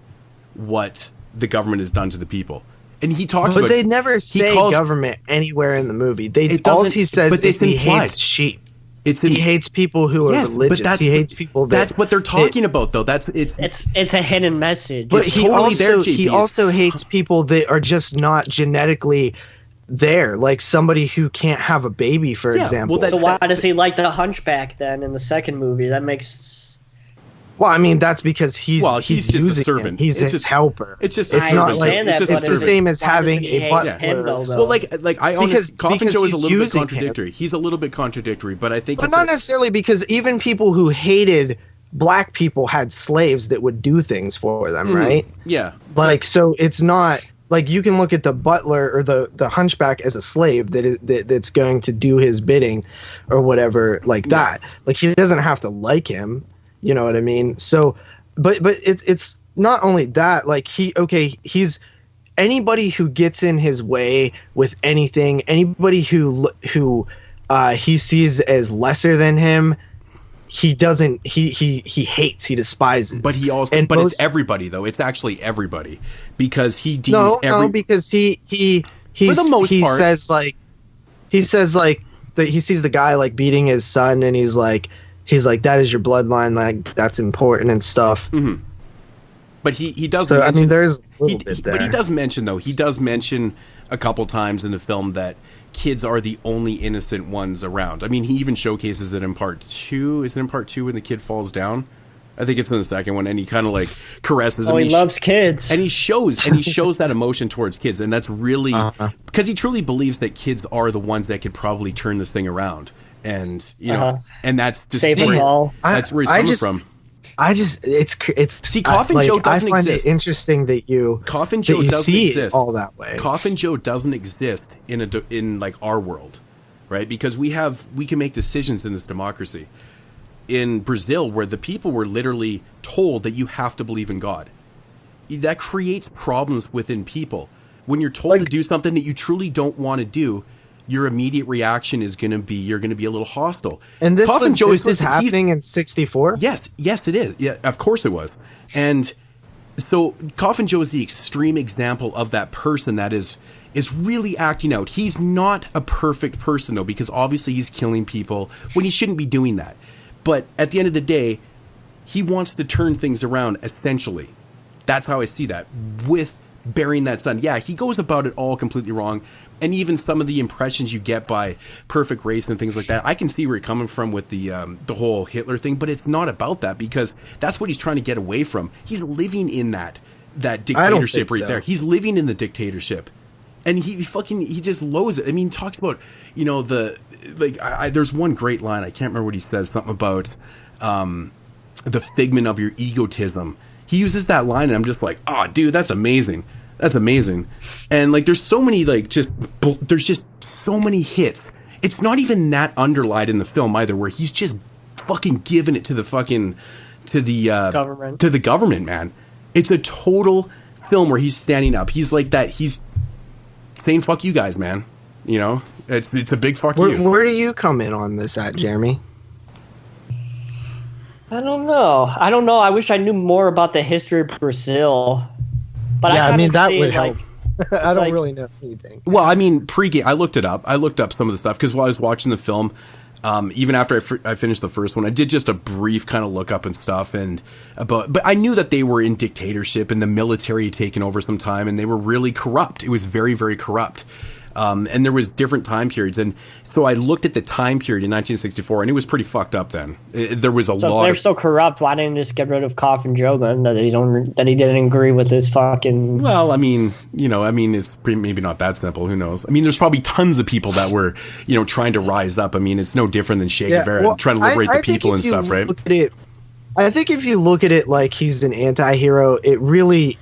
what the government has done to the people. And he talks about... But they never say government anywhere in the movie. All he says is he hates sheep. He hates people who are religious. He hates people that... That's what they're talking about, though. It's a hidden message. But it's totally there, he also hates people that are just not genetically there. Like somebody who can't have a baby, for example. So why does he like the Hunchback, then, in the second movie? That makes... Well, I mean, that's because he's just a servant. He's his helper. It's just it's not like it's the same as having a butler. Well, I honestly, Coffin Joe is a little bit contradictory. He's a little bit contradictory, but I think, but not necessarily, because even people who hated black people had slaves that would do things for them, right? Yeah. Like, so it's not like you can look at the butler or the Hunchback as a slave that's going to do his bidding or whatever, like that. Like, he doesn't have to like him. You know what I mean? So, but it's not only that. Like, he's anybody who gets in his way with anything, anybody who he sees as lesser than him, he hates, he despises. But it's everybody, though. It's actually everybody, because he deems because he for the most part says he sees the guy like beating his son, and he's like, that is your bloodline, like that's important and stuff. Mm-hmm. But he does. So, I mean, there's a little bit there. But he does mention a couple times in the film that kids are the only innocent ones around. I mean, he even showcases it in part 2. Is it in part 2 when the kid falls down? I think it's in the second one, and he kind of like caresses him. He loves kids, and he shows that emotion towards kids, and that's really because he truly believes that kids are the ones that could probably turn this thing around. and you know, and that's just save us all. That's where he's coming from. See, Coffin Joe doesn't I find exist. it interesting that Coffin Joe doesn't see exist it all that way. Coffin Joe doesn't exist in like our world, right? Because we can make decisions in this democracy. In Brazil, where the people were literally told that you have to believe in God, that creates problems within people. When you're told to do something that you truly don't want to do, your immediate reaction is going to be you're going to be a little hostile. And this Coffin Joe was happening in '64. Yes, it is. Yeah, of course it was. And so Coffin Joe is the extreme example of that person that is really acting out. He's not a perfect person though, because obviously he's killing people when he shouldn't be doing that. But at the end of the day, he wants to turn things around. Essentially, that's how I see that with burying that son. Yeah, he goes about it all completely wrong. And even some of the impressions you get by Perfect Race and things like that, I can see where you're coming from with the whole Hitler thing, but it's not about that, because that's what he's trying to get away from. He's living in that dictatorship right there. He's living in the dictatorship, and he just loathes it. I mean, he talks about, you know, there's one great line, I can't remember what he says, something about the figment of your egotism. He uses that line, and I'm just like, oh, dude, that's amazing. That's amazing. And like, there's so many, there's just so many hits. It's not even that underlined in the film either, where he's just fucking giving it to the government. To the government, man. It's a total film where he's standing up. He's like that. He's saying, fuck you guys, man. You know, it's a big fuck you. Where do you come in on this at, Jeremy? I don't know. I wish I knew more about the history of Brazil. But yeah, I mean, that would like, help. I don't really know anything. Well, I mean, pre-game, I looked it up. I looked up some of the stuff, because while I was watching the film, even after I finished the first one, I did just a brief kind of look up and stuff. But I knew that they were in dictatorship and the military had taken over some time, and they were really corrupt. It was very, very corrupt. And there was different time periods. And so I looked at the time period in 1964, and it was pretty fucked up then. There was a lot. So if they're so corrupt, why didn't they just get rid of Coffin Joe then? That he didn't agree with his fucking. Well, I mean, it's maybe not that simple. Who knows? I mean, there's probably tons of people that were, trying to rise up. I mean, it's no different than Che Guevara trying to liberate the people and stuff, right? I think if you look at it like he's an anti-hero, it really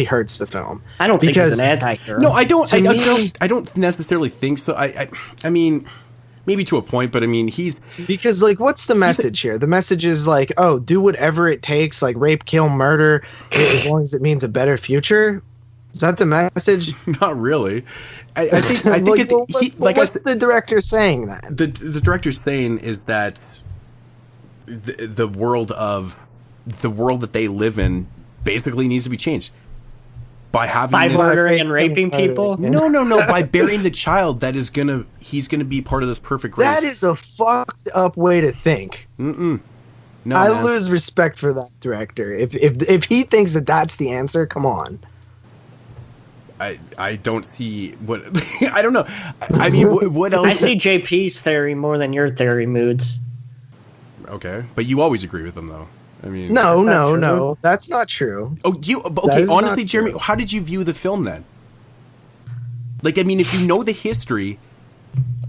hurts the film. I don't think he's an anti-hero. No, I don't. I don't necessarily think so. I mean, maybe to a point, but I mean, because like, what's the message here? The message is like, oh, do whatever it takes, like rape, kill, murder, as long as it means a better future. Is that the message? Not really. I think what's the director saying that? The director's saying is that the world that they live in basically needs to be changed by murdering and raping people. No, by burying the child that he's gonna be part of this perfect race. That is a fucked up way to think. No, I lose respect for that director. If he thinks that that's the answer, come on. I don't see what I don't know. I mean, what else? I see JP's theory more than your theory, Moods. Okay, but you always agree with them, though. I mean, no, that's not true. Oh, okay, honestly, Jeremy, how did you view the film then? Like, I mean, if you know the history.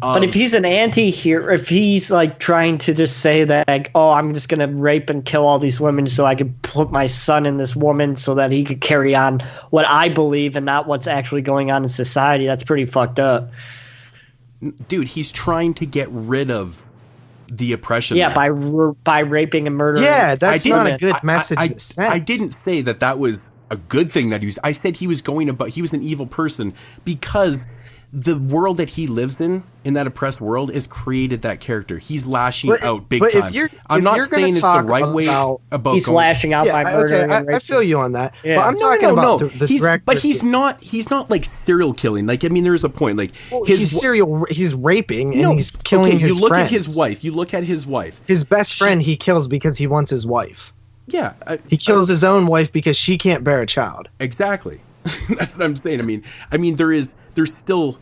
But if he's an anti-hero, if he's like trying to just say that, like, oh, I'm just gonna rape and kill all these women so I could put my son in this woman so that he could carry on what I believe and not what's actually going on in society, that's pretty fucked up. Dude, he's trying to get rid of the oppression. Yeah, by raping and murdering. Yeah, that's not a good message. I didn't say that was a good thing that he was. I said he was an evil person because the world that he lives in that oppressed world, has created that character. He's lashing out big time. I'm not saying it's the right way about he's lashing out by murdering. I feel you on that. Yeah. But I'm talking about the director. But he's not like serial killing. Like, I mean, there's a point. Like, he's raping and he's killing his friends. You look at his wife. You look at his wife. His best friend he kills because he wants his wife. Yeah. He kills his own wife because she can't bear a child. Exactly. That's what I'm saying. I mean, there's still.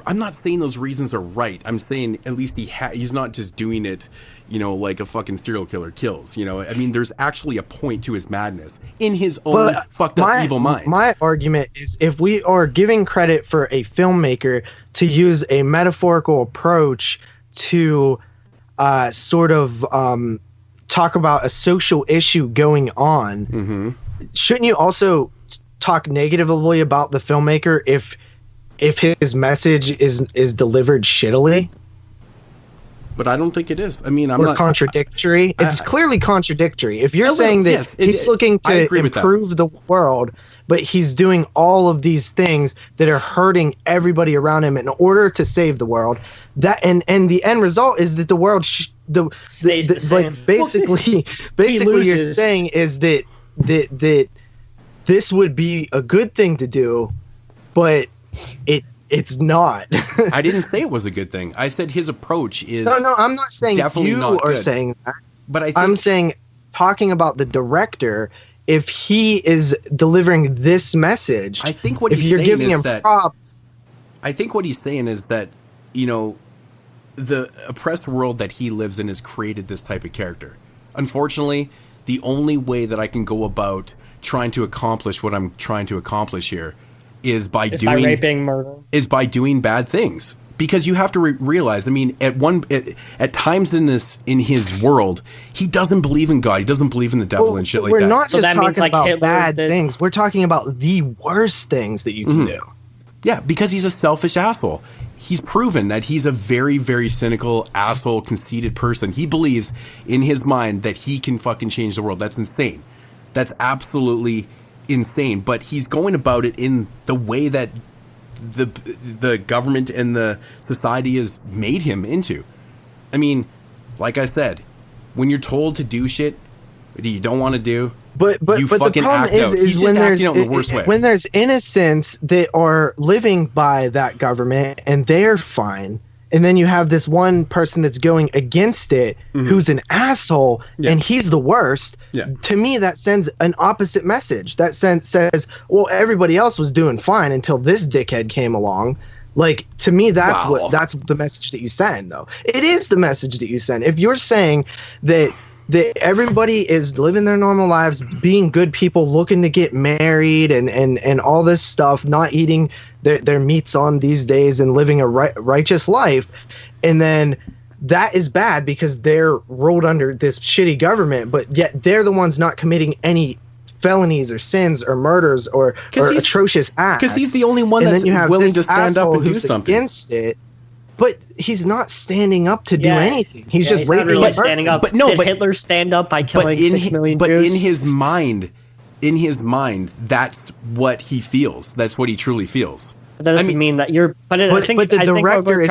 I'm not saying those reasons are right. I'm saying at least he's not just doing it, like a fucking serial killer kills. I mean, there's actually a point to his madness in his own fucked up evil mind. My argument is, if we are giving credit for a filmmaker to use a metaphorical approach to sort of talk about a social issue going on, shouldn't you also talk negatively about the filmmaker if his message is delivered shittily? But I don't think it is. I mean, I'm or not contradictory. It's clearly contradictory. If you're saying that he's looking to improve the world, but he's doing all of these things that are hurting everybody around him in order to save the world, that and the end result is that the world stays the same. Like basically you're saying is that this would be a good thing to do, but it's not. I didn't say it was a good thing. I said his approach is no. I'm not saying definitely you not are good. saying that. But I'm saying, talking about the director, if he is delivering this message, I think what if he's you're saying giving is him that props, I think what he's saying is that, you know, the oppressed world that he lives in has created this type of character. Unfortunately, the only way that I can go about trying to accomplish what I'm trying to accomplish here is by raping, murder. Is by doing bad things. Because you have to realize, I mean, at times in his world, he doesn't believe in God. He doesn't believe in the devil and shit like that. We're not just talking about Hitler bad things. We're talking about the worst things that you can do. Yeah, because he's a selfish asshole. He's proven that he's a very, very cynical, asshole, conceited person. He believes in his mind that he can fucking change the world. That's insane. That's absolutely insane. But he's going about it in the way that the government and the society has made him into. I mean, like I said, when you're told to do shit that you don't want to do, but the problem is when there's innocents that are living by that government and they're fine, and then you have this one person that's going against it who's an asshole and he's the worst. To me, that sends an opposite message. That says, well, everybody else was doing fine until this dickhead came along. Like, to me, that's the message that you send, though. It is the message that you send. If you're saying that everybody is living their normal lives, being good people, looking to get married and all this stuff, not eating their meats on these days and living a righteous life, and then that is bad because they're rolled under this shitty government, but yet they're the ones not committing any felonies or sins or murders or atrocious acts. Because he's the only one that's willing to stand up and do something against it. But he's not standing up to do anything. He's just raping. Really standing up. Did Hitler stand up by killing 6 million Jews? But in his mind, that's what he feels. That's what he truly feels. That doesn't mean that you're. But the director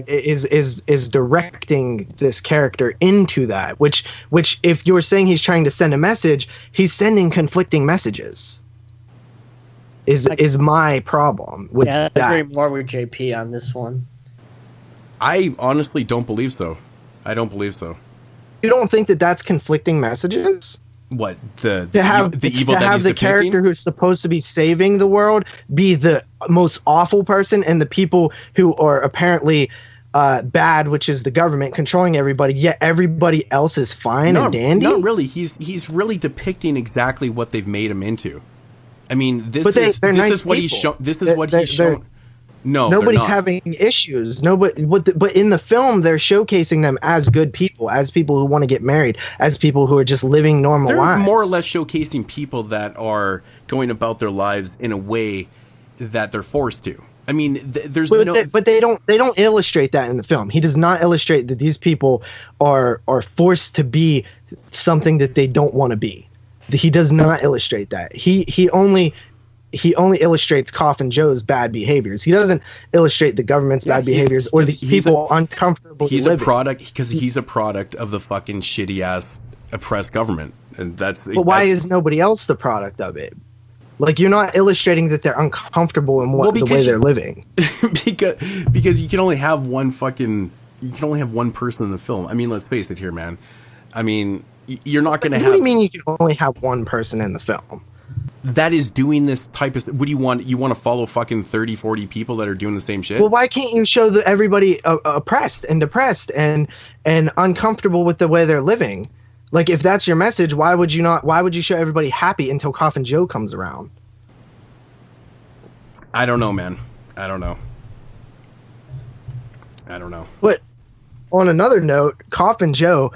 is directing this character into that. Which, if you're saying he's trying to send a message, he's sending conflicting messages. Is my problem with that? I agree more with JP on this one. I honestly don't believe so. I don't believe so. You don't think that that's conflicting messages? What the to evil that have he's the depicting? character who's supposed to be saving the world be the most awful person, and the people who are apparently bad, which is the government controlling everybody, yet everybody else is fine and dandy? Not really. He's really depicting exactly what they've made him into. I mean, this is what he's shown. This is what he's shown. No, nobody's having issues. But in the film, they're showcasing them as good people, as people who want to get married, as people who are just living normal lives. They're more or less showcasing people that are going about their lives in a way that they're forced to. I mean, but they don't illustrate that in the film. He does not illustrate that these people are forced to be something that they don't want to be. He does not illustrate that. He only illustrates Coffin Joe's bad behaviors. He doesn't illustrate the government's bad behaviors or these people uncomfortable. He's a product because he's a product of the fucking shitty ass oppressed government, and that's. But why is nobody else the product of it? Like, you're not illustrating that they're uncomfortable in the way they're living. because you can only have one person in the film. I mean, let's face it here, man. I mean, you're not going to have. What do you mean you can only have one person in the film? That is doing this type of. What do you want? You want to follow fucking 30, 40 people that are doing the same shit? Well, why can't you show everybody oppressed and depressed and uncomfortable with the way they're living? Like, if that's your message, why would you show everybody happy until Coffin Joe comes around? I don't know, man. I don't know. But on another note, Coffin Joe,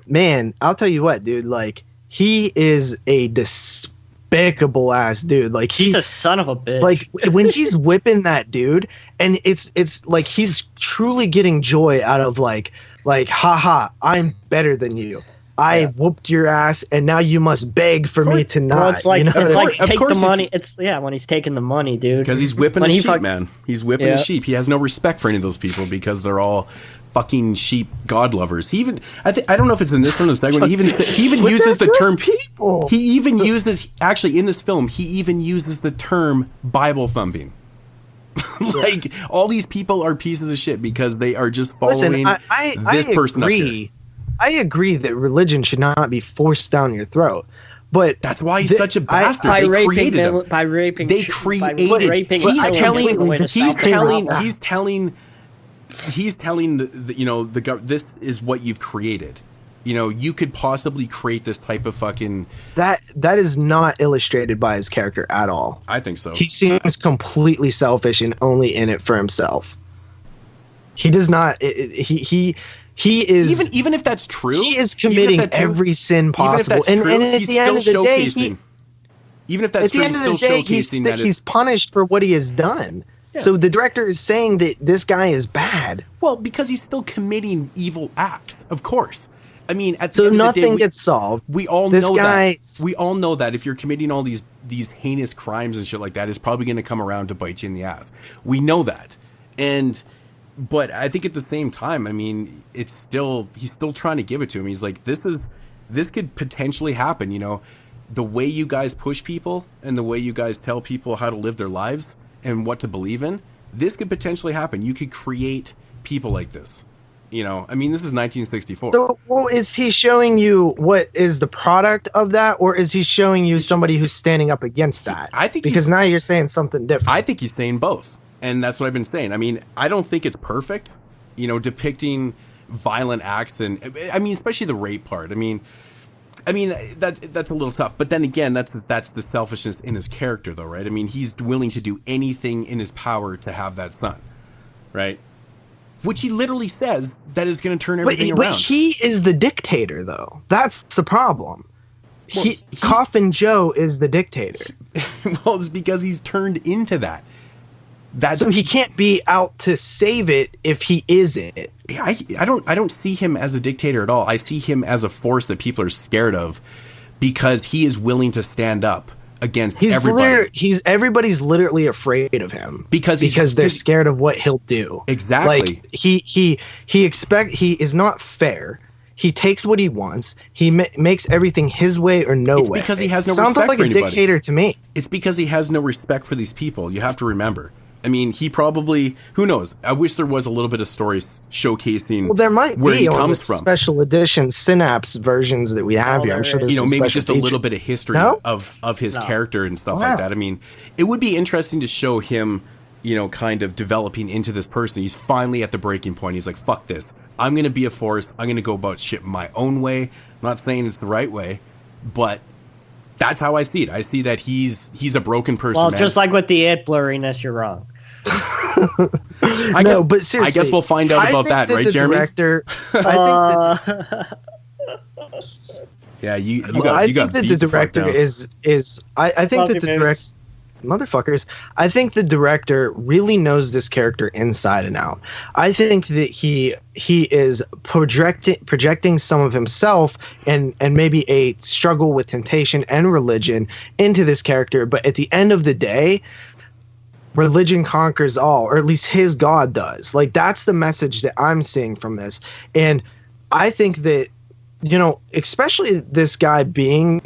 man, I'll tell you what, dude. Like, he is a despicable ass dude. Like, he's a son of a bitch. Like, when he's whipping that dude, and it's like he's truly getting joy out of like, haha, I'm better than you. I whooped your ass, and now you must beg for me to not. Well, it's like, you know? it's like take the money. It's when he's taking the money, dude. Because he's whipping his sheep, man. He's whipping his sheep. He has no respect for any of those people because they're all fucking sheep god lovers. He even, I don't know if it's in this one or the second one. He even uses the term people. He even uses, actually in this film, he even uses the term Bible thumping. Like, all these people are pieces of shit because they are just following this person up here. I agree that religion should not be forced down your throat, but that's why he's such a bastard. They created him. By raping. They created. He's telling the this is what you've created. You know, you could possibly create this type of fucking. That is not illustrated by his character at all. I think so. He seems completely selfish and only in it for himself. He does not. He is, even if that's true, he is committing every sin possible. And at the end of the day, even if that's true, he's still showcasing that he's punished for what he has done. Yeah. So the director is saying that this guy is bad. Well, because he's still committing evil acts, of course. I mean, at the so end of nothing the day, gets solved. We all know that. We all know that if you're committing all these heinous crimes and shit like that, it's probably going to come around to bite you in the ass. We know that, But I think at the same time, I mean, he's still trying to give it to him. He's like, this could potentially happen. You know, the way you guys push people and the way you guys tell people how to live their lives and what to believe in, this could potentially happen. You could create people like this. You know, I mean, this is 1964. So, well, is he showing you what is the product of that, or is he showing you somebody who's standing up against that? I think because now you're saying something different. I think he's saying both. And that's what I've been saying. I mean, I don't think it's perfect, you know, depicting violent acts and, I mean, especially the rape part. I mean that's a little tough. But then again, that's the selfishness in his character, though, right? I mean, he's willing to do anything in his power to have that son, right? Which he literally says that is going to turn everything around. But he is the dictator, though. That's the problem. Well, Coffin Joe is the dictator. Well, it's because he's turned into that. So he can't be out to save it if he is it. I don't see him as a dictator at all. I see him as a force that people are scared of because he is willing to stand up against everybody. Everybody's literally afraid of him because they're scared of what he'll do. Exactly. Like he is not fair. He takes what he wants. He makes everything his way or no way. It's because he has no respect respect for anybody. Sounds like a dictator to me. It's because he has no respect for these people. You have to remember. I mean, he probably, who knows? I wish there was a little bit of stories showcasing there might where be he comes from. Special edition Synapse versions that we have here. I'm sure there's maybe just a little bit of history of his character and stuff like that. I mean, it would be interesting to show him, you know, kind of developing into this person. He's finally at the breaking point. He's like, fuck this. I'm going to be a force. I'm going to go about shit my own way. I'm not saying it's the right way, but that's how I see it. I see that he's a broken person. Well, just like with the it blurriness, you're wrong. But seriously, I guess we'll find out about that, right, Jeremy? Director, I think yeah, you got. I think that the director is. I think that the director. Motherfuckers, I think the director really knows this character inside and out. I think that he is projecting some of himself and maybe a struggle with temptation and religion into this character, but at the end of the day, religion conquers all, or at least his God does. Like, that's the message that I'm seeing from this. And I think that, you know, especially this guy being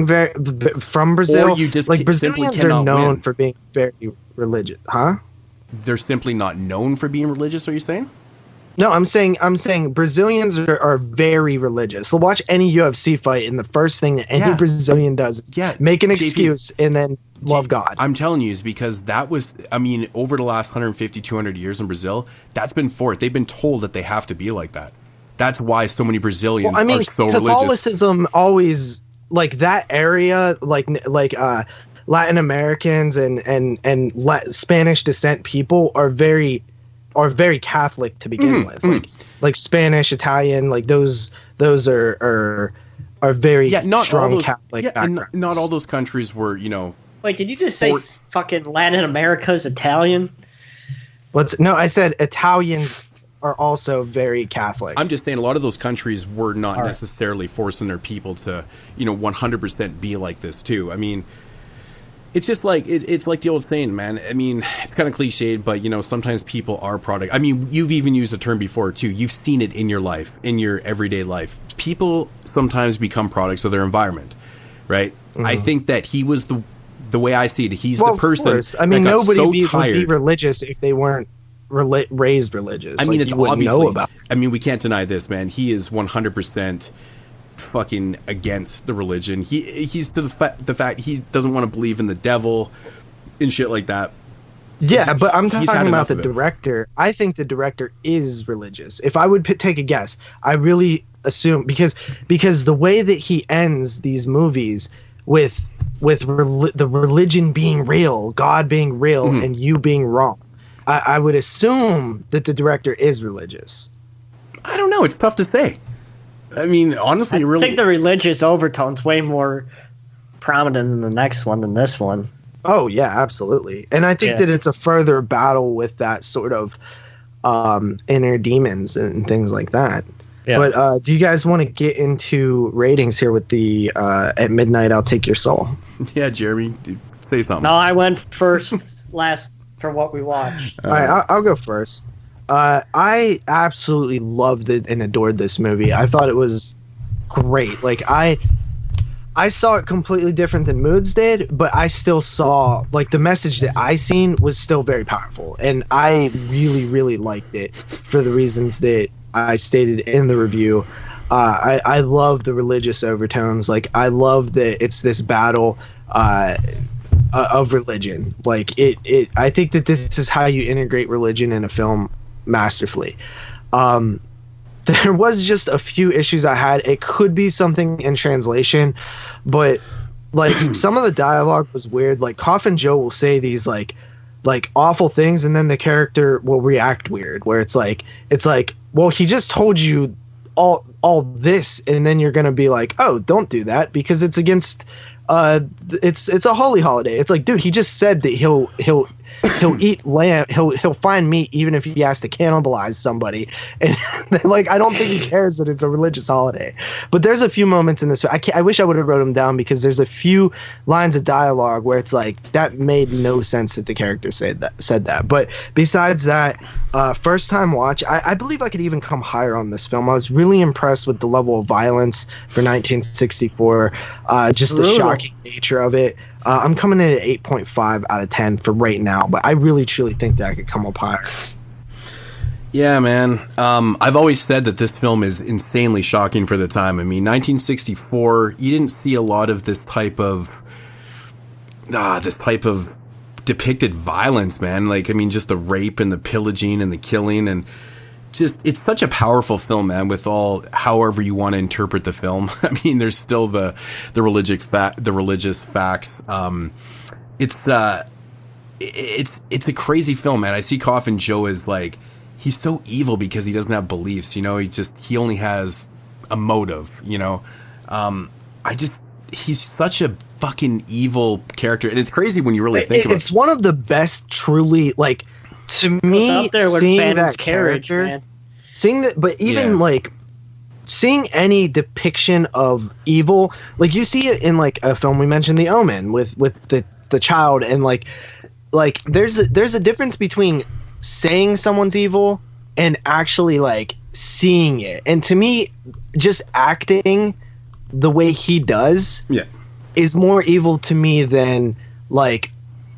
from Brazil, like Brazilians are known for being very religious, huh? They're simply not known for being religious. Are you saying? No, I'm saying Brazilians are very religious. So watch any UFC fight, and the first thing that any Brazilian does is make an excuse and then love God. I'm telling you, is because that was, I mean, over the last 150, 200 years in Brazil, that's been for it. They've been told that they have to be like that. That's why so many Brazilians are so religious. Catholicism always, like, that area, like Latin Americans and Spanish descent people are very are very Catholic to begin with. Like Spanish, Italian, like those are very strong Catholic backgrounds. And not all those countries were, Wait, did you just say fucking Latin America's Italian? No, I said Italians are also very Catholic. I'm just saying a lot of those countries were not necessarily forcing their people to, 100% be like this too. I mean, it's just like, it's like the old saying, man. I mean, it's kind of cliched, but, sometimes people are product. I mean, you've even used the term before too. You've seen it in your life, in your everyday life. People sometimes become products of their environment, right? I think that he was the way I see it, he's the person. Of course. I mean, nobody so would be religious if they weren't raised religious. I mean, like, it's obviously. I mean, we can't deny this, man. He is 100% fucking against the religion. He's the fact he doesn't want to believe in the devil and shit like that. Yeah, but I'm talking about the director. I think the director is religious. If I would take a guess, I really assume because the way that he ends these movies with the religion being real, God being real, and you being wrong. I would assume that the director is religious. I don't know. It's tough to say. I mean, honestly, I think the religious overtone's way more prominent in the next one than this one. Oh, yeah, absolutely. And I think that it's a further battle with that sort of inner demons and things like that. Yeah. But do you guys want to get into ratings here with the At Midnight I'll Take Your Soul? Yeah, Jeremy, say something. No, I went first last for what we watched. All right, I'll go first. I absolutely loved it and adored this movie. I thought it was great. Like I saw it completely different than Moods did, but I still saw, like, the message that I seen was still very powerful, and I really, really liked it for the reasons that I stated in the review. I love the religious overtones. Like, I love that it's this battle of religion. Like, I think that this is how you integrate religion in a film masterfully. There was just a few issues I had. It could be something in translation, but like some of the dialogue was weird. Like Coffin Joe will say these like awful things, and then the character will react weird, where it's like, well, he just told you all this, and then you're gonna be like, oh, don't do that because it's against it's a holy holiday. It's like, dude, he just said that he'll eat lamb, he'll find meat even if he has to cannibalize somebody, and like, I don't think he cares that it's a religious holiday. But there's a few moments in this, I wish I would have wrote them down, because there's a few lines of dialogue where it's like, that made no sense that the character said that. But besides that, first time watch, I believe I could even come higher on this film. I was really impressed with the level of violence for 1964, just the shocking nature of it. I'm coming in at 8.5 out of 10 for right now, but I really truly think that I could come up higher. Yeah, man. I've always said that this film is insanely shocking for the time. I mean, 1964, you didn't see a lot of this type of depicted violence, man. Like, I mean, just the rape and the pillaging and the killing, and just, it's such a powerful film, man, with all, however you want to interpret the film. I mean, there's still the religious facts. It's a crazy film, man. I see Coffin Joe as like, he's so evil because he doesn't have beliefs, he only has a motive, he's such a fucking evil character, and it's crazy when you really think about it. It's one of the best, truly, like, to me, seeing that character, seeing that, but even like seeing any depiction of evil, like you see it in like a film we mentioned, The Omen, with the child, and like there's a difference between saying someone's evil and actually like seeing it. And to me, just acting the way he does is more evil to me than like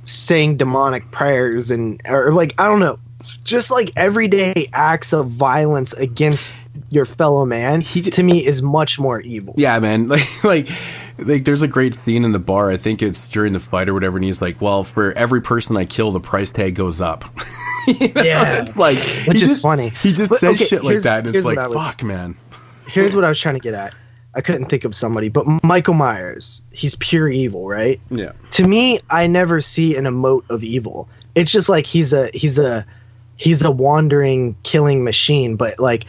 saying demonic prayers or like, I don't know, just like everyday acts of violence against your fellow man, to me is much more evil. Yeah, man. Like there's a great scene in the bar, I think it's during the fight or whatever, and he's like, well, for every person I kill, the price tag goes up. Yeah, it's like, which is funny. He just says shit like that, and it's like, fuck, man. Here's what I was trying to get at. I couldn't think of somebody, but Michael Myers, he's pure evil, right? Yeah. To me, I never see an emote of evil. It's just like he's a he's a wandering killing machine, but like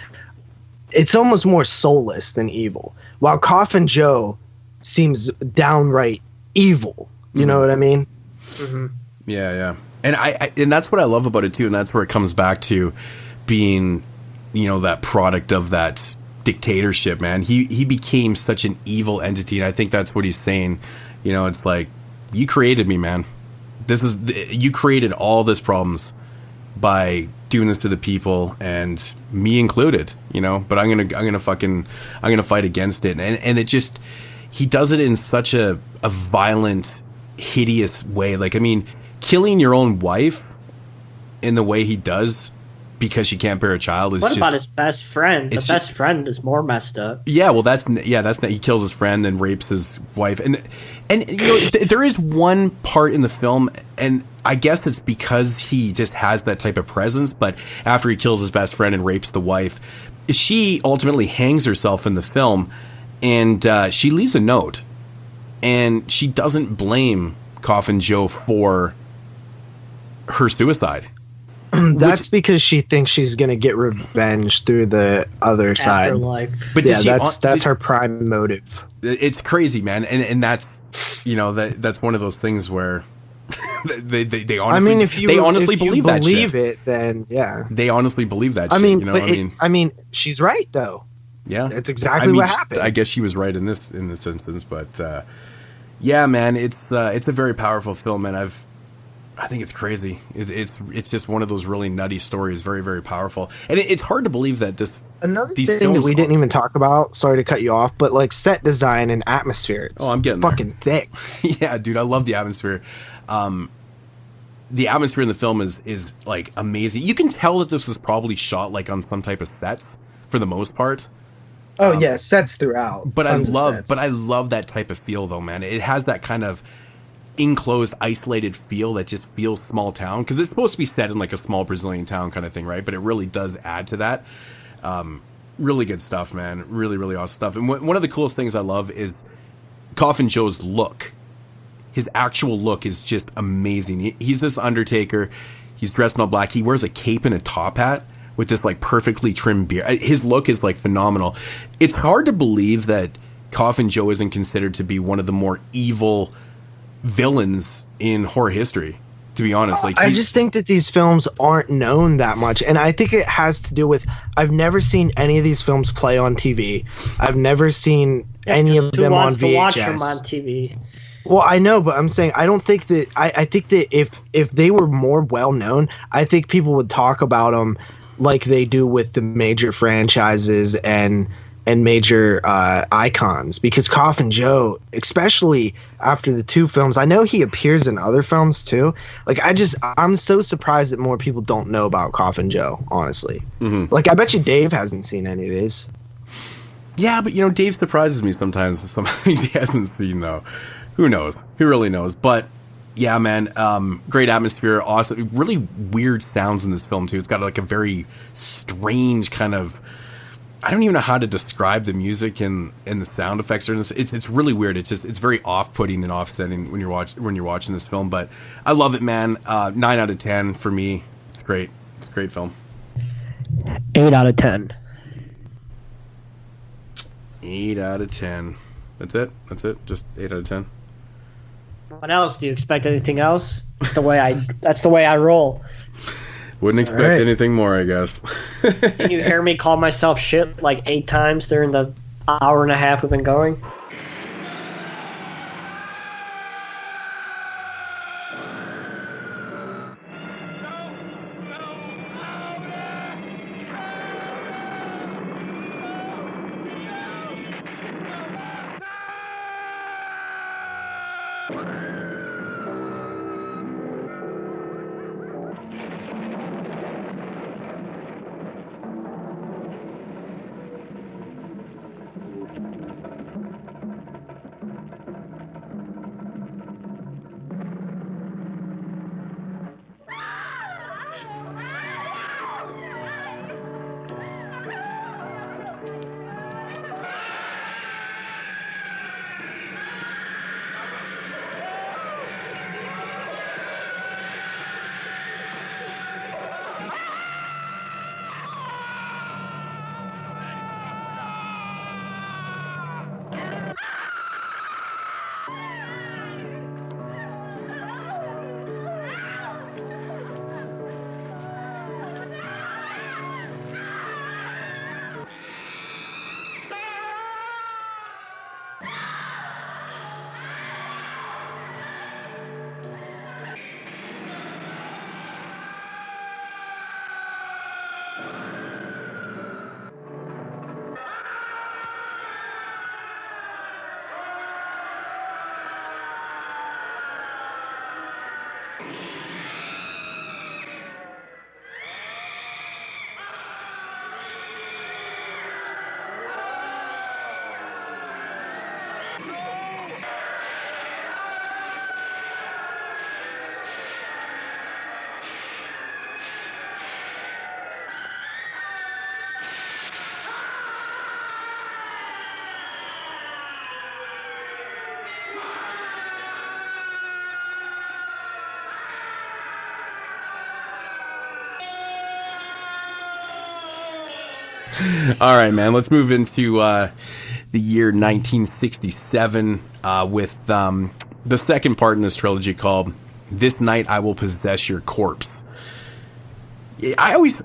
it's almost more soulless than evil. While Coffin Joe seems downright evil. You know what I mean? Mm-hmm. Yeah. And that's what I love about it too, and that's where it comes back to being, that product of that dictatorship, man. He became such an evil entity, and I think that's what he's saying. It's like, you created me, man. You created all this problems by doing this to the people, and me included, but I'm gonna fight against it. And it just, he does it in such a violent, hideous way. Like, I mean, killing your own wife in the way he does because she can't bear a child is what about his best friend? The best friend is more messed up. Yeah, well, that's he kills his friend and rapes his wife, and there is one part in the film, and I guess it's because he just has that type of presence. But after he kills his best friend and rapes the wife, she ultimately hangs herself in the film, and she leaves a note, and she doesn't blame Coffin Joe for her suicide. That's because she thinks she's going to get revenge through the other side. Afterlife. But yeah, that's her prime motive. It's crazy, man, and that's that's one of those things where they honestly. I mean, if you believe that shit. Then yeah, they honestly believe that. I mean, I mean, she's right though. Yeah, it's exactly what happened. I guess she was right in this instance, but yeah, man, it's a very powerful film, and I think it's crazy. It's just one of those really nutty stories, very, very powerful. And it's hard to believe that another thing that we didn't even talk about, sorry to cut you off, but like set design and atmosphere. I'm getting fucking thick. Yeah, dude, I love the atmosphere. The atmosphere in the film is like amazing. You can tell that this was probably shot like on some type of sets for the most part. Oh yeah, sets throughout. But I love that type of feel though, man. It has that kind of enclosed, isolated feel that just feels small town, because it's supposed to be set in like a small Brazilian town kind of thing, right? But it really does add to that. Really good stuff, man. Really, really awesome stuff. And one of the coolest things I love is Coffin Joe's look. His actual look is just amazing. He's this Undertaker. He's dressed in all black. He wears a cape and a top hat with this like perfectly trimmed beard. His look is like phenomenal. It's hard to believe that Coffin Joe isn't considered to be one of the more evil villains in horror history, to be honest. Like, I just think that these films aren't known that much, and I think it has to do with I've never seen any of these films play on TV. I've never seen any of them on VHS. To watch them on TV. Well, I know, but I'm saying I don't think that I think that if they were more well known, I think people would talk about them like they do with the major franchises and major icons, because Coffin Joe, especially after the two films, I know he appears in other films too. Like, I'm so surprised that more people don't know about Coffin Joe, honestly. Mm-hmm. Like, I bet you Dave hasn't seen any of these. Yeah, but Dave surprises me sometimes with some things he hasn't seen though. Who knows? Who really knows? But yeah, man, great atmosphere, awesome, really weird sounds in this film too. It's got like a very strange kind of, I don't even know how to describe the music and the sound effects. It's really weird. It's very off-putting and offsetting when you're watching this film. But I love it, man. 9 out of 10 for me. It's great. It's a great film. 8 out of 10. 8 out of 10. That's it. Just 8 out of 10. What else? Do you expect anything else? That's the way I roll. Wouldn't expect anything more, I guess. Can you hear me call myself shit like 8 times during the hour and a half we've been going? All right, man. Let's move into the year 1967 with the second part in this trilogy called "This Night I Will Possess Your Corpse." I always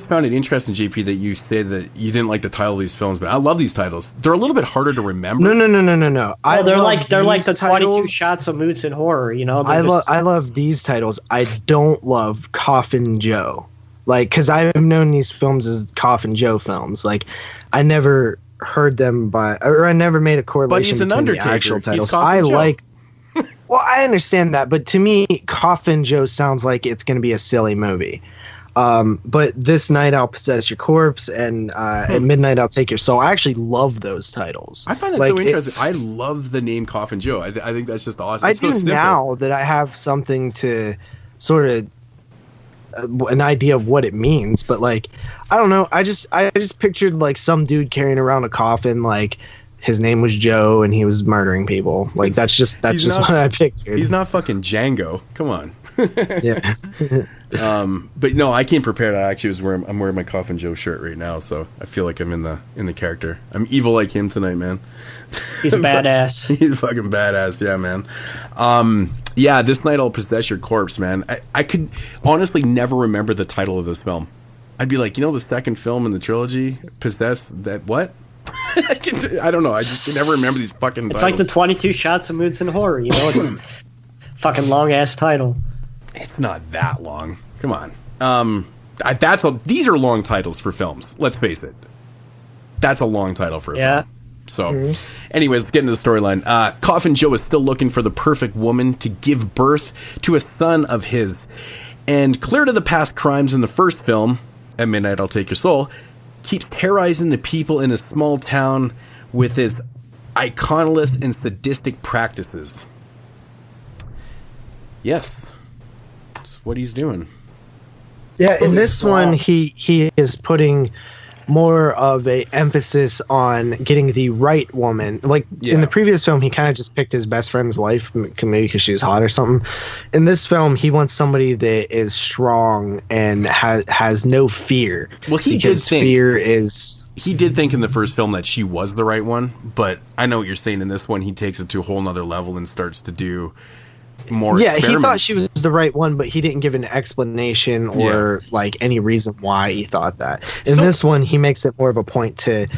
found it interesting, JP, that you said that you didn't like the title of these films, but I love these titles. They're a little bit harder to remember. No. They're like the 22 shots of moods in horror. You know, I love these titles. I don't love Coffin Joe. Like, because I've known these films as Coffin Joe films. Like, I never heard them I never made a correlation but he's an between Undertaker. the actual titles. Joe. Well, I understand that, but to me, Coffin Joe sounds like it's going to be a silly movie. But This Night I'll Possess Your Corpse and At Midnight I'll Take Your Soul. I actually love those titles. I find that so interesting. I love the name Coffin Joe. I think that's just awesome. It's so simple. Now that I have something to sort of an idea of what it means, but like, I don't know. I just pictured like some dude carrying around a coffin, like his name was Joe and he was murdering people. Like that's just what I pictured. He's not fucking Django. Come on. Yeah. But no, I came prepared. I'm wearing my Coffin Joe shirt right now, so I feel like I'm in the character. I'm evil like him tonight, man. He's a badass. He's fucking badass, yeah, man. Yeah, This Night I'll Possess Your Corpse, man. I could honestly never remember the title of this film. I'd be like, the second film in the trilogy, Possess, that what? I don't know. I just can never remember these fucking titles. It's like the 22 shots of moods in horror, It's a fucking long-ass title. It's not that long. Come on. These are long titles for films. Let's face it. That's a long title for a film. So, anyways, let's get into the storyline. Coffin Joe is still looking for the perfect woman to give birth to a son of his. And clear to the past crimes in the first film, At Midnight I'll Take Your Soul, keeps terrorizing the people in a small town with his iconoless and sadistic practices. Yes. That's what he's doing. Yeah, in this one, he is putting more of a emphasis on getting the right woman. Like in the previous film, he kind of just picked his best friend's wife, maybe because she was hot or something. In this film, he wants somebody that is strong and has no fear. Well, he did think in the first film that she was the right one, but I know what you're saying. In this one, he takes it to a whole nother level and starts to do more experiments. He thought she was the right one, but he didn't give an explanation or like any reason why he thought that. In this one, he makes it more of a point to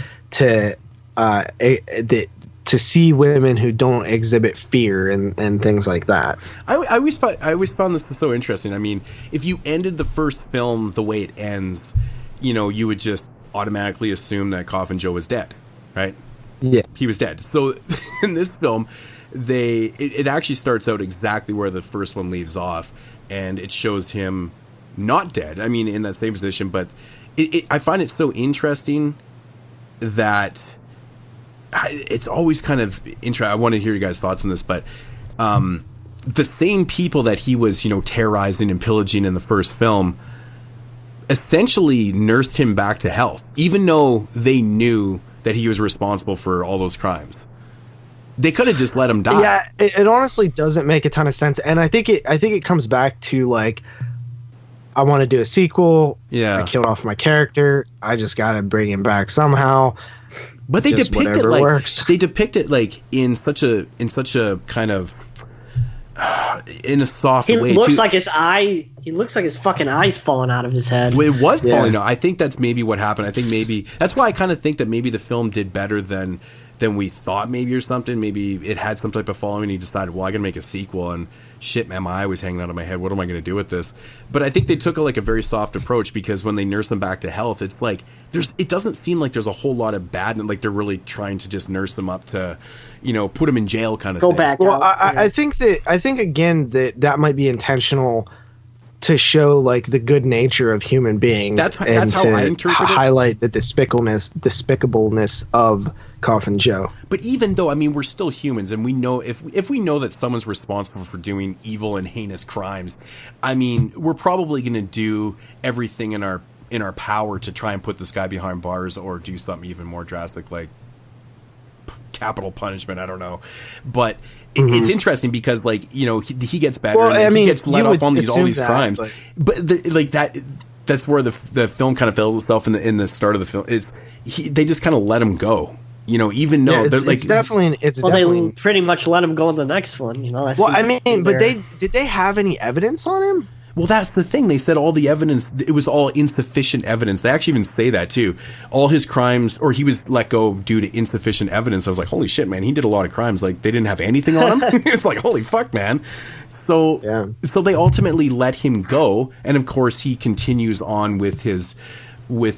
see women who don't exhibit fear and things like that. I always found this so interesting. I mean, if you ended the first film the way it ends, you would just automatically assume that Coffin Joe was dead, right? Yeah, he was dead. So in this film, it actually starts out exactly where the first one leaves off, and it shows him not dead. I mean, in that same position, but I find it so interesting that it's always kind of interesting. I want to hear you guys' thoughts on this, but the same people that he was, terrorizing and pillaging in the first film essentially nursed him back to health, even though they knew that he was responsible for all those crimes. They could have just let him die. Yeah, it honestly doesn't make a ton of sense, and I think it comes back to like, I want to do a sequel. Yeah, I killed off my character. I just got to bring him back somehow. But they depict it like in such a kind of in a soft way. He looks like his fucking eyes falling out of his head. Well, it was falling out. I think that's maybe what happened. I think maybe that's why I kind of think that maybe the film did better than we thought, maybe, or something. Maybe it had some type of following, and he decided, well, I gotta make a sequel, and shit, man, my eye was hanging out of my head. What am I gonna do with this? But I think they took a very soft approach, because when they nurse them back to health, it's like it doesn't seem like there's a whole lot of bad, and like they're really trying to just nurse them up to, put them in jail kind of thing. Go back. Well, I think again that might be intentional to show like the good nature of human beings. That's how I interpret it. Highlight the despicableness of Coffin Joe. But even though, I mean, we're still humans, and we know if we know that someone's responsible for doing evil and heinous crimes, I mean, we're probably going to do everything in our power to try and put this guy behind bars or do something even more drastic, like capital punishment. I don't know, but it's interesting because, like, you know, he gets better. Well, and I mean, he gets let off on all these crimes, but like that. That's where the film kind of fails itself in the start of the film. They just kind of let him go. You know, even though they're like, they pretty much let him go in the next one. You know, well, I mean, but did they have any evidence on him? Well, that's the thing. They said all the evidence, it was all insufficient evidence. They actually even say that too. All his crimes, or he was let go due to insufficient evidence. I was like, holy shit, man, he did a lot of crimes. Like, they didn't have anything on him. It's like, holy fuck, man. So they ultimately let him go, and of course he continues on with his his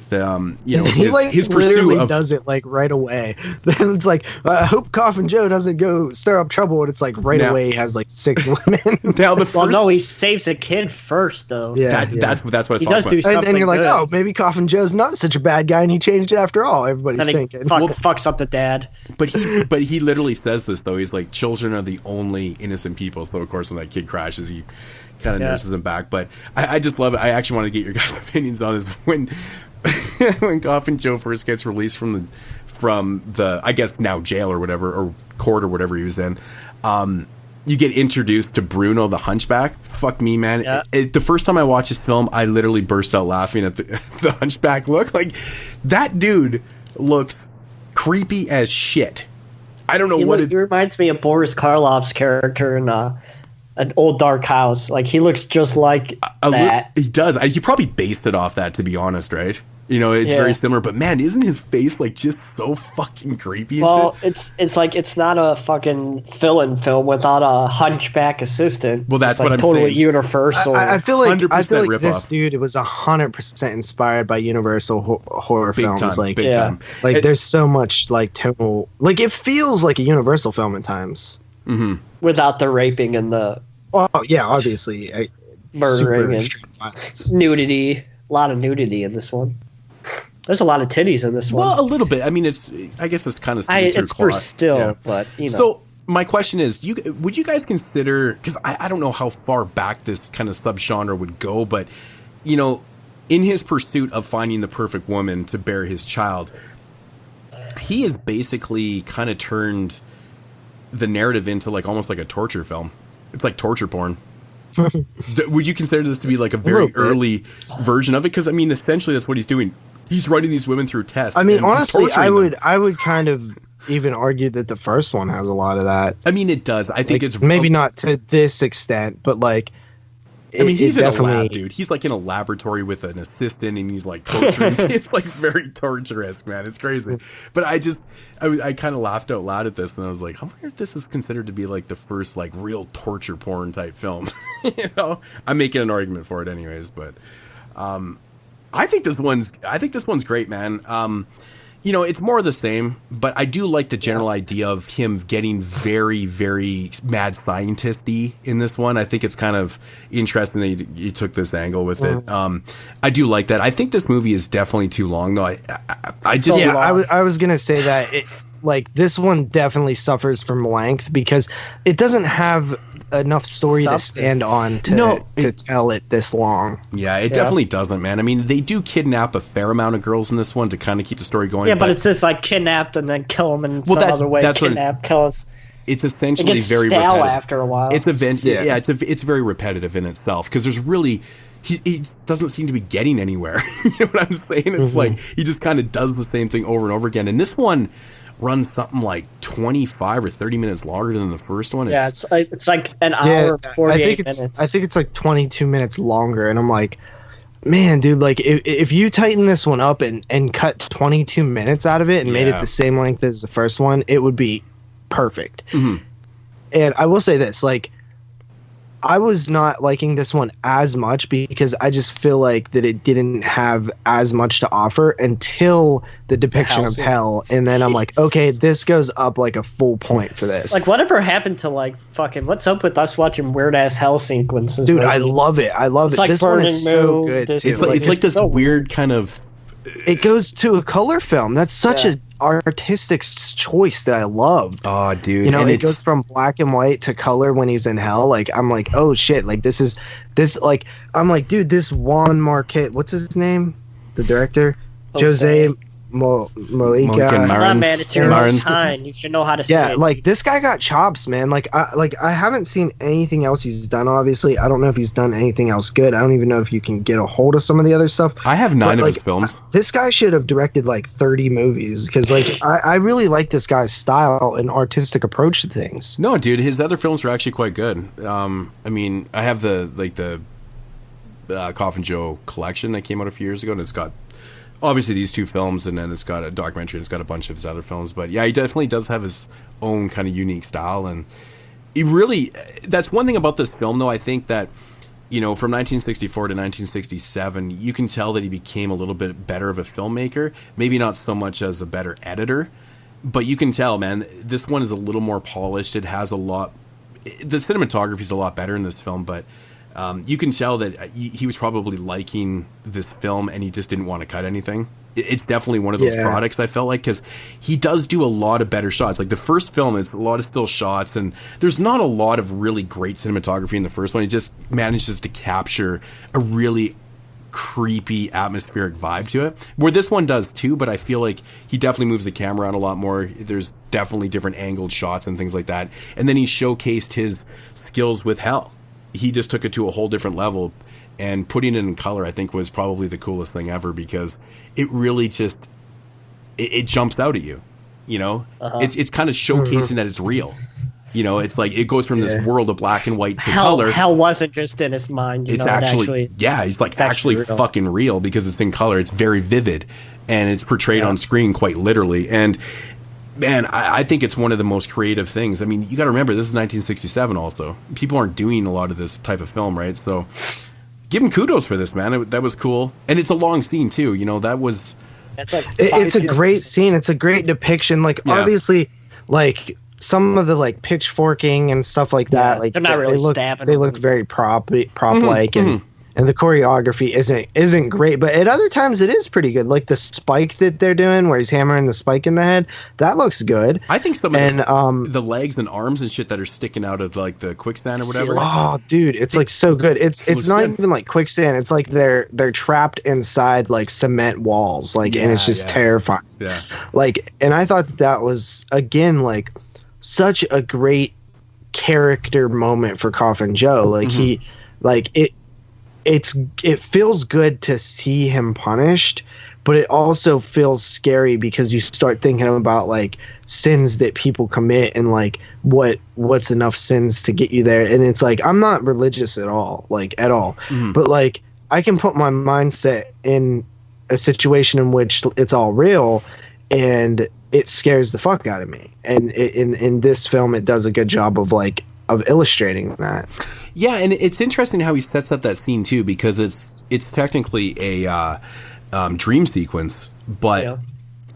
pursuit of, does it like right away. Then it's like, I hope Coffin Joe doesn't go stir up trouble, and it's like away he has like 6 women. No, he saves a kid first though. That's what I was talking about. And you're like, oh, maybe Coffin Joe's not such a bad guy, and he changed it after all. Everybody's thinking. Fucks up the dad. But he literally says this though. He's like, children are the only innocent people. So of course when that kid crashes, he kind of nurses him back. But I just love it. I actually want to get your guys' opinions on this. When Coffin Joe first gets released from the I guess now jail or whatever, or court or whatever he was in, you get introduced to Bruno the Hunchback. Fuck me, man. Yeah. The first time I watched this film, I literally burst out laughing at the Hunchback look. Like, that dude looks creepy as shit. I don't know It reminds me of Boris Karloff's character in An Old Dark House. Like, he looks just like that. He does. He probably based it off that, to be honest, right? You know, it's very similar. But man, isn't his face like just so fucking creepy and shit? It's like, it's not a fucking fill-in film without a hunchback assistant. Well, that's what I'm totally saying. Universal. I feel like this dude was 100% inspired by Universal horror films. Big time. Like, there's so much like tonal. Like, it feels like a Universal film at times. Mm-hmm. Without the raping and the obviously murdering and nudity. A lot of nudity in this one. There's a lot of titties in this one. Well, a little bit. I mean, I guess it's kind of seen through it's for still, but you know. So my question is, would you guys consider? Because I don't know how far back this kind of subgenre would go, but you know, in his pursuit of finding the perfect woman to bear his child, he has basically kind of turned the narrative into like almost like a torture film. It's like torture porn. Would you consider this to be like a very early version of it? Because I mean, essentially, that's what he's doing. He's running these women through tests. I mean, honestly, I would kind of even argue that the first one has a lot of that. I mean, it does. I think it's maybe not to this extent, but like, I mean, he's in a lab, dude. He's like in a laboratory with an assistant, and he's like torturing. It's like very torturous, man. It's crazy. But I kind of laughed out loud at this, and I was like, I wonder if this is considered to be like the first like real torture porn type film. You know, I'm making an argument for it, anyways. But I think this one's great, man. You know, it's more of the same, but I do like the general idea of him getting very, very mad scientist-y in this one. I think it's kind of interesting that you took this angle with it. I do like that. I think this movie is definitely too long, though. I was gonna say that this one definitely suffers from length because it doesn't have enough story to stand on to tell it this long. Yeah, it definitely doesn't, man. I mean, they do kidnap a fair amount of girls in this one to kind of keep the story going. Yeah, but it's just like kidnapped and then kill them in some other way. Kidnap, kill us. It's essentially very stale repetitive. After a while. It's it's very repetitive in itself because there's really he doesn't seem to be getting anywhere. You know what I'm saying? It's like he just kind of does the same thing over and over again. And this one runs something like 25 or 30 minutes longer than the first one. It's like an hour and 48 minutes. I think it's like 22 minutes longer, and I'm like, man, dude, like if you tighten this one up and cut 22 minutes out of it and made it the same length as the first one, it would be perfect. And I will say this, like, I was not liking this one as much because I just feel like that it didn't have as much to offer until the depiction of hell, and then I'm like, okay, this goes up like a full point for this. Like, whatever happened to like fucking? What's up with us watching weird ass hell sequences? Dude, I love it. I love it's it. like This one is so good. It's like this so weird kind of. It goes to a color film. That's such a artistic choice that I love. Oh, dude! You know, and it goes from black and white to color when he's in hell. Like, I'm like, oh shit! Like, I'm like, dude, this Juan Marquez, what's his name? The director, Jose Mojica. Come on, man, it's your own time. You should know how to say it. Yeah, like this guy got chops, man. I haven't seen anything else he's done. Obviously, I don't know if he's done anything else good. I don't even know if you can get a hold of some of the other stuff. I have 9 of his films. This guy should have directed like 30 movies because I really like this guy's style and artistic approach to things. No, dude, his other films are actually quite good. I mean, I have the Coffin Joe collection that came out a few years ago, and it's got obviously these 2 films, and then it's got a documentary, and it's got a bunch of his other films. But yeah, he definitely does have his own kind of unique style, and he really, that's one thing about this film, though. I think that, you know, from 1964 to 1967, you can tell that he became a little bit better of a filmmaker, maybe not so much as a better editor, but you can tell, man, this one is a little more polished. It has the cinematography is a lot better in this film, but you can tell that he was probably liking this film and he just didn't want to cut anything. It's definitely one of those products, I felt like, because he does do a lot of better shots. Like the first film is a lot of still shots, and there's not a lot of really great cinematography in the first one. He just manages to capture a really creepy atmospheric vibe to it, where this one does too, but I feel like he definitely moves the camera around a lot more. There's definitely different angled shots and things like that. And then he showcased his skills with hell. He just took it to a whole different level, and putting it in color, I think, was probably the coolest thing ever, because it really just it jumps out at you. You know, it's kind of showcasing that it's real. You know, it's like it goes from this world of black and white to color. Hell wasn't just in his mind. It's actually he's like actually fucking real, because it's in color. It's very vivid, and it's portrayed on screen quite literally. And man, I think it's one of the most creative things. I mean, you got to remember, this is 1967 also. People aren't doing a lot of this type of film, right? So give him kudos for this, man. That was cool. And it's a long scene, too. You know, that was... It's a great scene. It's a great depiction. Like, obviously, like, some of the, like, pitchforking and stuff like that, like, they're not really stabbing. They look very prop-like, and the choreography isn't great, but at other times it is pretty good. Like the spike that they're doing, where he's hammering the spike in the head, that looks good. I think some of the legs and arms and shit that are sticking out of like the quicksand or whatever. Oh, dude, it's like so good. It's not even like quicksand. It's like they're trapped inside like cement walls, like, and it's just terrifying. Yeah, like, and I thought that was again like such a great character moment for Coffin Joe. Like he, like it feels good to see him punished, but it also feels scary because you start thinking about like sins that people commit and like what's enough sins to get you there. And it's like, I'm not religious at all, but like I can put my mindset in a situation in which it's all real and it scares the fuck out of me. And in this film, it does a good job of illustrating that. Yeah, and it's interesting how he sets up that scene too, because it's technically a dream sequence, but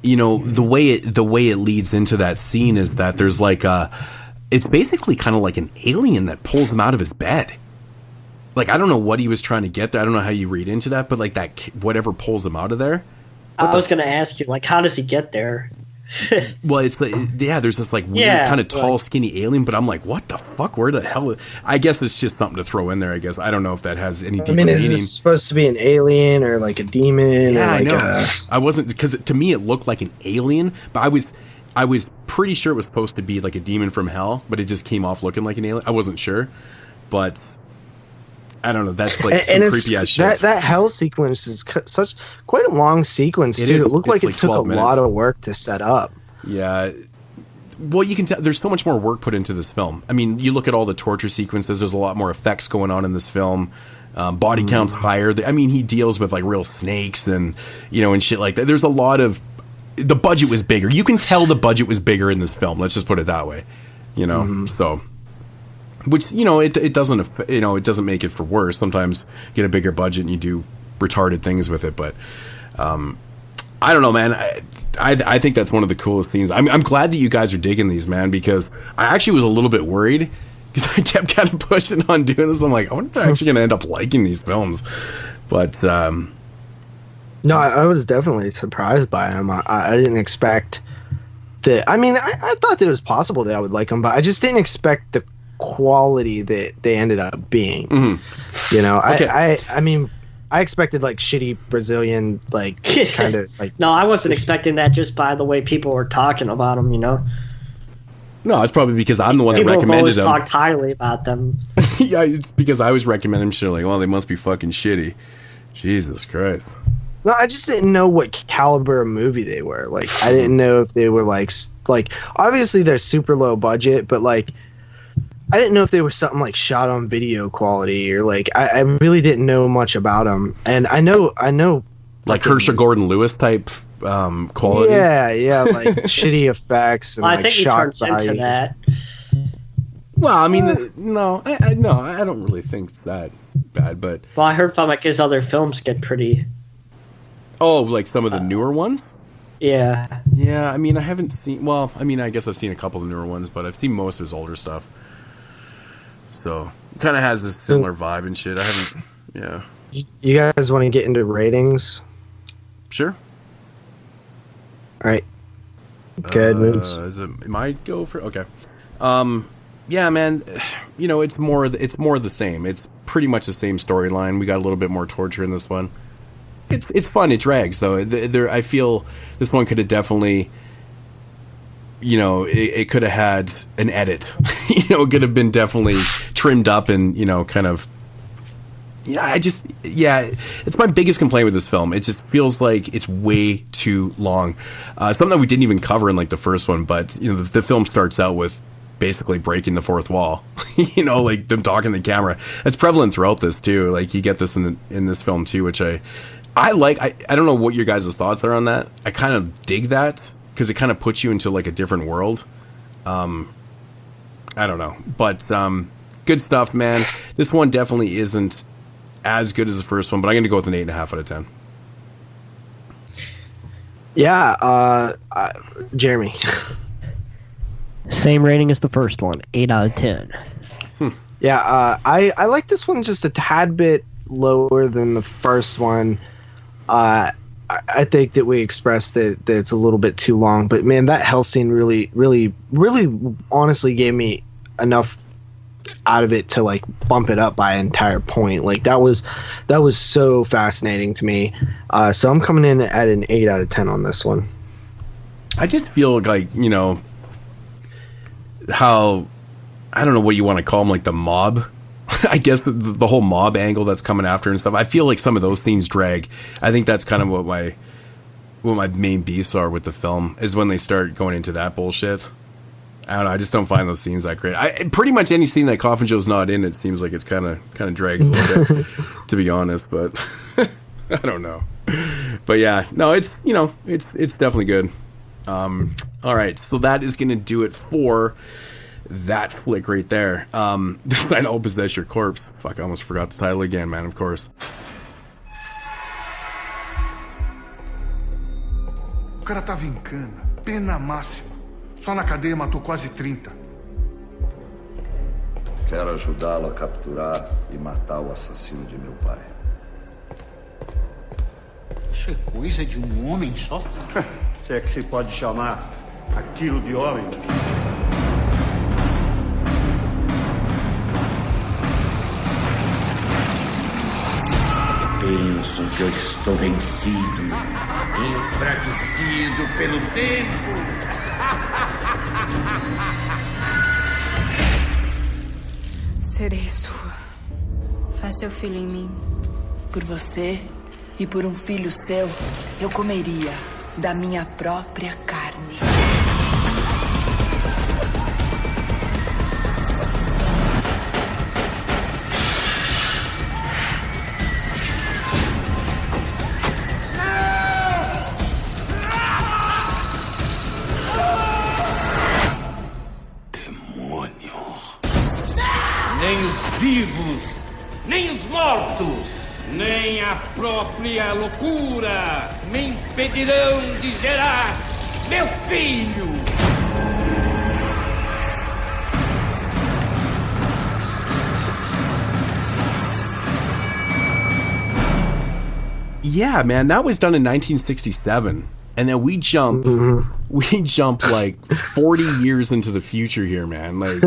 you know, the way it leads into that scene is that there's like it's basically kind of like an alien that pulls him out of his bed. Like, I don't know what he was trying to get there. I don't know how you read into that, but like that whatever pulls him out of there. I was going to ask you, like, how does he get there? Well, it's like, there's this like weird kind of tall, skinny alien, but I'm like, what the fuck? Where the hell? I guess it's just something to throw in there. I guess I don't know if that has any deeper meaning. Is this supposed to be an alien or like a demon? Yeah, or like I know. I wasn't, because to me it looked like an alien, but I was pretty sure it was supposed to be like a demon from hell, but it just came off looking like an alien. I wasn't sure, but I don't know. That's like some creepy ass shit. That hell sequence is quite a long sequence, dude. It looked like it took a lot of work to set up. Yeah. Well, you can tell there's so much more work put into this film. I mean, you look at all the torture sequences. There's a lot more effects going on in this film. Body count's higher. I mean, he deals with like real snakes and and shit like that. There's a lot of the budget was bigger. You can tell the budget was bigger in this film. Let's just put it that way. So. which, you know, it doesn't, you know, it doesn't make it for worse. Sometimes you get a bigger budget and you do retarded things with it, but I don't know, man. I think that's one of the coolest scenes. I'm glad that you guys are digging these, man, because I actually was a little bit worried because I kept kind of pushing on doing this. I'm like, I wonder if they're actually going to end up liking these films. But no, I was definitely surprised by them. I didn't expect that. I mean, I thought that it was possible that I would like them, but I just didn't expect the quality that they ended up being. Mm-hmm. You know, okay. I mean, I expected like shitty Brazilian, like kind of like. No, I wasn't expecting that just by the way people were talking about them. You know. No, it's probably because I'm the one that recommended them. People always talked highly about them. Yeah, it's because I was recommending them. Shit, like, well, they must be fucking shitty. Jesus Christ. No, I just didn't know what caliber of movie they were. Like, I didn't know if they were like obviously they're super low budget, but like. I didn't know if they were something like shot on video quality or like I really didn't know much about them. And I know like Herschel Gordon Lewis type quality. Yeah, like shitty effects and I think he turns into that. Well, I mean, no, I don't really think it's that bad, but well, I heard from like his other films get pretty. Oh, like some of the newer ones. Yeah. Yeah, I mean, I haven't seen. Well, I mean, I guess I've seen a couple of the newer ones, but I've seen most of his older stuff. So, kind of has this similar vibe and shit. I haven't, yeah. You guys want to get into ratings? Sure. All right. Good moves. Am I go for okay? Yeah, man. You know, it's more the same. It's pretty much the same storyline. We got a little bit more torture in this one. It's fun. It drags though. I feel this one could have definitely. You know, it could have had an edit. You know, it could have been definitely trimmed up and, you know, kind of. Yeah, it's my biggest complaint with this film. It just feels like it's way too long. Something that we didn't even cover in like the first one, but you know, the film starts out with basically breaking the fourth wall. You know, like them talking to the camera. It's prevalent throughout this too. Like you get this in this film too, which I like. I don't know what your guys' thoughts are on that. I kind of dig that. Because it kind of puts you into like a different world. I don't know, but good stuff, man. This one definitely isn't as good as the first one, but I'm going to go with an 8.5 out of 10. Yeah, Jeremy. Same rating as the first one, 8 out of 10. Yeah, I like this one just a tad bit lower than the first one. I think that we expressed that it's a little bit too long, but man, that hell scene really honestly gave me enough out of it to like bump it up by an entire point. Like that was so fascinating to me. So I'm coming in at an 8 out of 10 on this one. I just feel like, you know, how, I don't know what you want to call them, like the mob. I guess the whole mob angle that's coming after and stuff. I feel like some of those scenes drag. I think that's kind of what my main beefs are with the film is when they start going into that bullshit. I don't know. I just don't find those scenes that great. Pretty much any scene that Coffin Joe's not in, it seems like it's kind of drags a little bit, to be honest. But I don't know. But yeah, no, it's definitely good. All right, so that is going to do it for that flick right there. This night I'll possess your corpse. Fuck, I almost forgot the title again, man, of course. O cara tava em cana, pena máxima. Só na cadeia matou quase 30. Quero ajudá-lo a capturar e matar o assassino de meu pai. Isso é coisa de homem só? Se é que se pode chamar aquilo de homem. Penso que eu estou vencido, enfraquecido pelo tempo. Serei sua. Faz seu filho em mim. Por você e por um filho seu, eu comeria da minha própria carne. vivos, nem os mortos, nem a própria loucura me impedirão de gerar meu filho. Yeah, man, that was done in 1967. And then we jump like 40 years into the future here, man. Like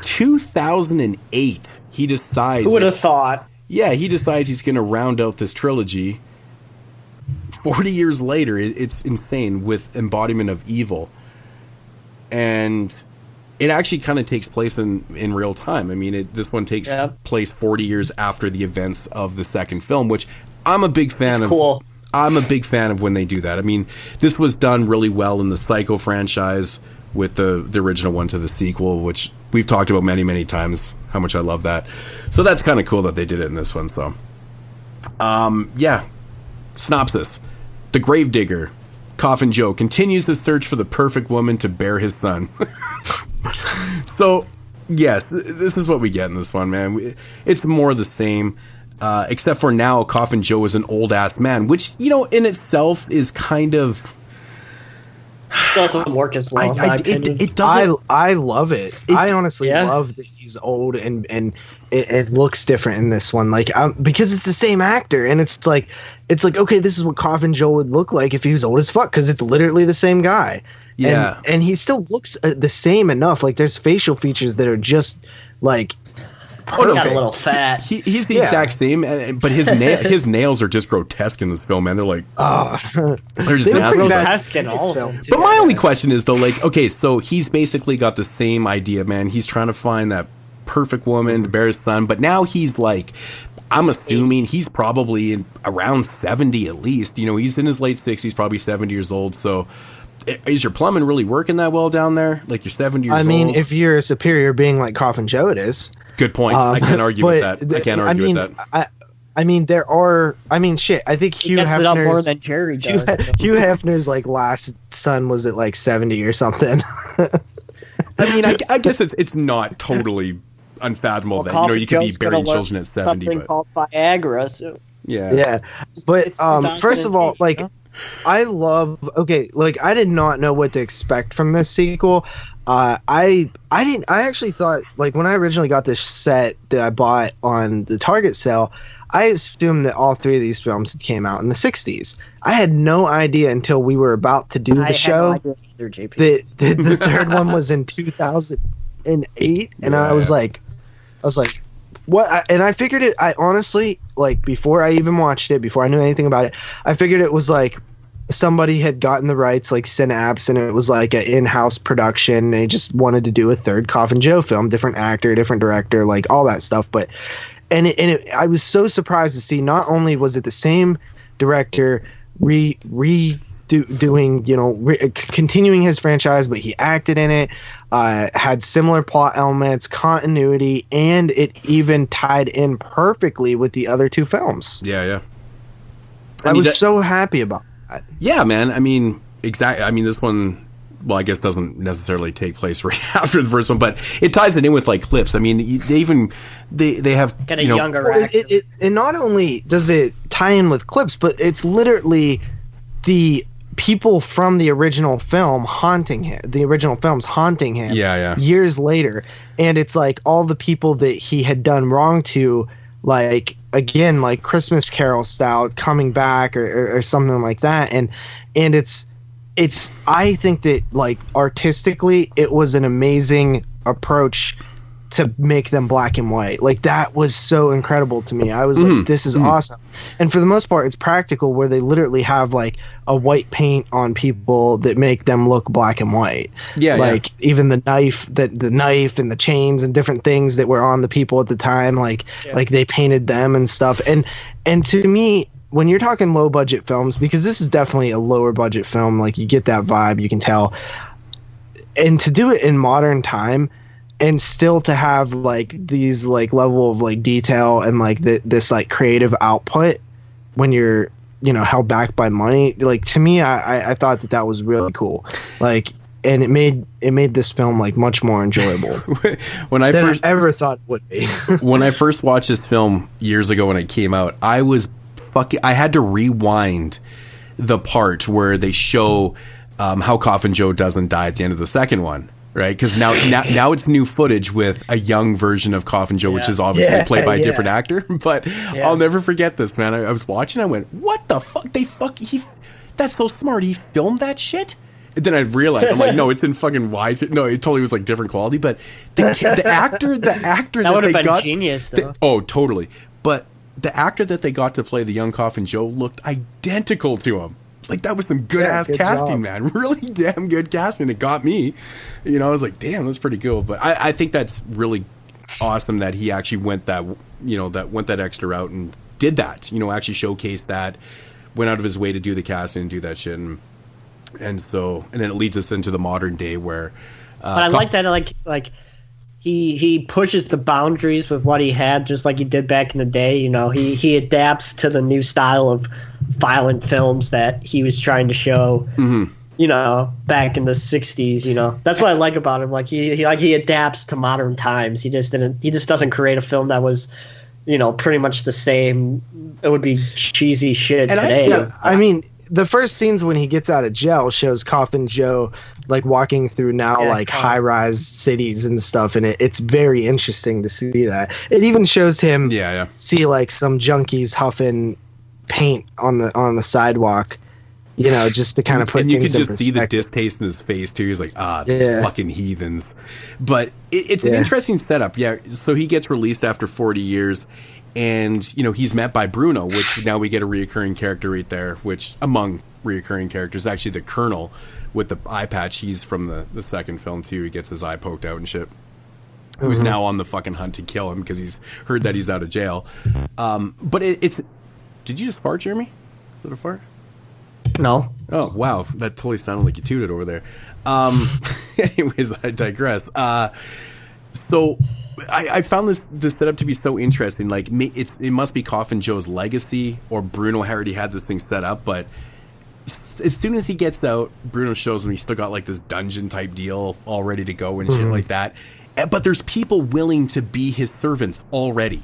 2008, he decides. Who would have thought? Yeah, he decides he's going to round out this trilogy. 40 years later, it's insane, with Embodiment of Evil. And it actually kind of takes place in real time. I mean, this one takes place 40 years after the events of the second film, which I'm a big fan of. Cool. I'm a big fan of when they do that. I mean, this was done really well in the Psycho franchise with the original one to the sequel, which we've talked about many, many times, how much I love that. So that's kind of cool that they did it in this one. So, yeah. Synopsis. The Gravedigger, Coffin Joe, continues the search for the perfect woman to bear his son. So, yes, this is what we get in this one, man. It's more the same. Except for now, Coffin Joe is an old-ass man, which, in itself is kind of... It doesn't work as well, it doesn't... I love it. I honestly love that he's old, and it looks different in this one. Like, because it's the same actor, and it's like, okay, this is what Coffin Joe would look like if he was old as fuck, because it's literally the same guy. Yeah. And he still looks the same enough. Like, there's facial features that are just, like... Oh, no, got a little fat. He's the exact same, but his nails are just grotesque in this film, man. They're like, they're just nasty. Grotesque in all of them. But my only question is, though, like, okay, so he's basically got the same idea, man. He's trying to find that perfect woman to bear his son, but now he's like, I'm assuming he's probably around 70 at least. He's in his late 60s, probably 70 years old. So, is your plumbing really working that well down there? Like, you're 70 years old? I mean, if you're a superior being like Coffin Joe, it is. Good point. I can't argue with that. I can't argue with that. I mean, there are. I mean, shit. I think Hugh Hefner's it up more than Jerry does. Hugh Hefner's like last son was at like 70 or something. I mean, I guess it's not totally unfathomable that you could be burying children at 70. Something called Viagra. So. Yeah. But first of all, like, I love. Okay, like I did not know what to expect from this sequel. I actually thought, like, when I originally got this set that I bought on the Target sale, I assumed that all three of these films came out in the 60s. I had no idea until we were about to do the show that the third one was in 2008, and I was like, what? And I figured it. I honestly, like, before I even watched it, before I knew anything about it, I figured it was like somebody had gotten the rights, like Synapse, and it was like an in-house production. They just wanted to do a third Coffin Joe film, different actor, different director, like all that stuff. But I was so surprised to see not only was it the same director continuing his franchise, but he acted in it, had similar plot elements, continuity, and it even tied in perfectly with the other two films. Yeah. I was so happy about that. Yeah, man. I mean, exactly. I mean, this one, well, I guess doesn't necessarily take place right after the first one, but it ties it in with like clips. I mean, they have get a younger actor. And not only does it tie in with clips, but it's literally the people from the original film haunting him. The original film's haunting him. Yeah. Years later, and it's like all the people that he had done wrong to, like, again, like Christmas Carol style, coming back or something like that. And it's I think that, like, artistically it was an amazing approach to make them black and white. Like, that was so incredible to me. I was like, this is awesome. And for the most part, it's practical, where they literally have like a white paint on people that make them look black and white. Yeah. Like even the knife and the chains and different things that were on the people at the time, like they painted them and stuff. And to me, when you're talking low budget films, because this is definitely a lower budget film, like you get that vibe, you can tell. And to do it in modern time, and still to have like these like level of like detail and like this like creative output when you're, held back by money, like, to me, I thought that was really cool. Like, and it made this film like much more enjoyable when I ever thought it would be. When I first watched this film years ago when it came out, I had to rewind the part where they show how Coffin Joe doesn't die at the end of the second one, right? Because now it's new footage with a young version of Coffin Joe, which is obviously played by a different actor. But I'll never forget this, man. I was watching, I went, "What the fuck? That's so smart. He filmed that shit." And then I realized, I'm like, no, it's in fucking wise. No, it totally was like different quality. But the actor that would have they been genius, though. Oh, totally. But the actor that they got to play the young Coffin Joe looked identical to him. Like, that was some good casting, job. Man. Really damn good casting. It got me. You know, I was like, damn, that's pretty cool. But I think that's really awesome that he actually went that extra route and did that. You know, actually showcased that, went out of his way to do the casting and do that shit. And then it leads us into the modern day where. But I like that, like he pushes the boundaries with what he had, just like he did back in the day. You know, he adapts to the new style of violent films that he was trying to show. Mm-hmm. You know, back in the 60s. You know, that's what I like about him. Like he adapts to modern times. He just doesn't create a film that was, you know, pretty much the same. It would be cheesy shit today. I mean, the first scenes when he gets out of jail shows Coffin Joe like walking through high-rise cities and stuff, and it's very interesting to see that. It even shows him see like some junkies huffing paint on the sidewalk, you know, just to kind of put things in perspective. And you can just see the distaste in his face too. He's like, these fucking heathens. But it's an interesting setup. Yeah, so he gets released after 40 years. And, you know, he's met by Bruno, which now we get a reoccurring character right there, which among reoccurring characters, actually the Colonel with the eye patch, he's from the second film too. He gets his eye poked out and shit. Who's now on the fucking hunt to kill him because he's heard that he's out of jail. But it's... Did you just fart, Jeremy? Is it a fart? No. Oh, wow. That totally sounded like you tooted over there. Anyways, I digress. So... I found this setup to be so interesting. Like, it must be Coffin Joe's legacy, or Bruno already had this thing set up. But as soon as he gets out, Bruno shows him he's still got like this dungeon type deal all ready to go and shit like that. But there's people willing to be his servants already,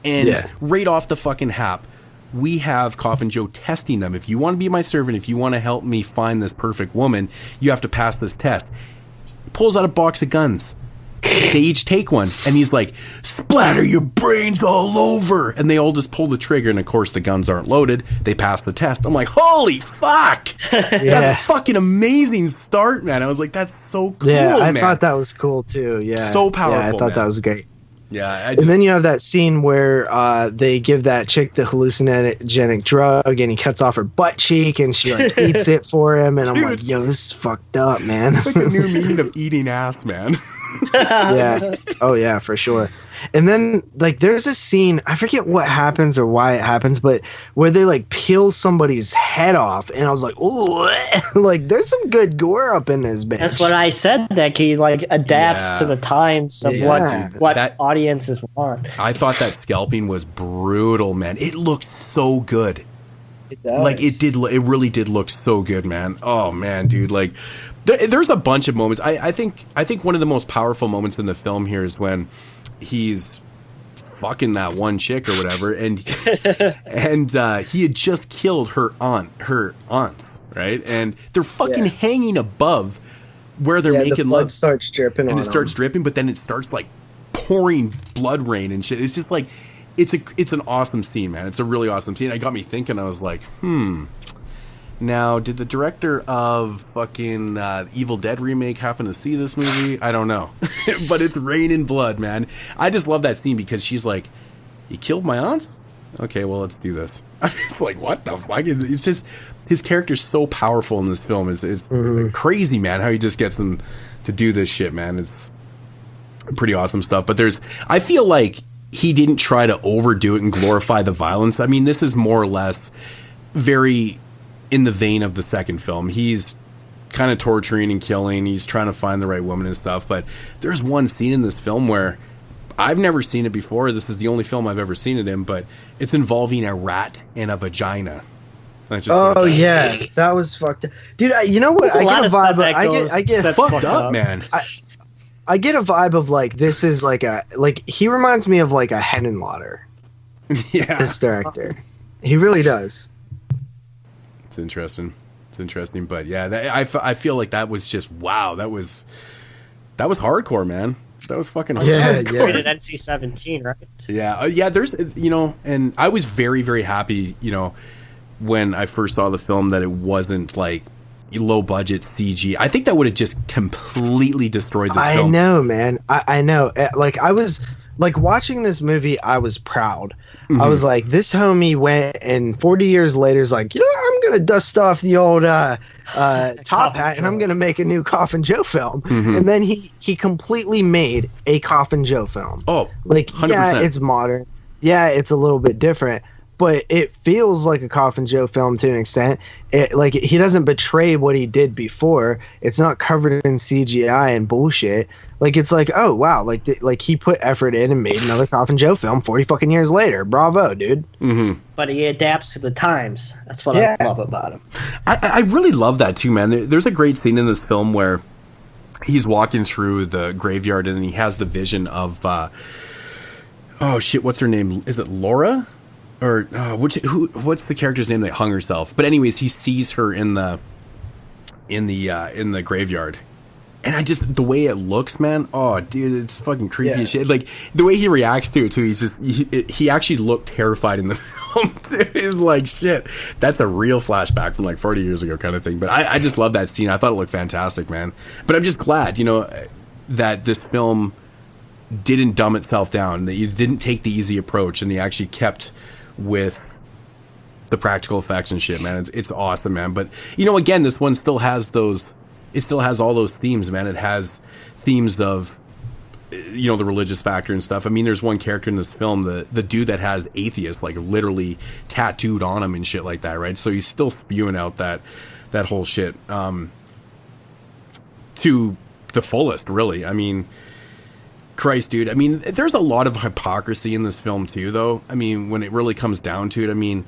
and right off the fucking hap, we have Coffin Joe testing them. If you want to be my servant, if you want to help me find this perfect woman, you have to pass this test. He pulls out a box of guns. They each take one, and he's like, splatter your brains all over. And they all just pull the trigger, and of course the guns aren't loaded. They pass the test. I'm like, holy fuck! That's a fucking amazing start, man. I was like, that's so cool, man. I thought that was cool, too. Yeah. So powerful, I thought that was great. Yeah. And then you have that scene where they give that chick the hallucinogenic drug, and he cuts off her butt cheek, and she like eats it for him, and I'm like, yo, this is fucked up, man. It's like a new meaning of eating ass, man. Yeah. Oh yeah, for sure. And then like there's a scene, I forget what happens or why it happens, but where they like peel somebody's head off, and I was like, ooh, like there's some good gore up in this bitch. That's what I said, that he like adapts to the times of what audiences want. I thought that scalping was brutal, man. It looked so good. It does. Like it really did look so good, man. Oh man, dude, like there's a bunch of moments. I think one of the most powerful moments in the film here is when he's fucking that one chick or whatever, and he had just killed her aunts, right? And they're fucking hanging above where they're making the blood starts dripping, and it starts dripping, but then it starts like pouring blood rain and shit. It's just like it's an awesome scene, man. It's a really awesome scene. It got me thinking. I was like, Now, did the director of fucking Evil Dead remake happen to see this movie? I don't know. But it's raining blood, man. I just love that scene because she's like, you killed my aunts? Okay, well, let's do this. It's like, what the fuck? It's just, his character's so powerful in this film. It's crazy, man, how he just gets them to do this shit, man. It's pretty awesome stuff. But I feel like he didn't try to overdo it and glorify the violence. I mean, this is more or less very in the vein of the second film. He's kind of torturing and killing. He's trying to find the right woman and stuff. But there's one scene in this film where I've never seen it before. This is the only film I've ever seen it in, but it's involving a rat and a vagina. Oh yeah, that was fucked up, dude. You know what? I get a vibe. I get fucked up, man. I get a vibe of like this is like he reminds me of like a Henenlotter. Yeah, this director, he really does. It's interesting. But yeah, I feel like that was just wow. That was hardcore, man. That was fucking hardcore. Yeah. Rated NC-17, right? Yeah, yeah. There's and I was very, very happy, when I first saw the film that it wasn't like low budget CG. I think that would have just completely destroyed this film. I know, man. I know. Like I was like watching this movie, I was proud. Mm-hmm. I was like, this homie went and 40 years later is like, I'm gonna dust off the old top hat and I'm gonna make a new Coffin Joe film. Mm-hmm. And then he completely made a Coffin Joe film. Oh, like 100%. Yeah, it's modern. Yeah, it's a little bit different. But it feels like a Coffin Joe film to an extent. Like he doesn't betray what he did before. It's not covered in CGI and bullshit. Like it's like, oh wow, like he put effort in and made another Coffin Joe film 40 fucking years later. Bravo, dude. Mm-hmm. But he adapts to the times. That's what I love about him. I really love that too, man. There's a great scene in this film where he's walking through the graveyard and he has the vision of oh shit, what's her name? Is it Laura? Or what's the character's name that hung herself? But anyways, he sees her in the graveyard, and the way it looks, man. Oh, dude, it's fucking creepy as shit. Like the way he reacts to it too. He actually looked terrified in the film too. He's like, shit, that's a real flashback from like 40 years ago, kind of thing. But I just love that scene. I thought it looked fantastic, man. But I'm just glad, that this film didn't dumb itself down. That you didn't take the easy approach, and they actually kept with the practical effects and shit, man. It's awesome, man. But again, this one still has all those themes, man. It has themes of the religious factor and stuff. I mean, there's one character in this film, the dude that has atheist like literally tattooed on him and shit like that, right? So he's still spewing out that whole shit to the fullest, really. I mean, Christ, dude. I mean, there's a lot of hypocrisy in this film too, though. I mean, when it really comes down to it, I mean,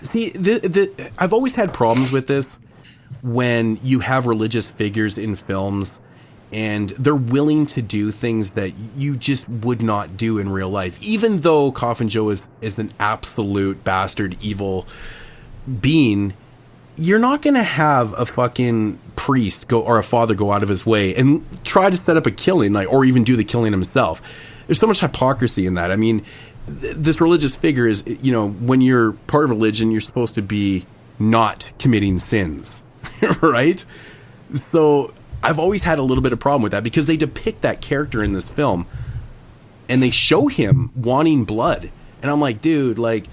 see, I've always had problems with this when you have religious figures in films and they're willing to do things that you just would not do in real life. Even though Coffin Joe is an absolute bastard, evil being, you're not going to have a fucking priest or a father go out of his way and try to set up a killing, or even do the killing himself. There's so much hypocrisy in that. I mean, this religious figure is, when you're part of religion, you're supposed to be not committing sins, right? So I've always had a little bit of problem with that because they depict that character in this film and they show him wanting blood. And I'm like, dude, like,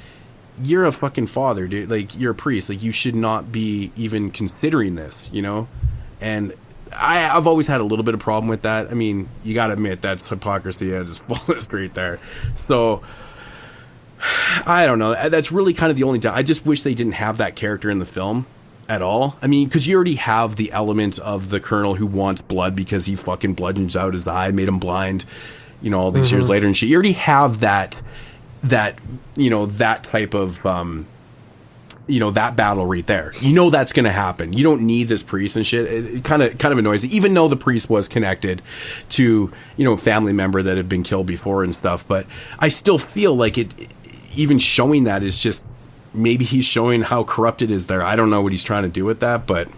you're a fucking father, dude. Like, you're a priest. Like, you should not be even considering this, And I've always had a little bit of problem with that. I mean, you got to admit that's hypocrisy at its fullest right there. So, I don't know. That's really kind of the only time. I just wish they didn't have that character in the film at all. I mean, because you already have the element of the colonel who wants blood because he fucking bludgeons out his eye, made him blind, all these years later and shit. You already have that type of that battle right there. That's going to happen. You don't need this priest and shit. It kind of annoys me, even though the priest was connected to a family member that had been killed before and stuff. But I still feel like even showing that is just, maybe he's showing how corrupt it is there. I don't know what he's trying to do with that, but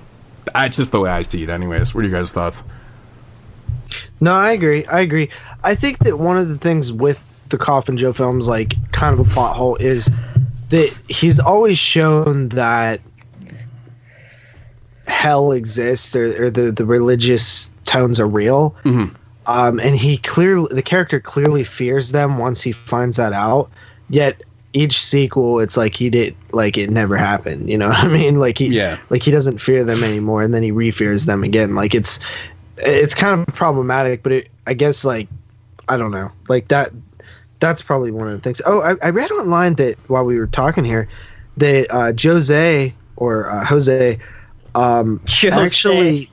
it's just the way I see it anyways. What are you guys' thoughts? No, I agree. I think that one of the things with the Coffin Joe films, like kind of a plot hole, is that he's always shown that hell exists or the religious tones are real. Mm-hmm. And the character clearly fears them once he finds that out. Yet each sequel, it's like he did, like it never happened. You know what I mean? Like he doesn't fear them anymore, and then he re-fears them again. Like it's kind of problematic, but I guess, like, I don't know, like that's probably one of the things. Oh, I read online that while we were talking here, that Jose actually,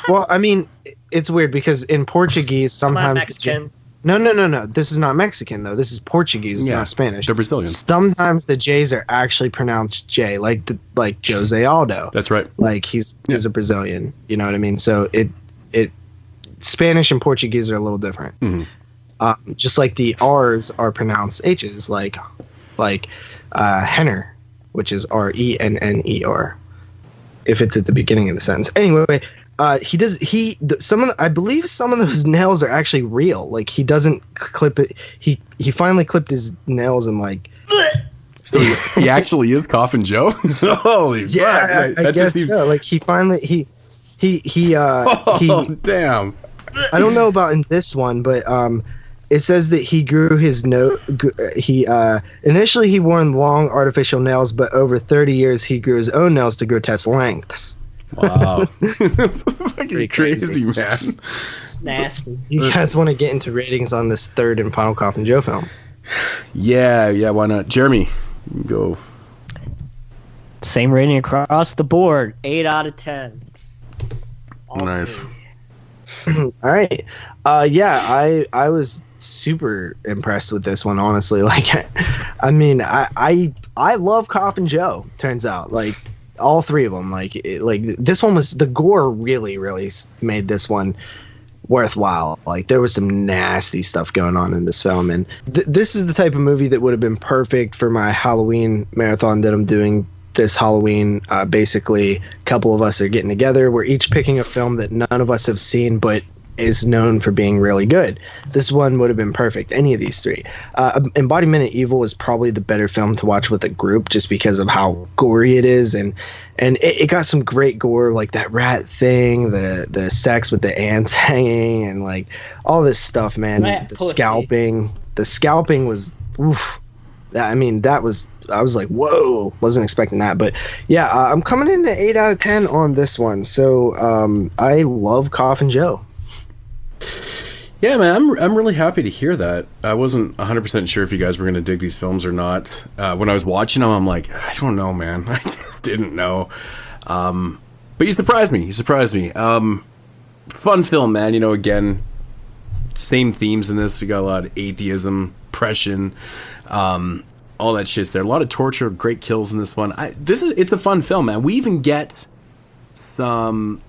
well, I mean, it's weird because in Portuguese sometimes No. This is not Mexican though. This is Portuguese, not Spanish. They're Brazilian. Sometimes the J's are actually pronounced J, like Jose Aldo. That's right. Like he's a Brazilian. You know what I mean? So it Spanish and Portuguese are a little different. Mm-hmm. Just like the R's are pronounced H's, like Henner, which is Renner, if it's at the beginning of the sentence. Anyway, I believe some of those nails are actually real. Like he doesn't clip it. He finally clipped his nails and like. So he actually is Coffin Joe. Holy fuck! I guess so. Like he finally damn. I don't know about in this one, but it says that he grew his initially he wore long artificial nails, but over 30 years he grew his own nails to grotesque lengths. Wow. That's fucking crazy, man. It's nasty. You guys want to get into ratings on this third and final Coffin Joe film? Yeah, why not? Jeremy, go. Same rating across the board, 8 out of 10. Nice. All right. I was super impressed with this one, honestly. Like, I mean, I love Coffin Joe. Turns out, like all three of them. Like this one was the gore really made this one worthwhile. Like there was some nasty stuff going on in this film, and this is the type of movie that would have been perfect for my Halloween marathon that I'm doing this Halloween. Basically, a couple of us are getting together. We're each picking a film that none of us have seen, but is known for being really good. This one would have been perfect. Any of these three. Embodiment of Evil is probably the better film to watch with a group, just because of how gory it is, and it got some great gore, like that rat thing, the sex with the ants hanging, and like all this stuff, man. The scalping was oof. I was like, whoa, wasn't expecting that. But yeah, I'm coming in at 8 out of 10 on this one. So I love Coffin Joe. Yeah, man, I'm really happy to hear that. I wasn't 100% sure if you guys were going to dig these films or not. When I was watching them, I'm like, I don't know, man. I just didn't know. But you surprised me. Fun film, man. You know, again, same themes in this. We got a lot of atheism, oppression, all that shit's there. A lot of torture, great kills in this one. It's a fun film, man. We even get maybe some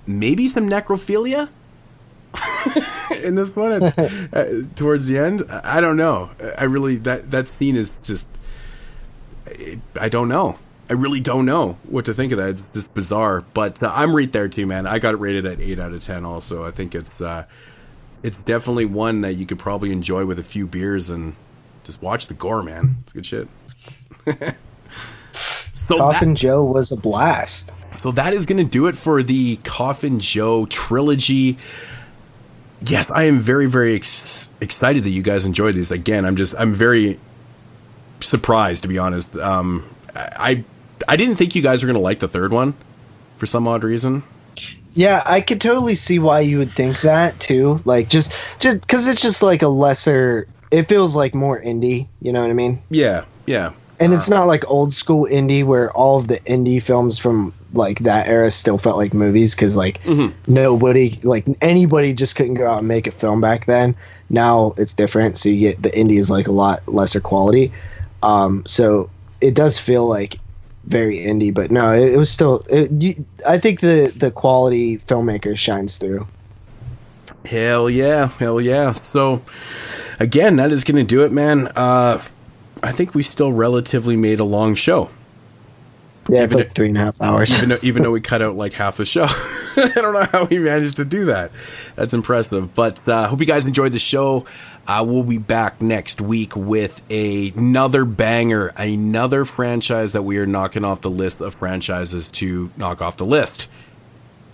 necrophilia in this one towards the end. I don't know. I really that scene is just I don't know. I really don't know what to think of that. It's just bizarre. But I'm right there too, man. I got it rated at 8 out of 10 also. I think it's definitely one that you could probably enjoy with a few beers and just watch the gore, man. It's good shit. Coffin Joe was a blast. So that is going to do it for the Coffin Joe trilogy. Yes, I am very, very excited that you guys enjoyed these. Again, I'm very surprised, to be honest. I didn't think you guys were going to like the third one for some odd reason. Yeah, I could totally see why you would think that too. Like just because it's just like a lesser. It feels like more indie. You know what I mean? Yeah. And it's not like old school indie where all of the indie films from like that era still felt like movies, because like nobody, like anybody just couldn't go out and make a film back then. Now it's different, so you get the indie is like a lot lesser quality. So it does feel like very indie, but no, it was still. I think the quality filmmaker shines through. Hell yeah! So again, that is going to do it, man. I think we still relatively made a long show. Yeah, it's like 3.5 hours. Even though we cut out like half the show. I don't know how we managed to do that. That's impressive. But hope you guys enjoyed the show. We'll be back next week with another banger, another franchise that we are knocking off the list of franchises to knock off the list.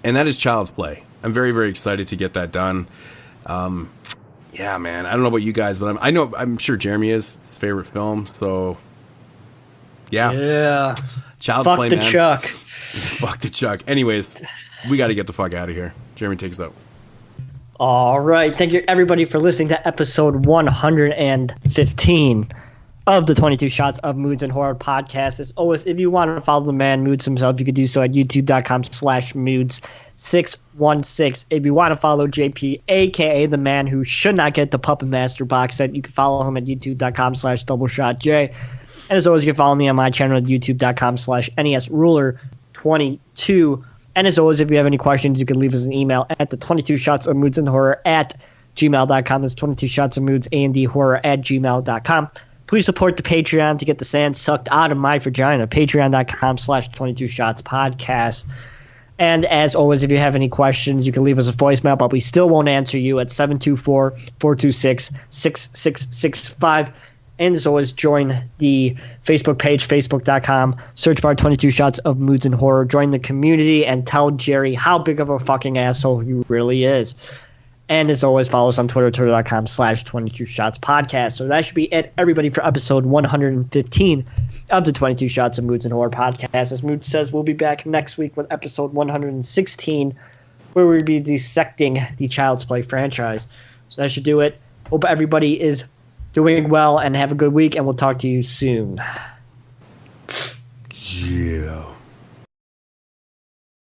And that is Child's Play. I'm very, very excited to get that done. Yeah, man. I don't know about you guys, but I'm sure Jeremy is his favorite film. So, yeah. Child's Play, man. Fuck the Chuck. Anyways, we got to get the fuck out of here. Jeremy takes it out. All right. Thank you, everybody, for listening to episode 115 of the 22 Shots of Moods and Horror podcast. As always, if you want to follow the man Moods himself, you could do so at youtube.com/moods616. If you want to follow JP, aka the man who should not get the Puppet Master box set, you can follow him at youtube.com/doubleshotj. And as always, you can follow me on my channel at youtube.com/nesruler22. And as always, if you have any questions, you can leave us an email at the 22 Shots of Moods and Horror at gmail.com. That's 22 Shots of Moods and Horror at gmail.com. Please support the Patreon to get the sand sucked out of my vagina. Patreon.com/22 Shots podcast. And as always, if you have any questions, you can leave us a voicemail, but we still won't answer you at 724-426-6665. And as always, join the Facebook page, facebook.com, search bar 22 Shots of Moods and Horror. Join the community and tell Jerry how big of a fucking asshole he really is. And as always, follow us on Twitter, twitter.com/22 Shots podcast. So that should be it, everybody, for episode 115 of the 22 Shots of Moods and Horror podcast. As Mood says, we'll be back next week with episode 116, where we'll be dissecting the Child's Play franchise. So that should do it. Hope everybody is doing well and have a good week, and we'll talk to you soon. Yeah.